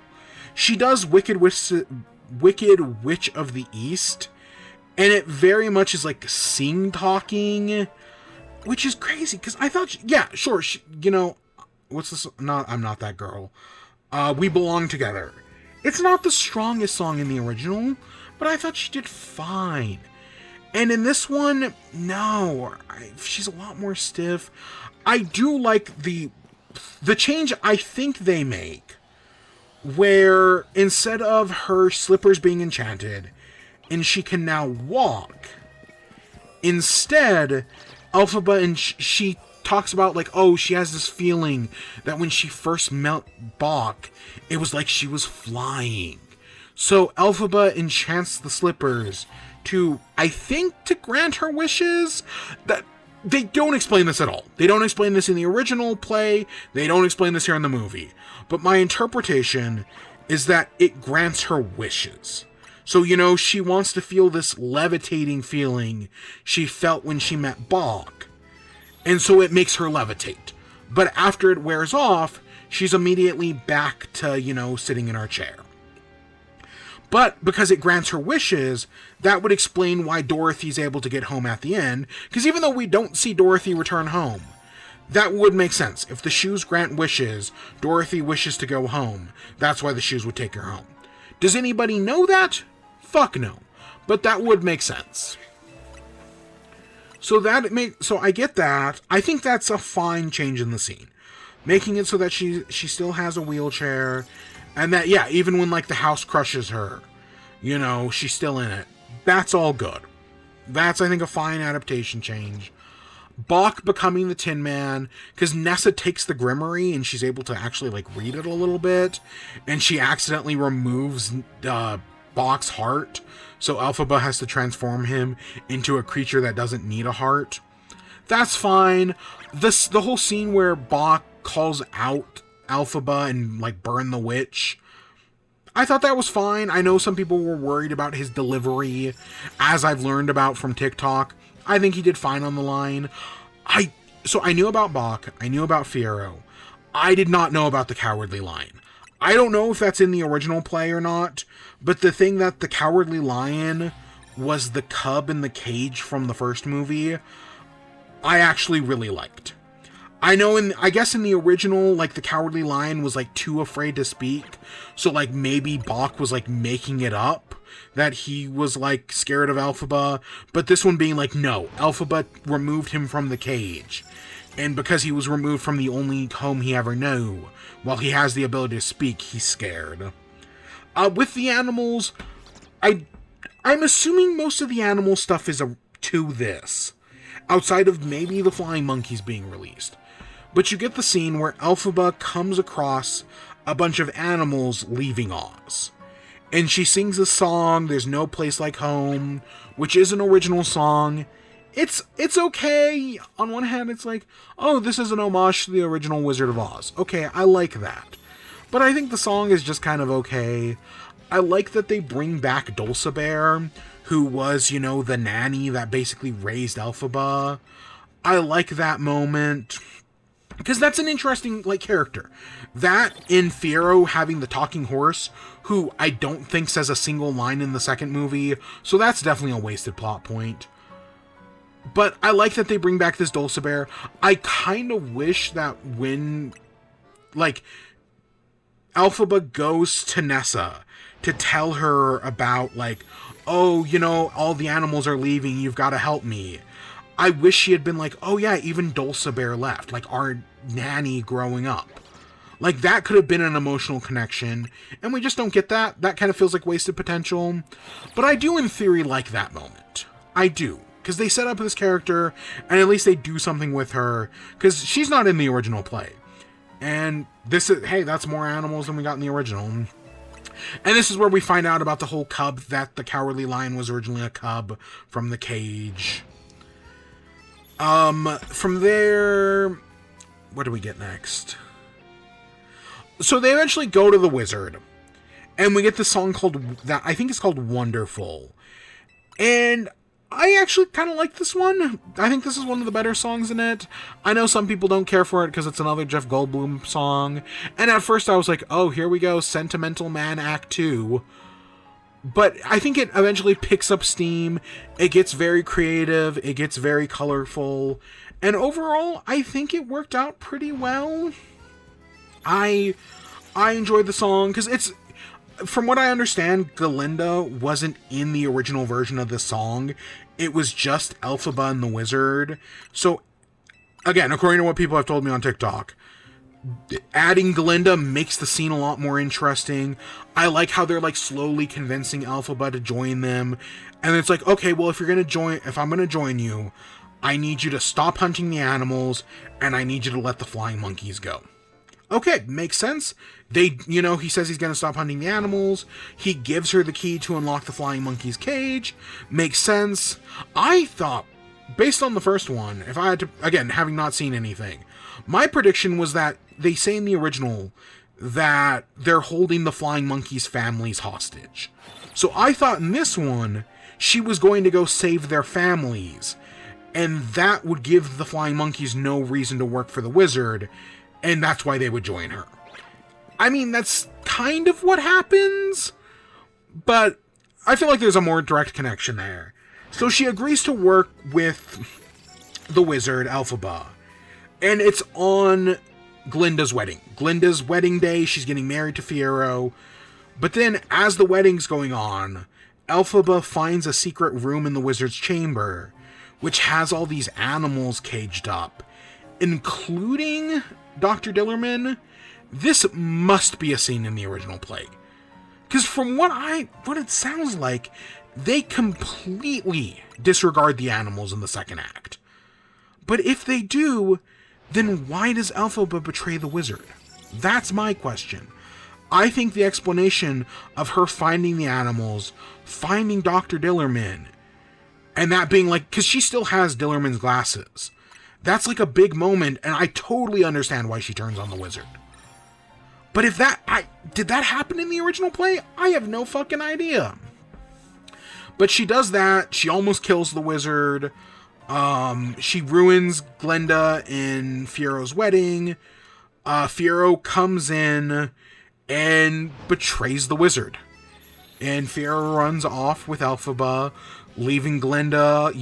She does Wicked Witch of the East, and it very much is like sing-talking, which is crazy, because I thought, what's this? Not I'm Not That Girl. We Belong Together. It's not the strongest song in the original, but I thought she did fine. And in this one, no, she's a lot more stiff. I do like the change I think they make, where instead of her slippers being enchanted, and she can now walk, instead, Elphaba and she talks about, like, oh, she has this feeling that when she first met Bach, it was like she was flying. So Elphaba enchants the slippers to, I think, to grant her wishes. That they don't explain this at all. They don't explain this in the original play. They don't explain this here in the movie. But my interpretation is that it grants her wishes. So, you know, she wants to feel this levitating feeling she felt when she met Bach. And so it makes her levitate. But after it wears off, she's immediately back to, you know, sitting in her chair. But because it grants her wishes, that would explain why Dorothy's able to get home at the end. Because even though we don't see Dorothy return home, that would make sense. If the shoes grant wishes, Dorothy wishes to go home. That's why the shoes would take her home. Does anybody know that? Fuck no. But that would make sense. So I get that. I think that's a fine change in the scene. Making it so that she still has a wheelchair. And that, yeah, even when, like, the house crushes her, you know, she's still in it. That's all good. That's, I think, a fine adaptation change. Bach becoming the Tin Man, because Nessa takes the Grimory and she's able to actually, like, read it a little bit. And she accidentally removes Bach's heart. So Elphaba has to transform him into a creature that doesn't need a heart. That's fine. The whole scene where Bach calls out Elphaba and, like, burn the witch, I thought that was fine. I know some people were worried about his delivery, as I've learned about from TikTok. I think he did fine on the line. So I knew about Bach, I knew about Fiero. I did not know about the Cowardly Lion. I don't know if that's in the original play or not, but the thing that the Cowardly Lion was the cub in the cage from the first movie, I actually really liked. I know I guess in the original, like, the Cowardly Lion was, like, too afraid to speak. So, like, maybe Bach was, like, making it up that he was, like, scared of Elphaba. But this one being like, no, Elphaba removed him from the cage. And because he was removed from the only home he ever knew, while he has the ability to speak, he's scared. With the animals, I'm assuming most of the animal stuff is to this. Outside of maybe the flying monkeys being released. But you get the scene where Elphaba comes across a bunch of animals leaving Oz. And she sings a song, There's No Place Like Home, which is an original song. It's okay. On one hand, it's like, oh, this is an homage to the original Wizard of Oz. Okay, I like that. But I think the song is just kind of okay. I like that they bring back Dulcibert, who was, you know, the nanny that basically raised Elphaba. I like that moment. Because that's an interesting, like, character. That in Fiero having the talking horse, who I don't think says a single line in the second movie, so that's definitely a wasted plot point. But I like that they bring back this Dulcibert. I kind of wish that when, like, Elphaba goes to Nessa to tell her about, like, oh, you know, all the animals are leaving, you've got to help me. I wish she had been like, oh yeah, even Dulcibert left, like our nanny growing up. Like, that could have been an emotional connection, and we just don't get that. That kind of feels like wasted potential. But I do, in theory, like that moment. I do. Because they set up this character, and at least they do something with her, because she's not in the original play. And this is, hey, that's more animals than we got in the original. And this is where we find out about the whole cub, that the Cowardly Lion was originally a cub from the cage. From there, what do we get next? So they eventually go to the wizard, and we get this song that I think is called Wonderful. And I actually kind of like this one. I think this is one of the better songs in it. I know some people don't care for it because it's another Jeff Goldblum song. And at first I was like, oh, here we go, Sentimental Man Act 2. But I think it eventually picks up steam. It gets very creative. It gets very colorful. And overall, I think it worked out pretty well. I enjoyed the song because it's, from what I understand, Glinda wasn't in the original version of this song. It was just Elphaba and the Wizard. So, again, according to what people have told me on TikTok, adding Glinda makes the scene a lot more interesting. I like how they're like slowly convincing Elphaba to join them. And it's like, okay, well, if I'm going to join you, I need you to stop hunting the animals and I need you to let the flying monkeys go. Okay, makes sense. He says he's going to stop hunting the animals. He gives her the key to unlock the flying monkey's cage. Makes sense. I thought, based on the first one, if I had to, again, having not seen anything, my prediction was that they say in the original that they're holding the flying monkey's families hostage. So I thought in this one, she was going to go save their families, and that would give the flying monkeys no reason to work for the wizard, and that's why they would join her. I mean, that's kind of what happens, but I feel like there's a more direct connection there. So she agrees to work with the wizard, Elphaba, and it's on Glinda's wedding. Glinda's wedding day, she's getting married to Fiero, but then as the wedding's going on, Elphaba finds a secret room in the wizard's chamber, which has all these animals caged up, including Dr. Dillerman. This must be a scene in the original play. Because from what it sounds like, they completely disregard the animals in the second act. But if they do, then why does Elphaba betray the wizard? That's my question. I think the explanation of her finding the animals, finding Dr. Dillerman, and that being like, because she still has Dillerman's glasses. That's like a big moment, and I totally understand why she turns on the wizard. But did that happen in the original play? I have no fucking idea. But she does that. She almost kills the wizard. She ruins Glinda in Fiero's wedding. Fiero comes in and betrays the wizard. And Fiero runs off with Elphaba, leaving Glinda,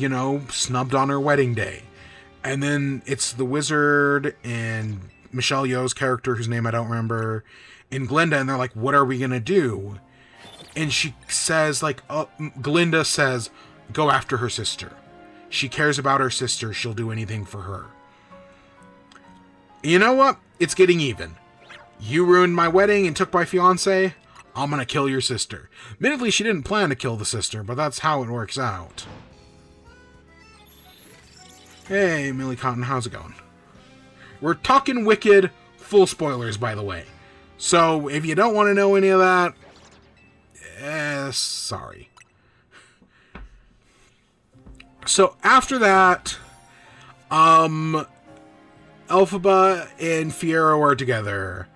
snubbed on her wedding day. And then it's the wizard and Michelle Yeoh's character, whose name I don't remember, and Glinda, and they're like, what are we gonna do? And she says, Glinda says, go after her sister. She cares about her sister. She'll do anything for her. You know what? It's getting even. You ruined my wedding and took my fiancé. I'm gonna kill your sister. Admittedly, she didn't plan to kill the sister, but that's how it works out. Hey, Millie Cotton, how's it going? We're talking Wicked, full spoilers, by the way. So, if you don't want to know any of that, sorry. So, after that, Elphaba and Fiero are together,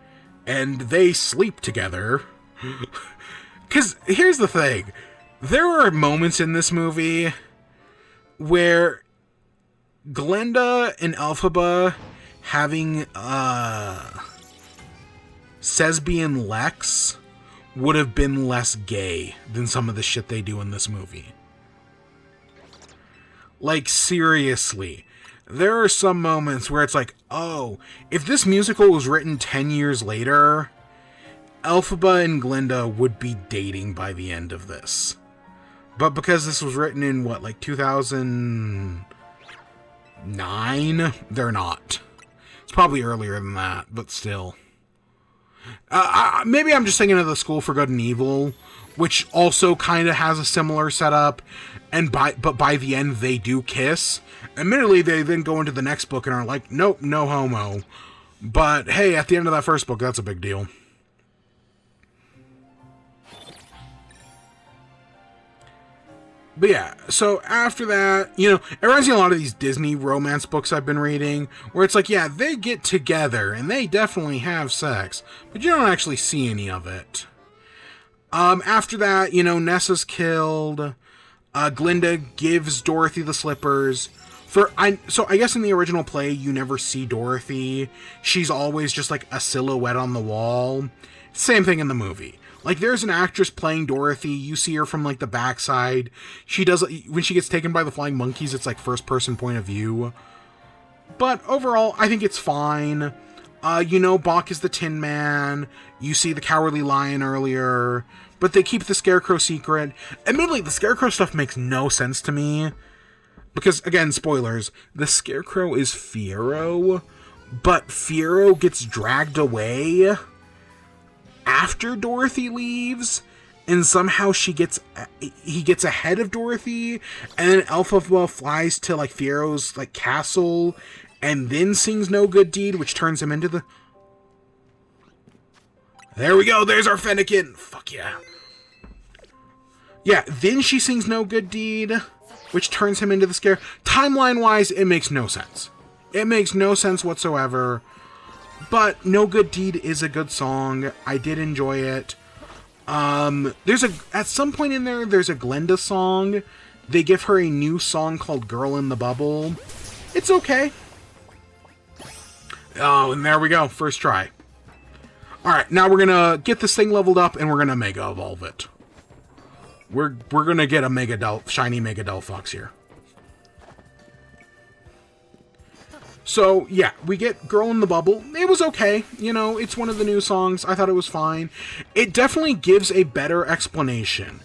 and they sleep together. Because, here's the thing. There are moments in this movie where Glinda and Elphaba having Sesbi and Lex would have been less gay than some of the shit they do in this movie. Like, seriously. There are some moments where it's like, oh, if this musical was written 10 years later, Elphaba and Glinda would be dating by the end of this. But because this was written in, 2009? They're not. It's probably earlier than that, but still. Maybe I'm just thinking of The School for Good and Evil, which also kind of has a similar setup, but by the end they do kiss. Admittedly, they then go into the next book and are like, nope, no homo. But hey, at the end of that first book, that's a big deal. But yeah, so after that, it reminds me of a lot of these Disney romance books I've been reading, where it's like, yeah, they get together, and they definitely have sex, but you don't actually see any of it. After that, Nessa's killed, Glinda gives Dorothy the slippers. So I guess in the original play, you never see Dorothy. She's always just like a silhouette on the wall. Same thing in the movie. Like, there's an actress playing Dorothy. You see her from, the backside. When she gets taken by the flying monkeys, it's, first-person point of view. But overall, I think it's fine. You know Bach is the Tin Man. You see the Cowardly Lion earlier. But they keep the Scarecrow secret. Admittedly, the Scarecrow stuff makes no sense to me. Because, again, spoilers. The Scarecrow is Fiero. But Fiero gets dragged away after Dorothy leaves. And somehow he gets ahead of Dorothy. And then Elphaba flies to, like, Fiero's, like, castle. And then sings No Good Deed, which turns him into the... There we go, there's our Fennekin! Fuck yeah. Yeah, then she sings No Good Deed, which turns him into the Scare. Timeline-wise, it makes no sense. It makes no sense whatsoever. But No Good Deed is a good song. I did enjoy it. At some point in there's a Glenda song. They give her a new song called Girl in the Bubble. It's okay. Oh, and there we go. First try. Alright, now we're gonna get this thing leveled up, and we're gonna Mega Evolve it. We're gonna get a shiny Mega Delphox here. So, yeah, we get Girl in the Bubble. It was okay. You know, it's one of the new songs. I thought it was fine. It definitely gives a better explanation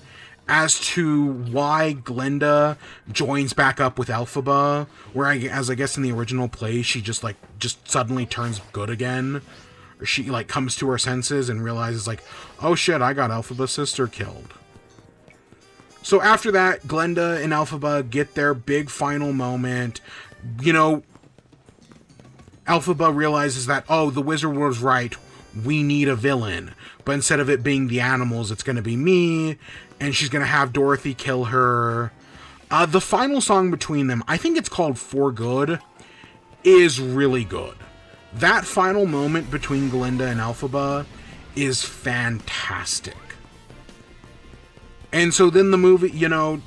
as to why Glenda joins back up with Elphaba, whereas I guess in the original play, she just suddenly turns good again. Or she, like, comes to her senses and realizes, like, oh shit, I got Elphaba's sister killed. So after that, Glenda and Elphaba get their big final moment. You know, Elphaba realizes that, oh, the wizard was right, we need a villain. But instead of it being the animals, it's going to be me, and she's going to have Dorothy kill her. The final song between them, I think it's called For Good, is really good. That final moment between Glinda and Elphaba is fantastic. And so then the movie, you know,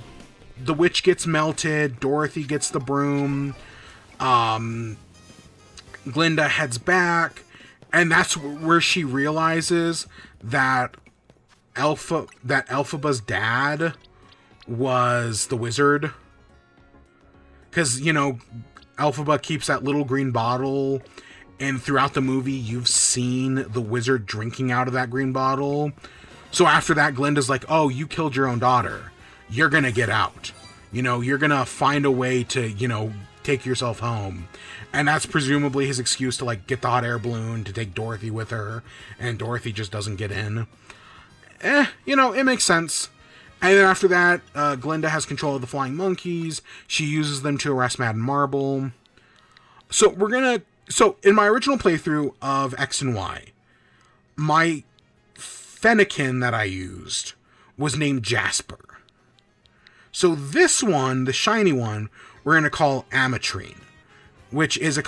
the witch gets melted, Dorothy gets the broom, Glinda heads back, and that's where she realizes that Elphaba's dad was the wizard. Because, you know, Elphaba keeps that little green bottle, and throughout the movie, you've seen the wizard drinking out of that green bottle. So after that, Glinda's like, oh, you killed your own daughter. You're gonna get out. You know, you're gonna find a way to, you know, take yourself home. And that's presumably his excuse to, like, get the hot air balloon to take Dorothy with her, and Dorothy just doesn't get in. You know, it makes sense. And then after that, Glinda has control of the flying monkeys. She uses them to arrest Madame Marble. So in my original playthrough of X and Y, my Fennekin that I used was named Jasper. So this one, the shiny one, we're going to call Ametrine, which is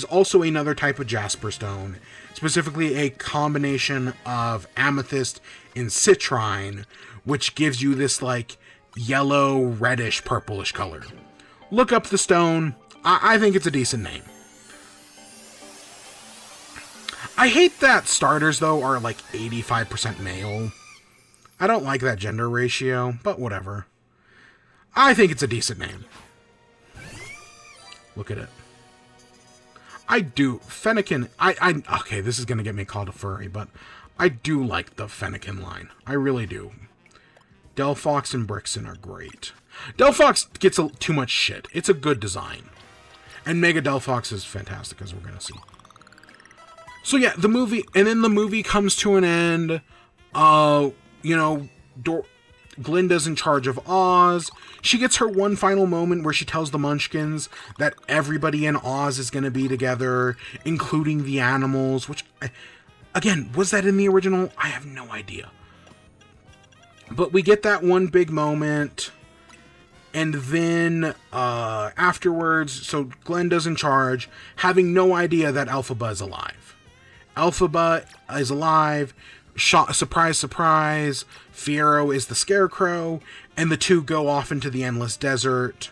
also another type of Jasper stone, specifically a combination of amethyst and citrine, which gives you this, like, yellow, reddish, purplish color. Look up the stone. I think it's a decent name. I hate that starters, though, are like 85% male. I don't like that gender ratio, but whatever. I think it's a decent name. Look at it. I do. Fennekin, okay, this is going to get me called a furry, but I do like the Fennekin line. I really do. Delphox and Brixen are great. Delphox gets too much shit. It's a good design. And Mega Delphox is fantastic, as we're going to see. So yeah, the movie comes to an end. You know, Glinda's in charge of Oz. She gets her one final moment where she tells the Munchkins that everybody in Oz is going to be together, including the animals, which, again, was that in the original? I have no idea. But we get that one big moment, and then afterwards, so Glinda's in charge, having no idea that Elphaba is alive. Elphaba is alive. Surprise, surprise. Fiero is the Scarecrow, and the two go off into the endless desert.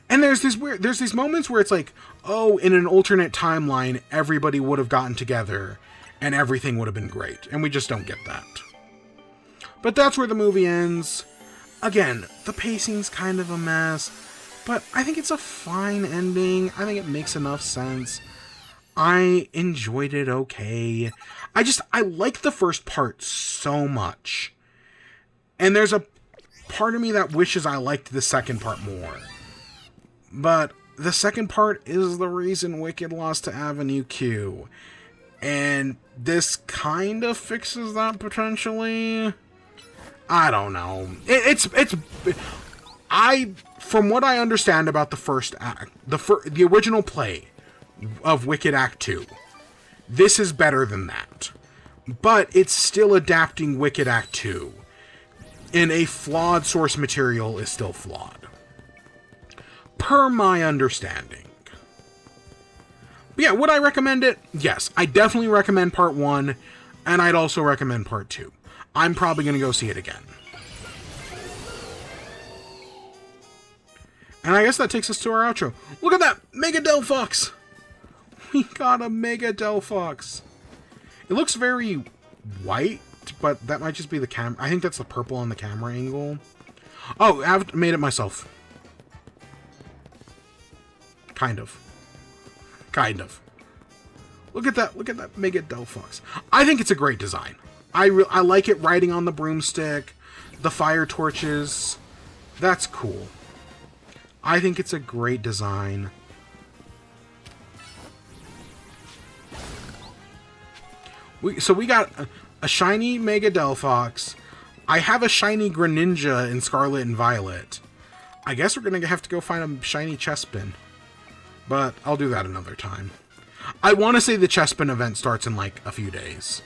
And there's these moments where it's like, oh, in an alternate timeline, everybody would have gotten together, and everything would have been great, and we just don't get that. But that's where the movie ends. Again, the pacing's kind of a mess, but I think it's a fine ending. I think it makes enough sense. I enjoyed it okay. I like the first part so much. And there's a part of me that wishes I liked the second part more. But the second part is the reason Wicked lost to Avenue Q. And this kind of fixes that potentially. I don't know. From what I understand about the first act, the original play of Wicked Act 2, this is better than that. But it's still adapting Wicked Act 2. And a flawed source material is still flawed. Per my understanding. But yeah, would I recommend it? Yes, I definitely recommend part 1, and I'd also recommend part 2. I'm probably going to go see it again. And I guess that takes us to our outro. Look at that! Mega Delphox! We got a Mega Delphox. It looks very white, but that might just be the camera. I think that's the purple on the camera angle. Oh, I've made it myself. Kind of. Look at that Mega Delphox. I think it's a great design. I like it riding on the broomstick, the fire torches. That's cool. I think it's a great design. So we got a shiny Mega Delphox. I have a shiny Greninja in Scarlet and Violet. I guess we're going to have to go find a shiny Chespin. But I'll do that another time. I want to say the Chespin event starts in like a few days.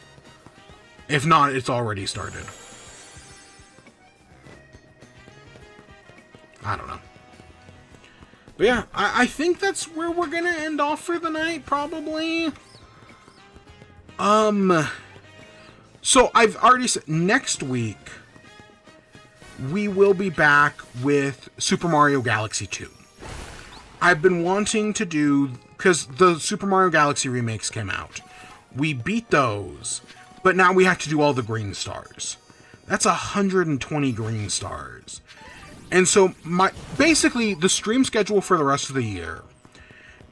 If not, it's already started. I don't know. But yeah, I think that's where we're going to end off for the night, probably. So I've already said next week we will be back with Super Mario Galaxy 2. I've been wanting to do, because the Super Mario Galaxy remakes came out. We beat those, but now we have to do all the green stars. That's 120 green stars. And so basically the stream schedule for the rest of the year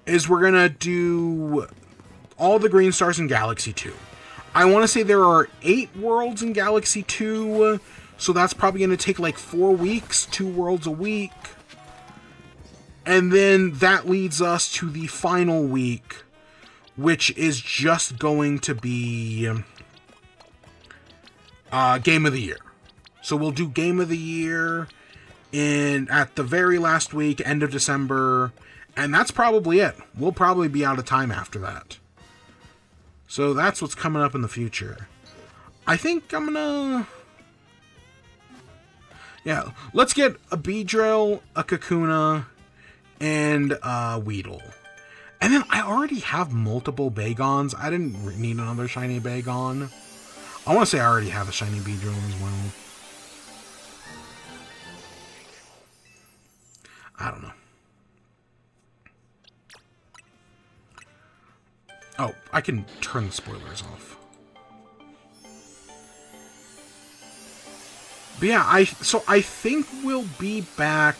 is we're going to do all the green stars in Galaxy 2. I want to say there are 8 worlds in Galaxy 2, so that's probably going to take like 4 weeks, 2 worlds a week. And then that leads us to the final week, which is just going to be Game of the Year. So we'll do Game of the Year at the very last week, end of December, and that's probably it. We'll probably be out of time after that. So that's what's coming up in the future. I think I'm gonna... Yeah, let's get a Beedrill, a Kakuna, and a Weedle. And then I already have multiple Bagons. I didn't need another shiny Bagon. I want to say I already have a shiny Beedrill as well. I don't know. Oh, I can turn the spoilers off. But yeah, I think we'll be back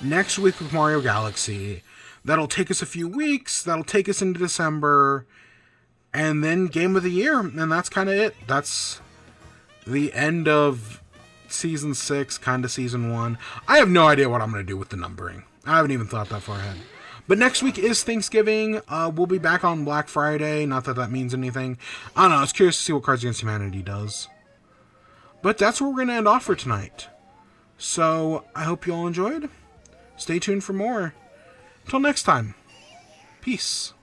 next week with Mario Galaxy. That'll take us a few weeks. That'll take us into December. And then Game of the Year. And that's kind of it. That's the end of Season 6, kind of Season 1. I have no idea what I'm going to do with the numbering. I haven't even thought that far ahead. But next week is Thanksgiving. We'll be back on Black Friday. Not that that means anything. I don't know. I was curious to see what Cards Against Humanity does. But that's where we're going to end off for tonight. So, I hope you all enjoyed. Stay tuned for more. Until next time. Peace.